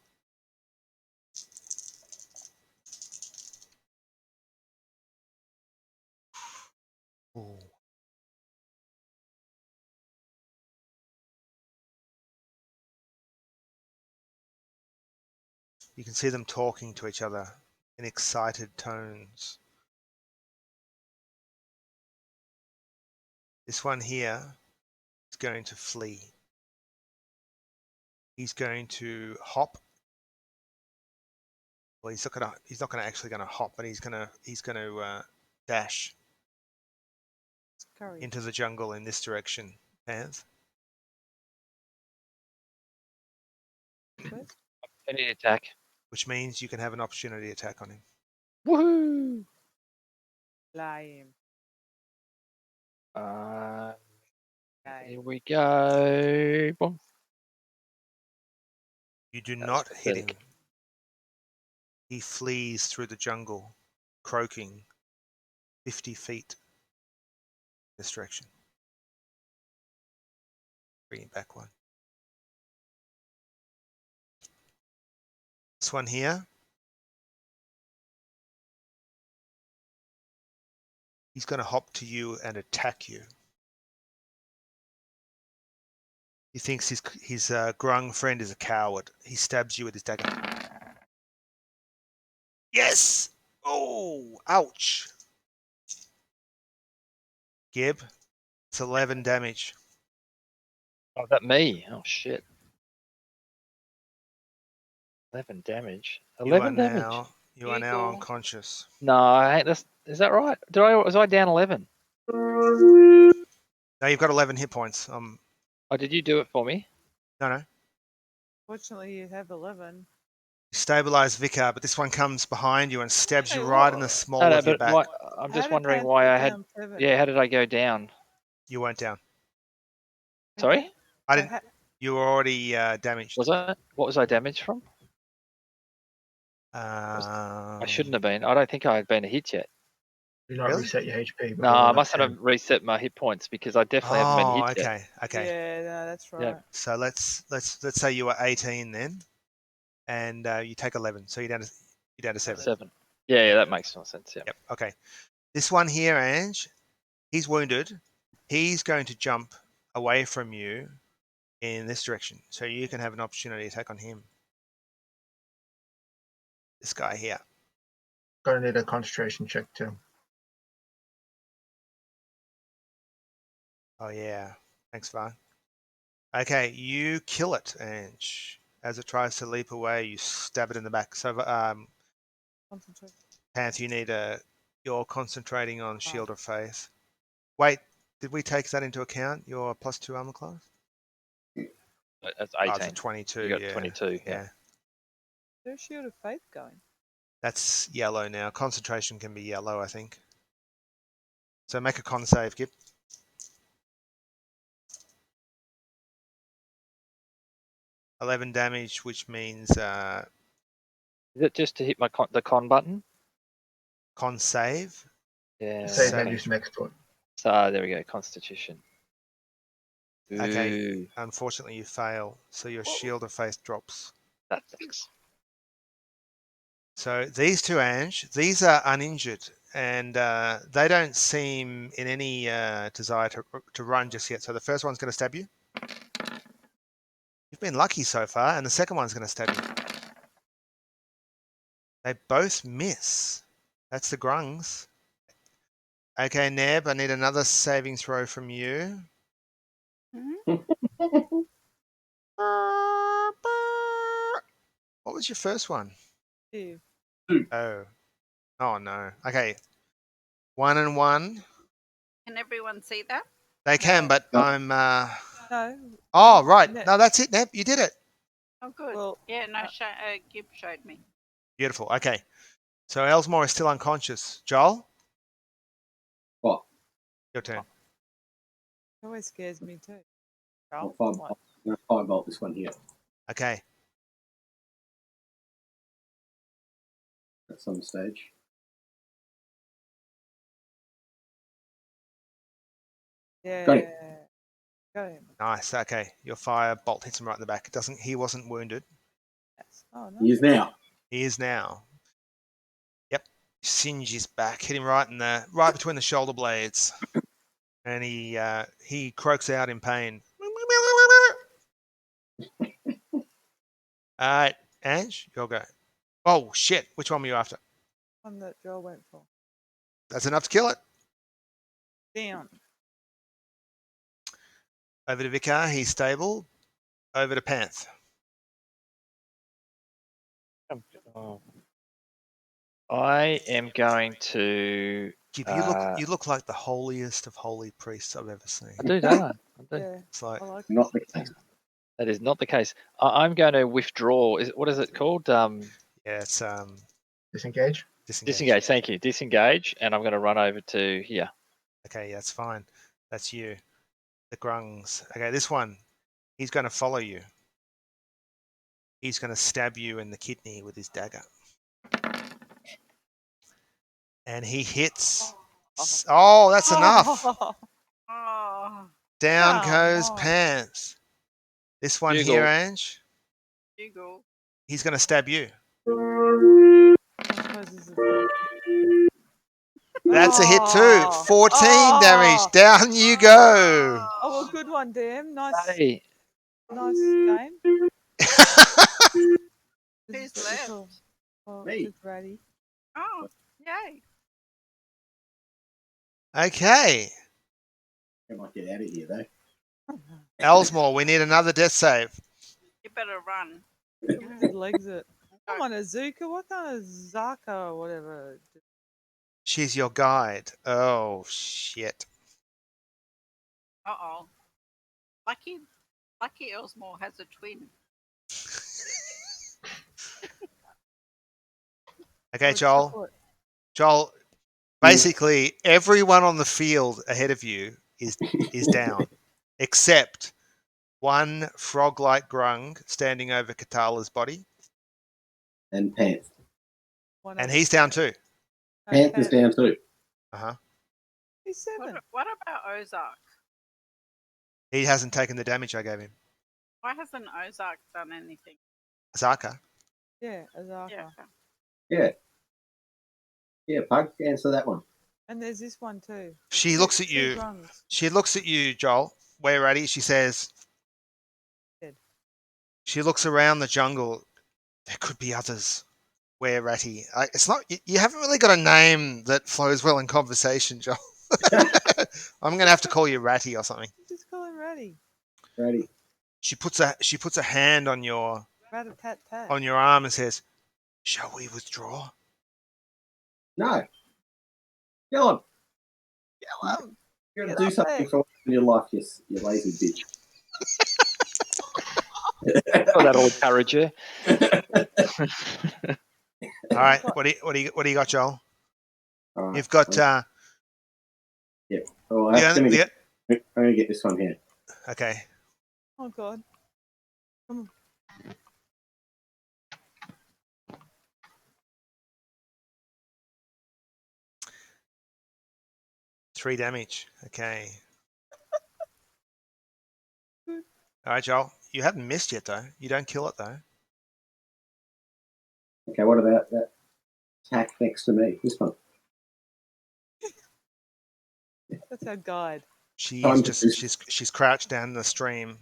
Ooh. You can see them talking to each other in excited tones. This one here is going to flee. He's going to hop. Well, he's not gonna actually gonna hop, but he's gonna dash Curry. into the jungle in this direction. Panth. Any attack. Which means you can have an opportunity attack on him. Woohoo! Lame. Here we go. Boom. You do That was not hit him. pathetic. He flees through the jungle, croaking 50 feet this direction. Bring it back one. This one here. He's going to hop to you and attack you. He thinks his grung friend is a coward. He stabs you with his dagger. Yes! Oh, ouch. Gib, it's 11 damage. Oh, is that me? Oh shit. 11 damage. 11 damage. You are now Eagle. unconscious. No, is that right? Was I down 11? No, you've got 11 hit points. Oh, did you do it for me? No. Fortunately, you have 11. You stabilize Vicar, but this one comes behind you and stabs you Hey, right in what? the small No, of your but back. I'm How just did wondering Panther why get I had. down 7? Yeah, how did I go down? You weren't down. Sorry? Okay. I didn't. You were already damaged. Was I? What was I damaged from? I shouldn't have been. I don't think I had been a hit yet. Do not Really? reset your HP. No, I mustn't have reset my hit points because I definitely haven't been hit yet. Okay. Yeah, no, that's right. Yeah. So let's say you were 18 then, and you take 11, so you're down to 7. 7. Yeah, that makes more sense. Yeah. Yep. Okay. This one here, Ange, he's wounded. He's going to jump away from you in this direction, so you can have an opportunity attack on him. This guy here. Gonna need a concentration check too. Oh yeah. Thanks, Var. Okay, you kill it, Ange. As it tries to leap away, you stab it in the back. So, Concentrate. Panth, you need you're concentrating on Shield of Faith. Wait, did we take that into account? Your +2 armor class? That's Oh, 18. it's a 22. You got yeah. 22. Yeah. There's Shield of Faith going. That's yellow now. Concentration can be yellow, I think. So make a con save, Gib. $11 damage, which means Is it just to hit the con button? con save. Yeah. Save okay. menus next to it. So there we go. Constitution. Okay. Ooh, Unfortunately, you fail, so your Shield of Faith drops. that sucks. So these two, Ange, these are uninjured, and they don't seem in any desire to run just yet. So the first one's going to stab you. You've been lucky so far, and the second one's going to stab you. They both miss. That's the grungs. Okay, Neb, I need another saving throw from you. What was your first one? 2. Oh. Oh, no. Okay. 1 and 1. Can everyone see that? They can, No. but No. I'm... No. Oh, right. Ne- No, that's it, Neb. You did it. Oh, good. Well, Yeah, no, Gib showed me. Beautiful. Okay. So Elsmore is still unconscious. Joel, What? your turn. it always scares me too. I'll What? firebolt this one here. Okay. At some stage. Yeah. Got it. Go ahead. Nice. Okay. Your fire bolt hits him right in the back. It doesn't. He wasn't wounded. Yes. Oh no. He is now. He is now. Yep. Singe his back. Hit him right between the shoulder blades. And he croaks out in pain. All right, Ange, you'll go. Oh shit! Which one were you after? One that Joel went for. That's enough to kill it. Down. Over to Vicar. He's stable. Over to Panth. Oh. I am going to. Gib, you look like the holiest of holy priests I've ever seen. I do, don't I? I do. Yeah. It's like I like Not the case. That is not the case. I'm going to withdraw. What is it called? yeah, it's Disengage. Disengage. Thank you. Disengage, and I'm going to run over to here. Okay, that's fine. That's you. The grungs. Okay, this one. He's going to follow you. He's going to stab you in the kidney with his dagger. And he hits. Oh, that's enough. Oh, Down Come goes on. Pants. This one Dougal. here, Ange, Dougal. he's going to stab you. I suppose this is a- That's a hit too. Oh. 14 damage. Oh. Down you go. Oh, well, good one, damn. Nice, Hey, nice game. Who's This is left? cool. Oh, Me. just ready. Oh, yay. Okay. I might get out of here though. Elsmore, we need another death save. You better run. His legs it. Come on, Azuka. What kind of Zaka or whatever? She's your guide. Oh, shit. Uh-oh. Lucky Elsmore has a twin. Okay, What's Joel. the foot? Joel, basically everyone on the field ahead of you is down, except one frog-like grung standing over Katala's body, And Pants. One and over he's down too. Pants is down too. He's 7. What about Ozark? He hasn't taken the damage I gave him. Why hasn't Ozark done anything? Azaka. Yeah, Azaka. Yeah. Yeah. Yeah, Pug, answer that one. And there's this one too. She looks at Two you. grungs. She looks at you, Joel. We're ready. She says. Dead. She looks around the jungle. There could be others. We're ratty. It's not. You haven't really got a name that flows well in conversation, Joel. I'm gonna have to call you Ratty or something. Just call him Ratty. Ready. She puts a hand on your Rat-a-tat-tat. arm and says, "Shall we withdraw?" No. Go on. You're going to do something for in your life, you lazy bitch. oh, that'll encourage you. All right. What do you got, Joel? All right. You've got. Oh, I'm going to get this one here. Okay. Oh God. Come on. Three damage. Okay. All right, Joel. You haven't missed yet, though. You don't kill it, though. Okay, what about that attack next to me? This one. That's our guide. She's crouched down the stream.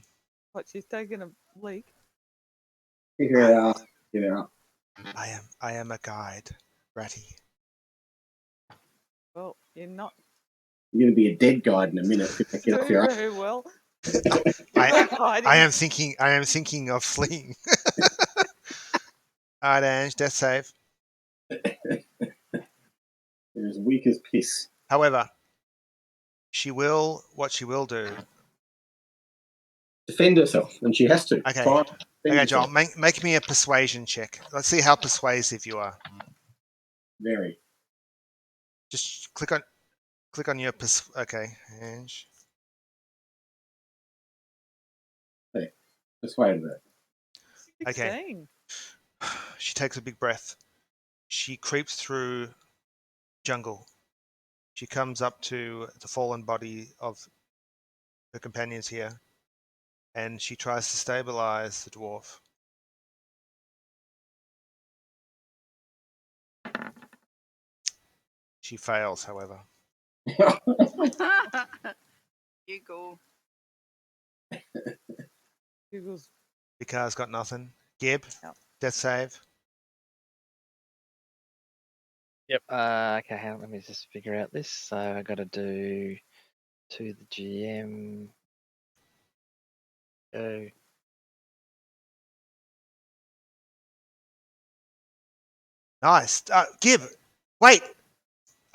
What? She's taking a leak. Figure it out. Give it up. I am a guide, Ratty. Well, you're not You're going to be a dead guide in a minute if you don't get off Doing your very well. I am thinking of fleeing. All right, Ange, death save. You're as weak as piss. However, what she will do. Defend herself, and she has to. Okay. Try to defend Okay, Joel, herself. make me a persuasion check. Let's see how persuasive you are. Very. Just click on your okay, Ange. Hey, persuade her. Okay. 16. She takes a big breath. She creeps through jungle. She comes up to the fallen body of her companions here, and she tries to stabilize the dwarf. She fails, however. You go. Google's Vikar's got nothing. Gib, Yep. death save. Yep. Okay, let me just figure out this. So I got to do to the GM. Go. Nice. Gib, wait.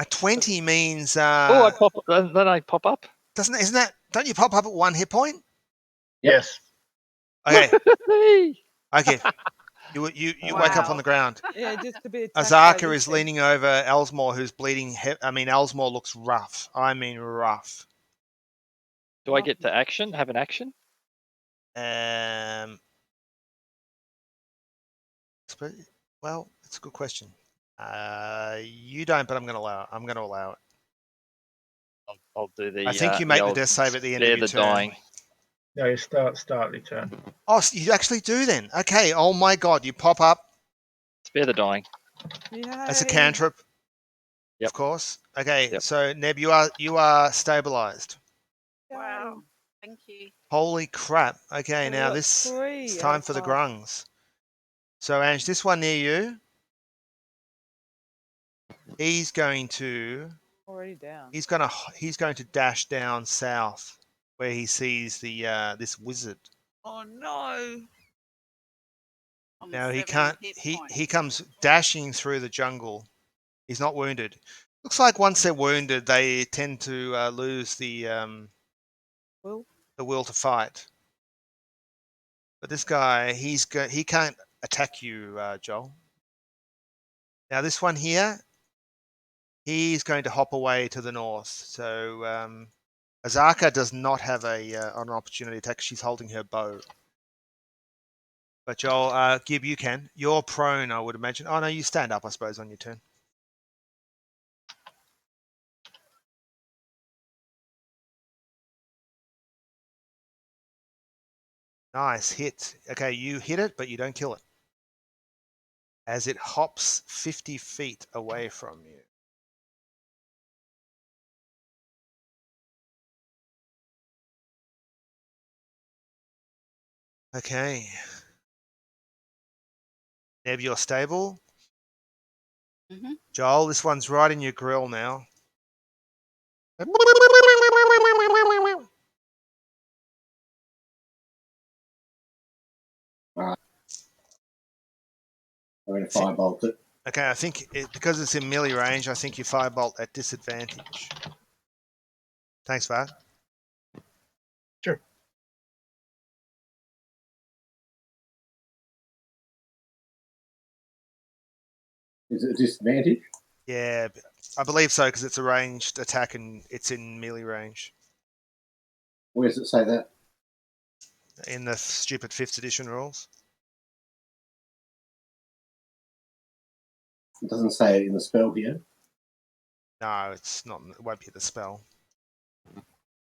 A 20 means Oh, I pop. Then I pop up. don't you pop up at 1 hit point? Yes. Okay. Hey. Okay. You wake up on the ground. yeah, just to be attacked by Azaka this is thing. leaning over Elsmore, who's bleeding. Elsmore looks rough. I mean, rough. Do I get to action? Have an action? Well, it's a good question. You don't, but I'm going to allow it. I'll do the. I think you make the old death save at the end spare of your the turn. dying. No, you start your turn. Oh, so you actually do then? Okay. Oh my God, you pop up Spare the dying. as a Yay. cantrip. Yep. Of course. Okay. Yep. So Neb, you are stabilized. Wow. Thank you. Holy crap. Okay, So we now got it's 3 out time of for the 5. grungs. So Ange, this one near you, he's going to Already down. he's going to dash down south where he sees the this wizard. Oh no. On Now he 7 can't hit he points. comes dashing through the jungle. He's not wounded. Looks like once they're wounded, they tend to lose the will to fight. But this guy, he can't attack you, Joel. Now this one here, he's going to hop away to the north. So Azaka does not have an opportunity attack. She's holding her bow. But Joel, Gib, you can. You're prone, I would imagine. Oh no, you stand up, I suppose, on your turn. Nice hit. Okay, you hit it, but you don't kill it. As it hops 50 feet away from you. Okay. Neb, you're stable. Mm-hmm. Joel, this one's right in your grill now. Alright. I'm going to firebolt it. Okay, I think because it's in melee range, I think you firebolt at disadvantage. Thanks, Var. Sure. Is it a disadvantage? Yeah, I believe so because it's a ranged attack and it's in melee range. Where does it say that? In the stupid 5th edition rules. It doesn't say it in the spell here. No, it's not. It won't be the spell.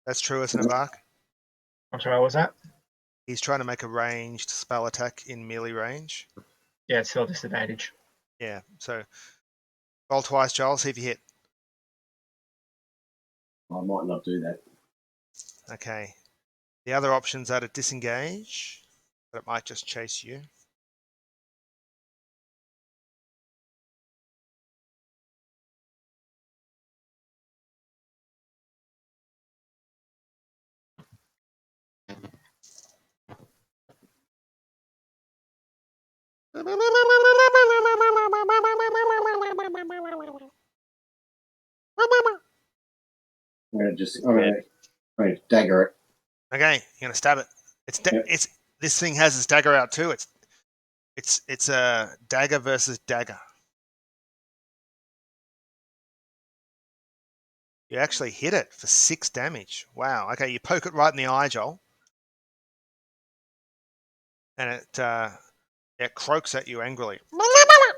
That's true, isn't it, Vark? I'm sorry, what was that? He's trying to make a ranged spell attack in melee range. Yeah, it's still disadvantage. Yeah, so roll twice, Joel, see if you hit. I might not do that. Okay. The other options are to disengage, but it might just chase you. I'm going to dagger it. Okay, you're gonna stab it. Yep. This thing has its dagger out too. It's a dagger versus dagger. You actually hit it for 6 damage. Wow. Okay, you poke it right in the eye, Joel, and it croaks at you angrily. I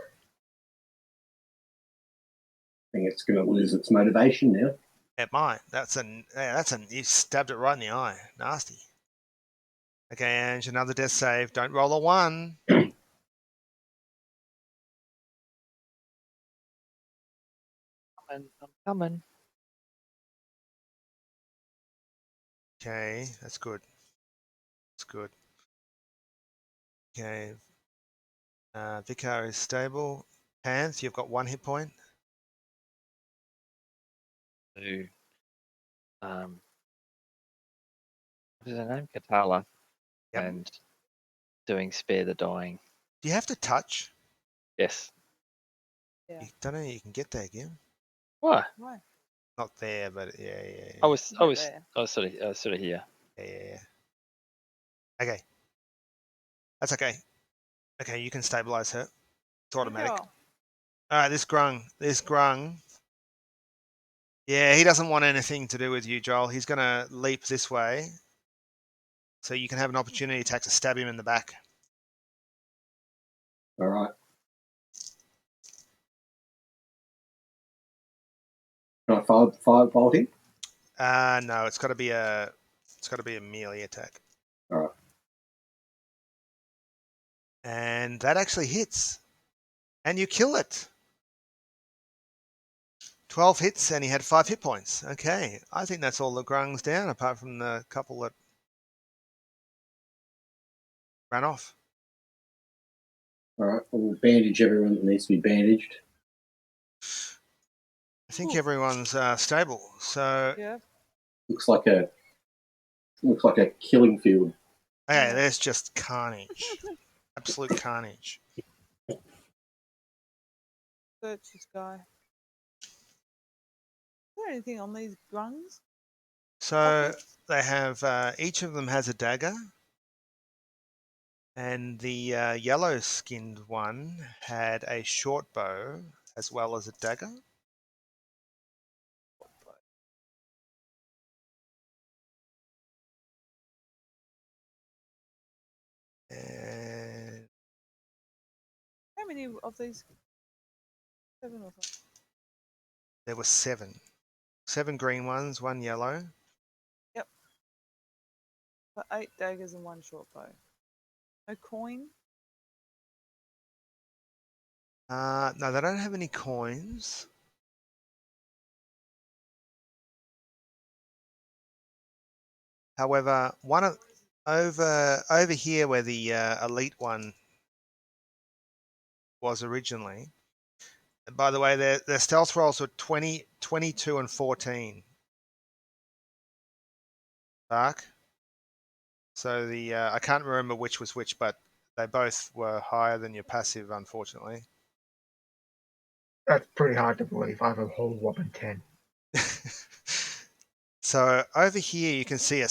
think it's going to lose its motivation now. It might. You stabbed it right in the eye. Nasty. Okay, Ange, another death save. Don't roll a 1. I'm coming. Okay, that's good. That's good. Okay. Vicar is stable. Panth, you've got 1 hit point. To what is her name? Katala. Yep. And doing Spare the Dying. Do you have to touch? Yes. Yeah. You don't know you can get there again. Why? Why? Not there, but yeah. I was sort of here. Yeah. Okay. That's okay. Okay, you can stabilize her. It's automatic. Joel. Alright, this grung. Yeah, he doesn't want anything to do with you, Joel. He's gonna leap this way. So you can have an opportunity attack to stab him in the back. All right. Can I firebolt him? No, it's gotta be a melee attack. All right. And that actually hits. And you kill it. 12 hits and he had 5 hit points. Okay. I think that's all the grungs down, apart from the couple that ran off. All right. We'll bandage everyone that needs to be bandaged. I think everyone's stable. So Yeah. Looks like a killing field. okay, there's just carnage. Absolute carnage. Search this guy. Is there anything on these grungs? So they have each of them has a dagger, and the yellow-skinned one had a short bow as well as a dagger. And How many of these? 7 or something. there were 7. 7 green ones, 1 yellow. So 8 daggers and 1 short bow. No coin. No, they don't have any coins. However, over here where the elite one was originally. And by the way, their stealth rolls were 20, 22, and 14. Dark. So I can't remember which was which, but they both were higher than your passive, unfortunately. That's pretty hard to believe. I have a whole whopping 10. So over here you can see a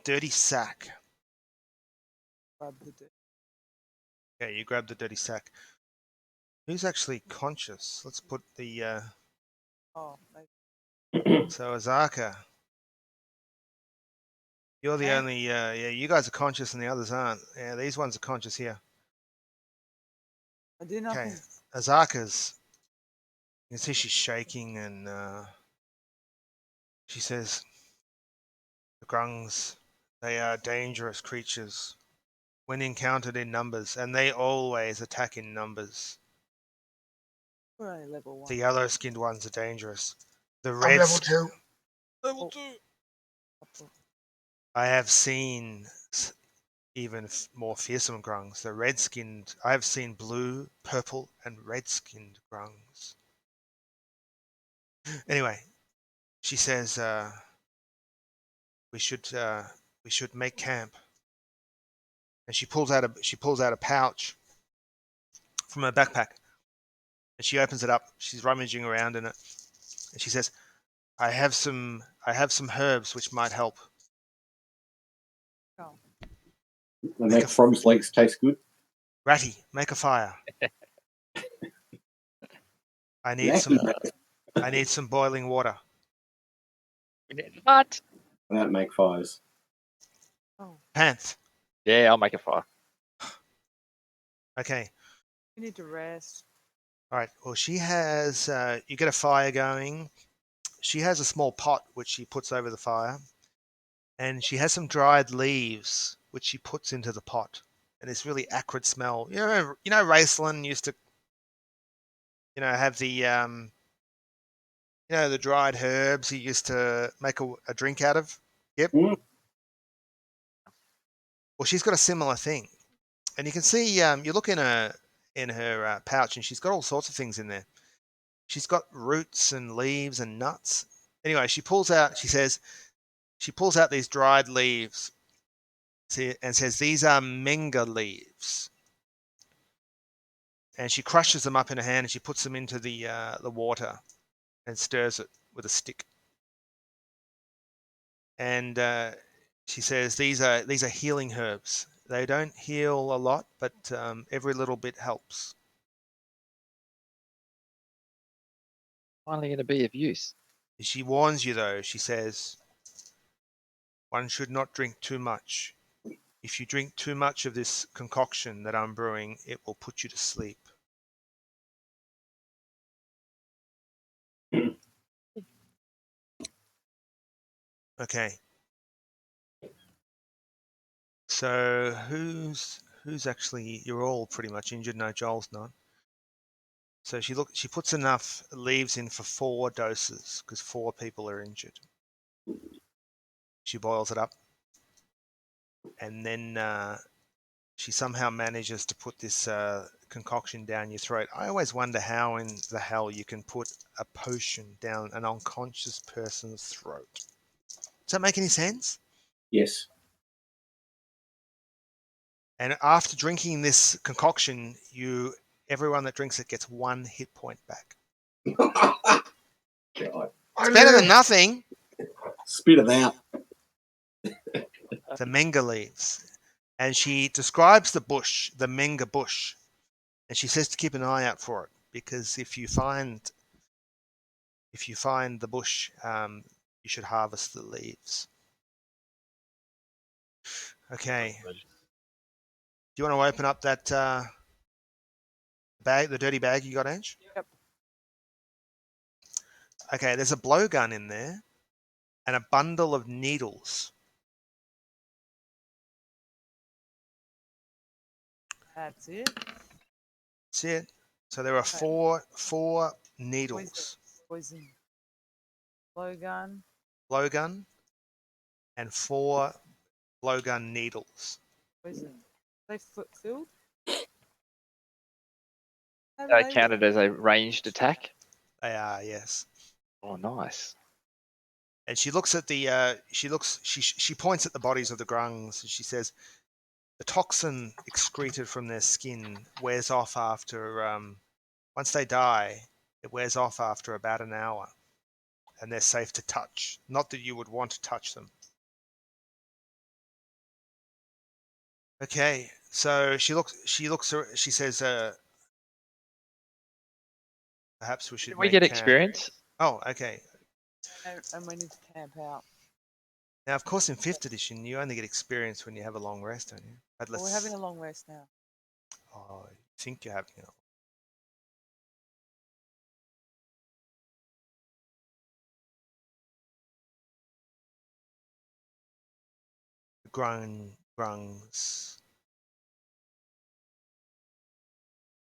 dirty sack. Grab the Okay, you grab the dirty sack. Who's actually conscious? Let's put the Oh, maybe. so Azaka. You're the Okay. only yeah, you guys are conscious and the others aren't. Yeah, these ones are conscious here. I do nothing. Okay. Azaka's, you can see she's shaking and she says, the grungs, they are dangerous creatures when encountered in numbers, and they always attack in numbers. We're only level 1. The yellow-skinned ones are dangerous. The I'm red level 2. Level 2. I have seen even more fearsome grungs. The red-skinned. I have seen blue, purple, and red-skinned grungs. Anyway, she says we should make camp, and she pulls out a pouch, from her backpack, and she opens it up. She's rummaging around in it, and she says, I have some herbs which might help. Oh. They make frog's legs taste good. Ratty, make a fire. I need some boiling water. What? I don't make fires. Oh, Panth. Yeah, I'll make a fire. Okay. you need to rest. All right. Well, she has. You get a fire going. She has a small pot which she puts over the fire, and she has some dried leaves which she puts into the pot, and this really acrid smell. You know, Raceland used to, have the the dried herbs he used to make a drink out of. Yep. Mm. Well, she's got a similar thing, and you can see. You look in her pouch, and she's got all sorts of things in there. She's got roots and leaves and nuts. Anyway, she pulls out these dried leaves and says, these are menga leaves. And she crushes them up in her hand and she puts them into the water and stirs it with a stick. And she says, these are healing herbs. They don't heal a lot, but every little bit helps. Finally going to be of use. She warns you, though. She says, one should not drink too much. If you drink too much of this concoction that I'm brewing, it will put you to sleep. Okay. So who's actually? You're all pretty much injured. No, Joel's not. So she puts enough leaves in for 4 doses because 4 people are injured. She boils it up, and then she somehow manages to put this concoction down your throat. I always wonder how in the hell you can put a potion down an unconscious person's throat. Does that make any sense? Yes. And after drinking this concoction, everyone that drinks it gets 1 hit point back. God. It's better than nothing. Spit it out. The menga leaves. And she describes the bush, the menga bush. And she says to keep an eye out for it, because if you find the bush, you should harvest the leaves. Okay. Do you want to open up that bag, the dirty bag you got, Ange? Yep. Okay, there's a blowgun in there and a bundle of needles. That's it. That's it. So there are four needles. Poison. Blowgun. Blowgun and 4 blowgun needles. Poison. They filled? They counted as a ranged attack. They are, yes. Oh, nice. And she looks at the she points at the bodies of the grungs and she says, the toxin excreted from their skin wears off after once they die, it wears off after about an hour, and they're safe to touch. Not that you would want to touch them. Okay, so she says, perhaps we should. Did we get experience? Oh, okay. And we need to camp out. Now, of course, in 5th edition, you only get experience when you have a long rest, don't you? But We're having a long rest now. Oh, you think you're having a grungs.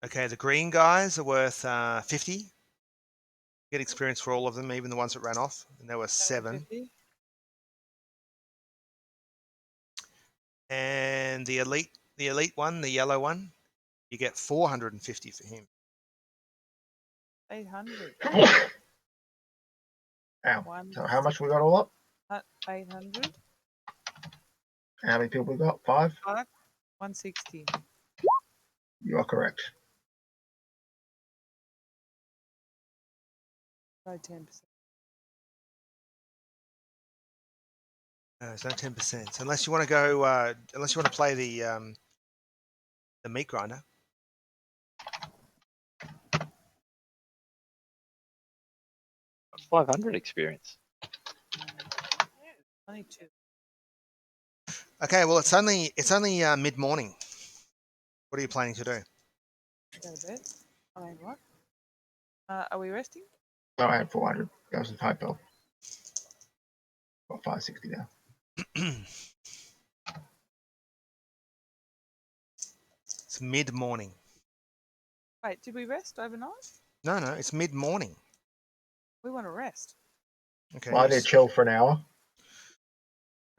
Okay, the green guys are worth 50. Get experience for all of them, even the ones that ran off, and there were 7. 50? And the elite one, the yellow one, you get 450 for him. 800. Ow. So how much we got all up? 800. How many people we got? 5? 160. You are correct. Try 10%. No, it's no 10%. So unless you want to go, unless you want to play the meat grinder. Got 500 experience. Only 2. Okay, well it's only mid morning. What are you planning to do? Go to bed. I mean, what? Are we resting? No, I had 400. That was a typo. Got 560 now. It's mid morning. Wait, did we rest overnight? No, it's mid morning. We want to rest. Okay. Lie there, chill for an hour.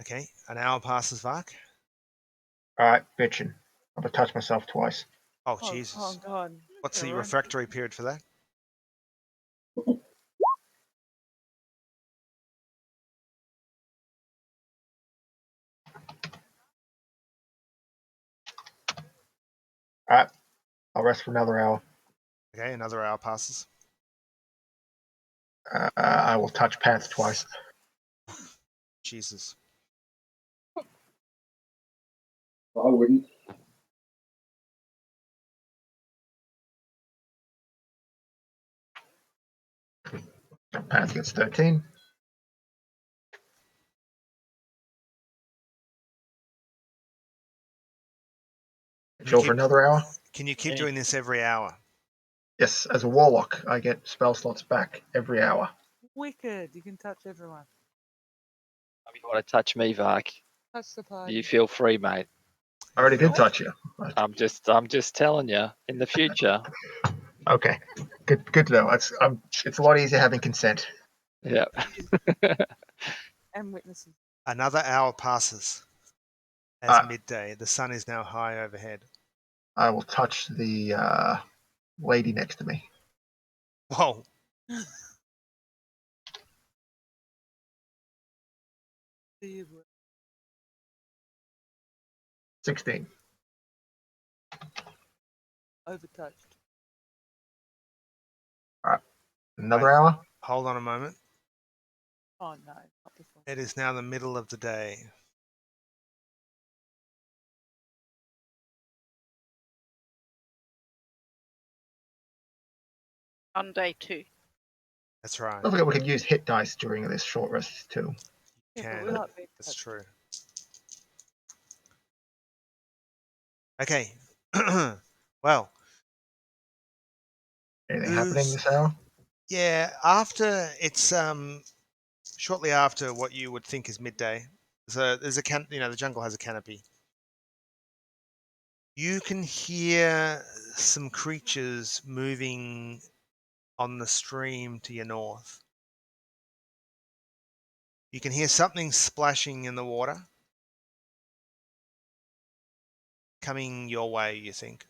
Okay, an hour passes, Vark. All right, bitching. I'm gonna touch myself twice. Oh, Jesus. Oh, God. What's the Everyone. refractory period for that? All right, I'll rest for another hour. Okay, another hour passes. I will touch pants twice. Jesus. I wouldn't. Pants gets 13. Chill for another hour. Can you keep Yeah. doing this every hour? Yes, as a warlock, I get spell slots back every hour. Wicked. You can touch everyone. If you want to touch me, Vark, Touch the party. you feel free, mate. I already did touch you. I'm just telling you. In the future, Okay, good to know. It's a lot easier having consent. yeah. And witnesses. Another hour passes. As Ah. midday, the sun is now high overhead. I will touch the lady next to me. Whoa. Do you would. 16. Overtouched. Another hour. Hold on a moment. Oh, no. Not before. It is now the middle of the day. On day 2. That's right. Don't forget we can use hit dice during this short rest too. Yeah, Can. but we like being That's touched. true. Okay. Well, Anything happening this hour? yeah, after it's shortly after what you would think is midday. There's a the jungle has a canopy. You can hear some creatures moving on the stream to your north. You can hear something splashing in the water coming your way, you think.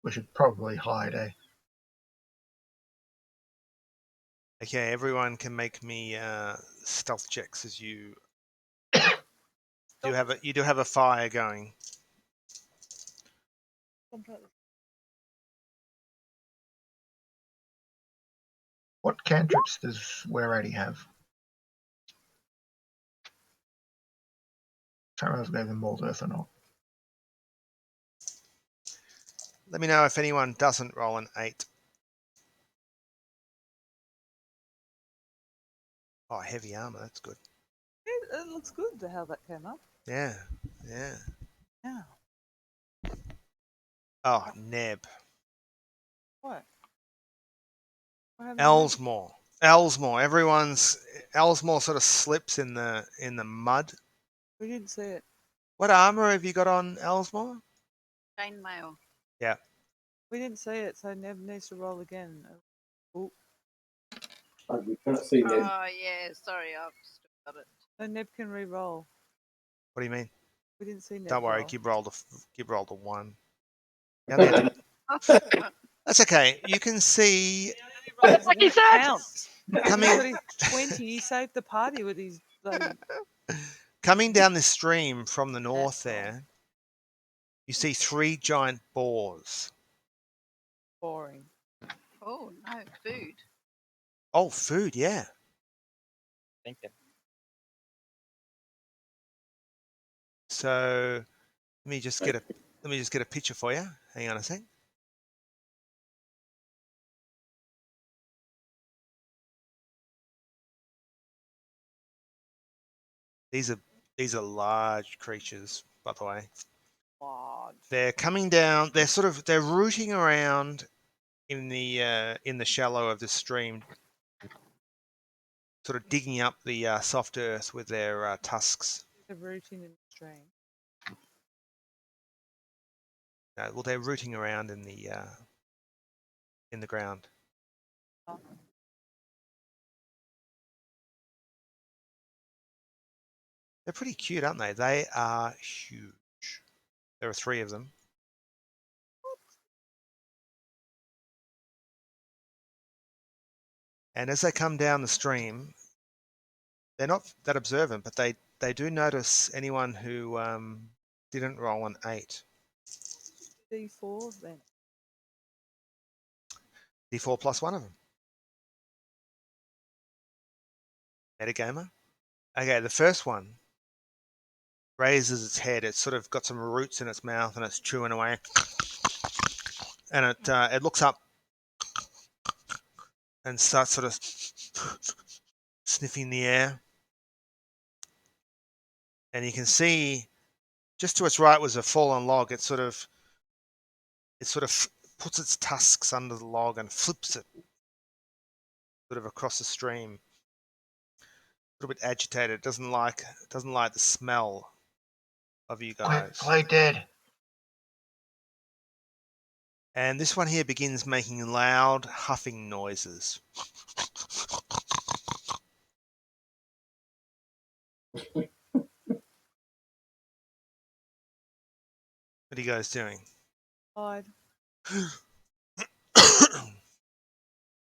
We should probably hide, eh? Okay, everyone can make me stealth checks as you do have a fire going. What cantrips does Werady have? Can't remember if I gave them Mold Earth or not. Let me know if anyone doesn't roll an 8. Oh, heavy armor, that's good. It looks good to how that came up. Yeah. Yeah. Oh, Neb. What? What happened to that? Elsmore. Elsmore sort of slips in the mud. We didn't see it. What armor have you got on, Elsmore? Chainmail. Yeah. We didn't see it, so Neb needs to roll again. Oh, We can't see them. Oh, yeah. Sorry, I've still got it. so Neb can re-roll. What do you mean? We didn't see Neb Don't worry, roll. Gib rolled a 1. You only had to- That's okay. You can see What fuck is that? counts. coming He's got his 20. He saved the party with his bloody... coming down this stream from the north That's there. You see 3 giant boars. boring. Oh, no. Food. Oh, food, yeah. Thinking. So let me just get a picture for you. Hang on a sec. These are large creatures, by the way. Large. They're coming down. They're rooting around in the shallow of the stream, sort of digging up the soft earth with their tusks. They're rooting in the stream. Well, they're rooting around in the ground. Oh. They're pretty cute, aren't they? They are huge. There are 3 of them. And as they come down the stream, they're not that observant, but they do notice anyone who didn't roll an 8. D4 then. D4 plus 1 of them. Metagamer. Okay, the first one raises its head. It's sort of got some roots in its mouth and it's chewing away. And it looks up and starts sort of sniffing the air. And you can see just to its right was a fallen log. It sort of puts its tusks under the log and flips it sort of across the stream. A little bit agitated. It doesn't like the smell of you guys. Play dead. And this one here begins making loud huffing noises. What are you guys doing? Hide.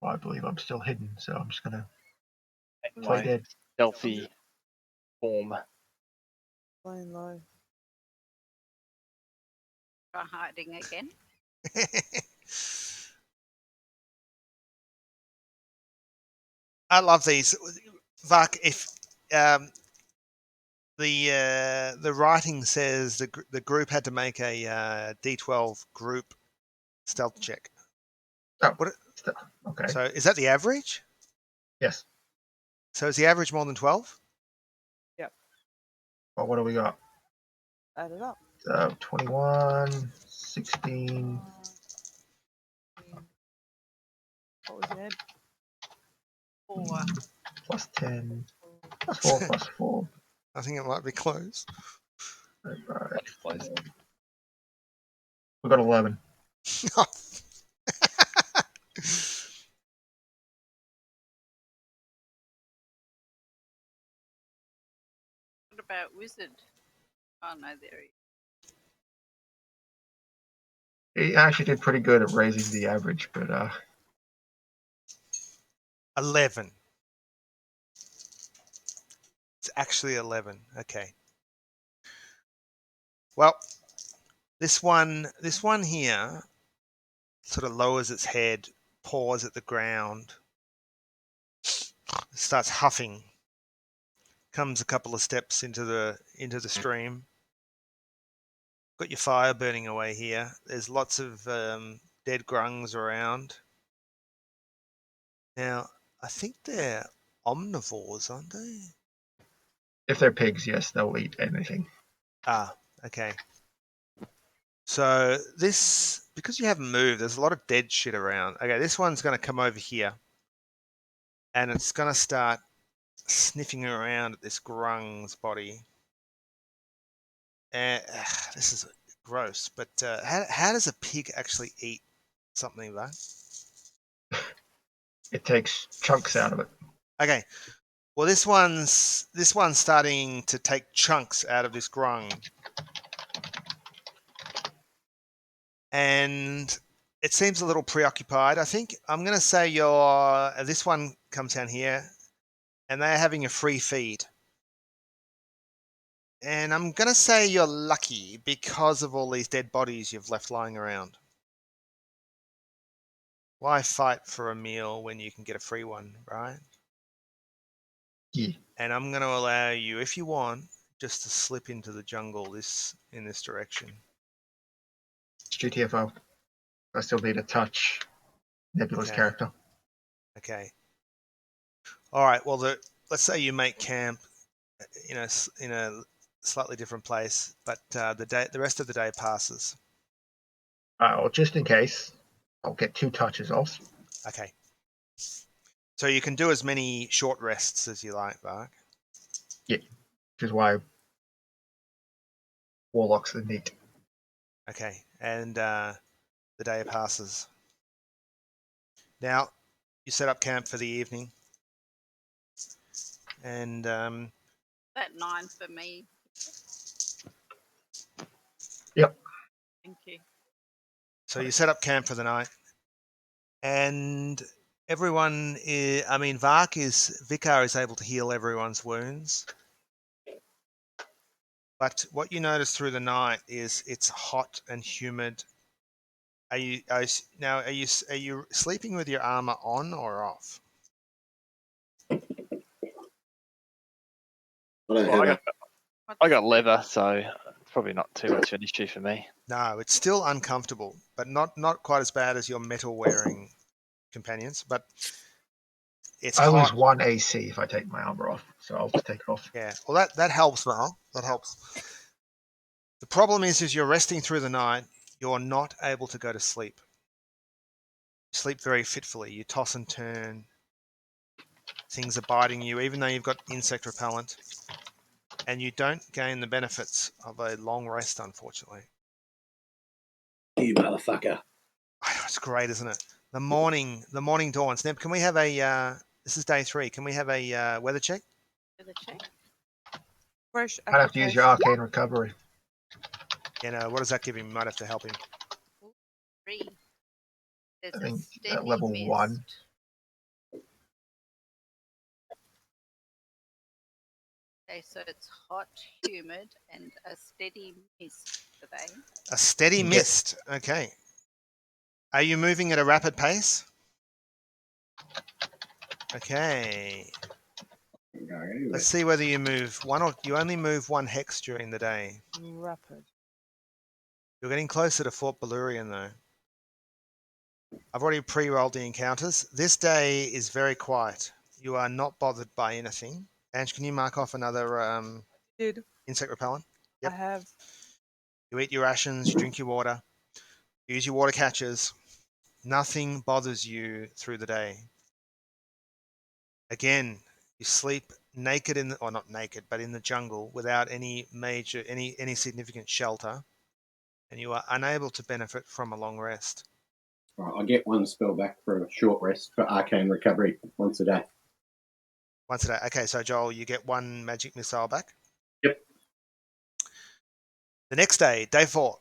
I believe I'm still hidden, so I'm just gonna My play dead. stealthy form. Playing low. Try hiding again. I love these. Vak, if the writing says the group had to make a D12 group stealth check. Oh, what, okay. So is that the average? Yes. So is the average more than 12? Yep. Well, what do we got? Add it up. 21, 16. What was that? 4. Plus 10. Plus 4, plus 4. I think it might be close. Right. Close. We got 11. What about Wizard? Oh no, there he is. He actually did pretty good at raising the average, but 11. It's actually 11. Okay. Well, this one here sort of lowers its head, paws at the ground, starts huffing, comes a couple of steps into the stream. Got your fire burning away here. There's lots of dead grungs around. Now, I think they're omnivores, aren't they? if they're pigs, yes, they'll eat anything. Ah, okay. So this, because you haven't moved, there's a lot of dead shit around. Okay, this one's going to come over here. And it's going to start sniffing around at this grung's body. This is gross, but how does a pig actually eat something like that? It takes chunks out of it. Okay. Well, this one's starting to take chunks out of this grung. And it seems a little preoccupied. I think I'm going to say this one comes down here and they're having a free feed. And I'm going to say you're lucky because of all these dead bodies you've left lying around. Why fight for a meal when you can get a free one, right? Yeah. And I'm going to allow you, if you want, just to slip into the jungle in this direction. GTFO. I still need a touch Nebula's Okay. character. Okay. All right. Well, let's say you make camp in a slightly different place, but the rest of the day passes. Well, just in case, I'll get 2 touches off. Okay. So you can do as many short rests as you like, Bark. Yeah, which is why Warlocks are neat. Okay, and the day passes. Now, you set up camp for the evening, and That 9 for me. Yep. Thank you. so you set up camp for the night, and everyone Vicar is able to heal everyone's wounds. But what you notice through the night is it's hot and humid. Are you sleeping with your armor on or off? Well, I got leather, so it's probably not too much of an issue for me. No, it's still uncomfortable, but not quite as bad as your metal wearing companions. But it's I hot. lose 1 AC if I take my armor off, so I'll just take it off. Yeah, well that helps, Val. That helps. The problem is you're resting through the night. You're not able to go to sleep. You sleep very fitfully. You toss and turn. Things are biting you, even though you've got insect repellent, and you don't gain the benefits of a long rest, unfortunately. You motherfucker. It's great, isn't it? The morning dawns. Neb, can we have a? This is day 3. Can we have a weather check? Weather check. Fresh I'd have to use your application. arcane recovery. What does that give him? You might have to help him. 3. There's I a think steady at level mist. 1. Okay, so it's hot, humid, and a steady mist today. A steady mist. Okay. Are you moving at a rapid pace? Okay. Let's see whether you move one or you only move 1 hex during the day. Rapid. You're getting closer to Fort Balurian, though. I've already pre-rolled the encounters. This day is very quiet. You are not bothered by anything. Ange, can you mark off another Did insect repellent? Yep. I have? You eat your rations, you drink your water, you use your water catchers. Nothing bothers you through the day. Again, you sleep naked or not naked, but in the jungle without any significant shelter, and you are unable to benefit from a long rest. Right, I get 1 spell back for a short rest for arcane recovery once a day. Once a day. Okay, so Joel, you get 1 magic missile back. Yep. The next day, day 4.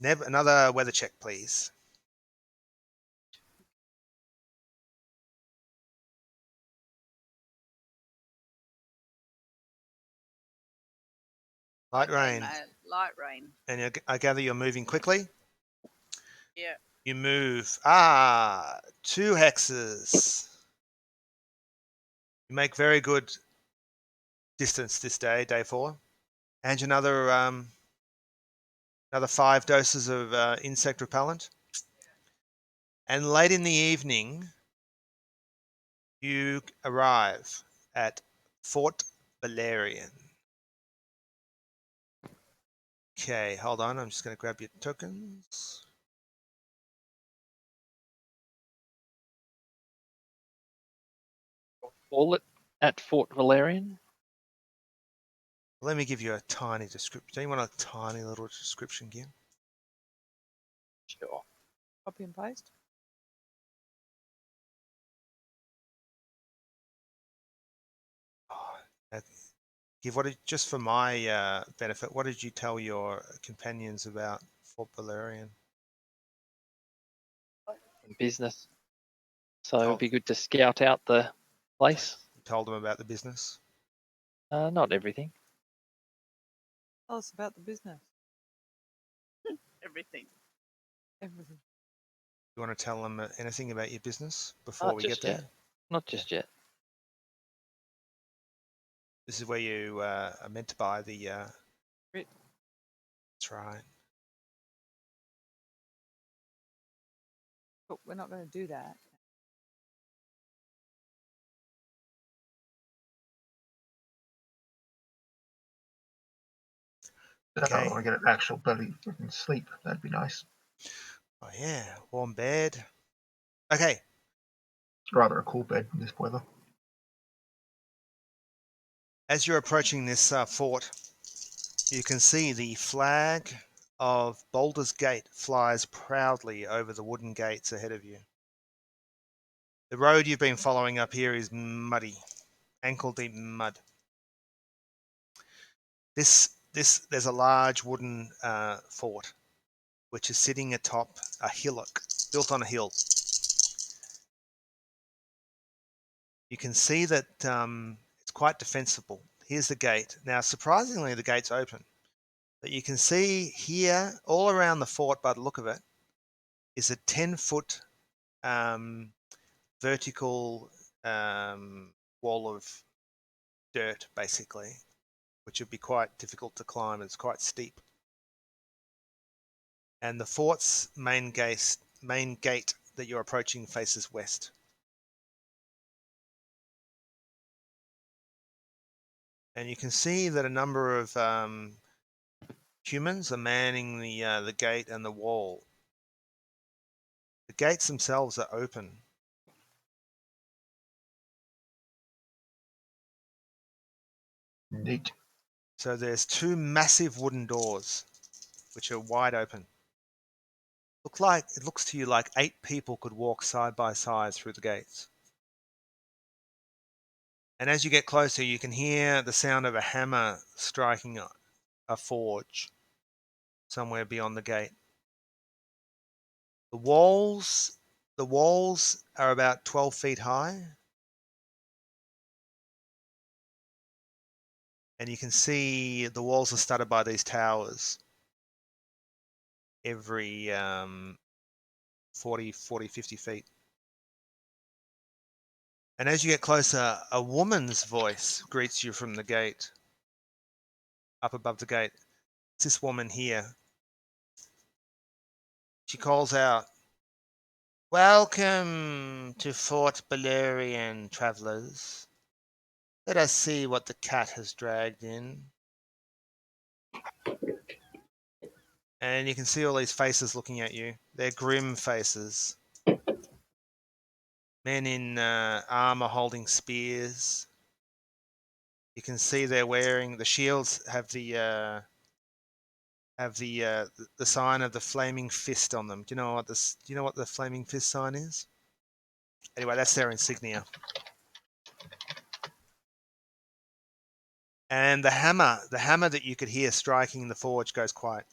Neb, another weather check, please. Light rain. Light rain. And I gather you're moving quickly? Yeah. You move. 2 hexes. You make very good distance this day, day 4. And another 5 doses of insect repellent. And late in the evening, you arrive at Fort Balurian. Okay, hold on. I'm just going to grab your tokens. Call it at Fort Valerian. Let me give you a tiny description. Do you want a tiny little description, Gim? Sure. Copy and paste. Give just for my benefit, what did you tell your companions about Fort Balurian? Business. So it'd be good to scout out the place. You told them about the business? Not everything. Tell us about the business. Everything. Everything. You want to tell them anything about your business before Not we just get there? yet. Not just yet. This is where you are meant to buy the. Writ. That's right. But we're not going to do that. If I Okay. want to get an actual bloody freaking sleep, that'd be nice. Oh yeah, warm bed. Okay. Rather a cool bed in this weather. As you're approaching this fort, you can see the flag of Baldur's Gate flies proudly over the wooden gates ahead of you. The road you've been following up here is muddy, ankle-deep mud. There's a large wooden fort, which is sitting atop a hillock, built on a hill. You can see that it's quite defensible. Here's the gate. Now, surprisingly, the gate's open. But you can see here, all around the fort, by the look of it, is a 10-foot vertical wall of dirt, basically, which would be quite difficult to climb. It's quite steep. And the fort's main gate that you're approaching faces west. And you can see that a number of humans are manning the gate and the wall. The gates themselves are open. Neat. So there's two massive wooden doors, which are wide open. It looks to you like 8 people could walk side by side through the gates. And as you get closer, you can hear the sound of a hammer striking a forge somewhere beyond the gate. The walls are about 12 feet high. And you can see the walls are studded by these towers every 40, 50 feet. And as you get closer, a woman's voice greets you from the gate, up above the gate. It's this woman here. She calls out, "Welcome to Fort Balerian, travelers. Let us see what the cat has dragged in." And you can see all these faces looking at you. They're grim faces. Men in armor holding spears. You can see they're wearing the shields have the sign of the flaming fist on them. Do you know what the flaming fist sign is? Anyway, that's their insignia. And the hammer that you could hear striking the forge goes quiet.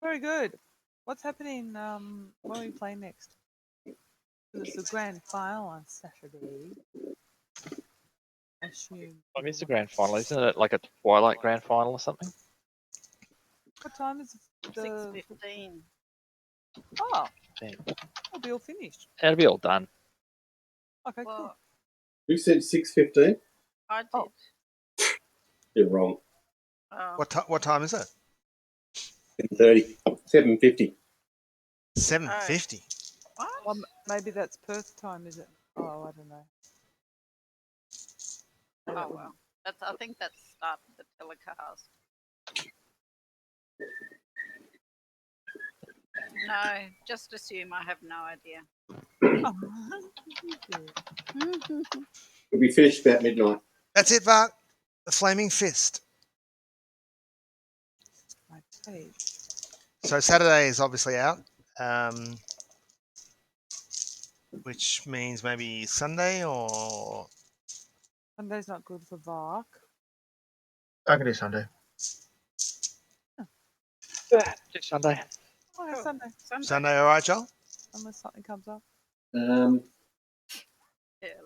Very good. What's happening when we play next? It's the grand final on Saturday. I assume. I missed the grand final. Isn't it like a Twilight grand final or something? What time is the 6:15. Oh, Yeah. it'll be all finished. It'll be all done. Okay, cool. Well, Who said 6:15? I did. Oh. You're wrong. Oh. What time is it? 7:30. 7:50. 7:50. What? Well, maybe that's Perth time, is it? Oh, I don't know. Oh well, I think that's the start of the telecast. No, just assume I have no idea. We'll be finished about midnight. That's it, Vart. The flaming fist. My page. So Saturday is obviously out, which means maybe Sunday or Sunday's not good for Vark. I can do Sunday. Just Sunday. Oh, yeah, Sunday. Sunday. All right, Joel? Unless something comes up. Yeah,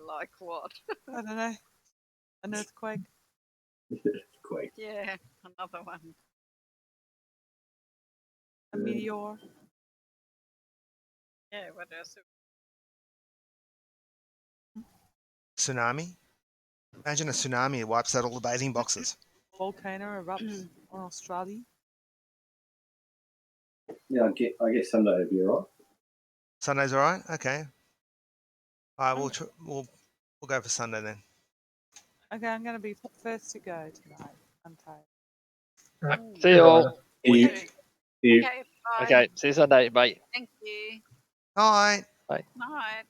like what? I don't know. An earthquake. Quake. Yeah, another one. A meteor. Yeah, what else? Tsunami. Imagine a tsunami wipes out all the bathing boxes. Volcano erupts on Australia. Yeah, I guess Sunday would be all right. Sunday's all right. Okay. All right, we'll go for Sunday then. Okay, I'm going to be first to go tonight. I'm tired. Right. See you all. You- Okay, you- bye. Okay, see you Sunday. Bye. Thank you. All right. Bye. Night.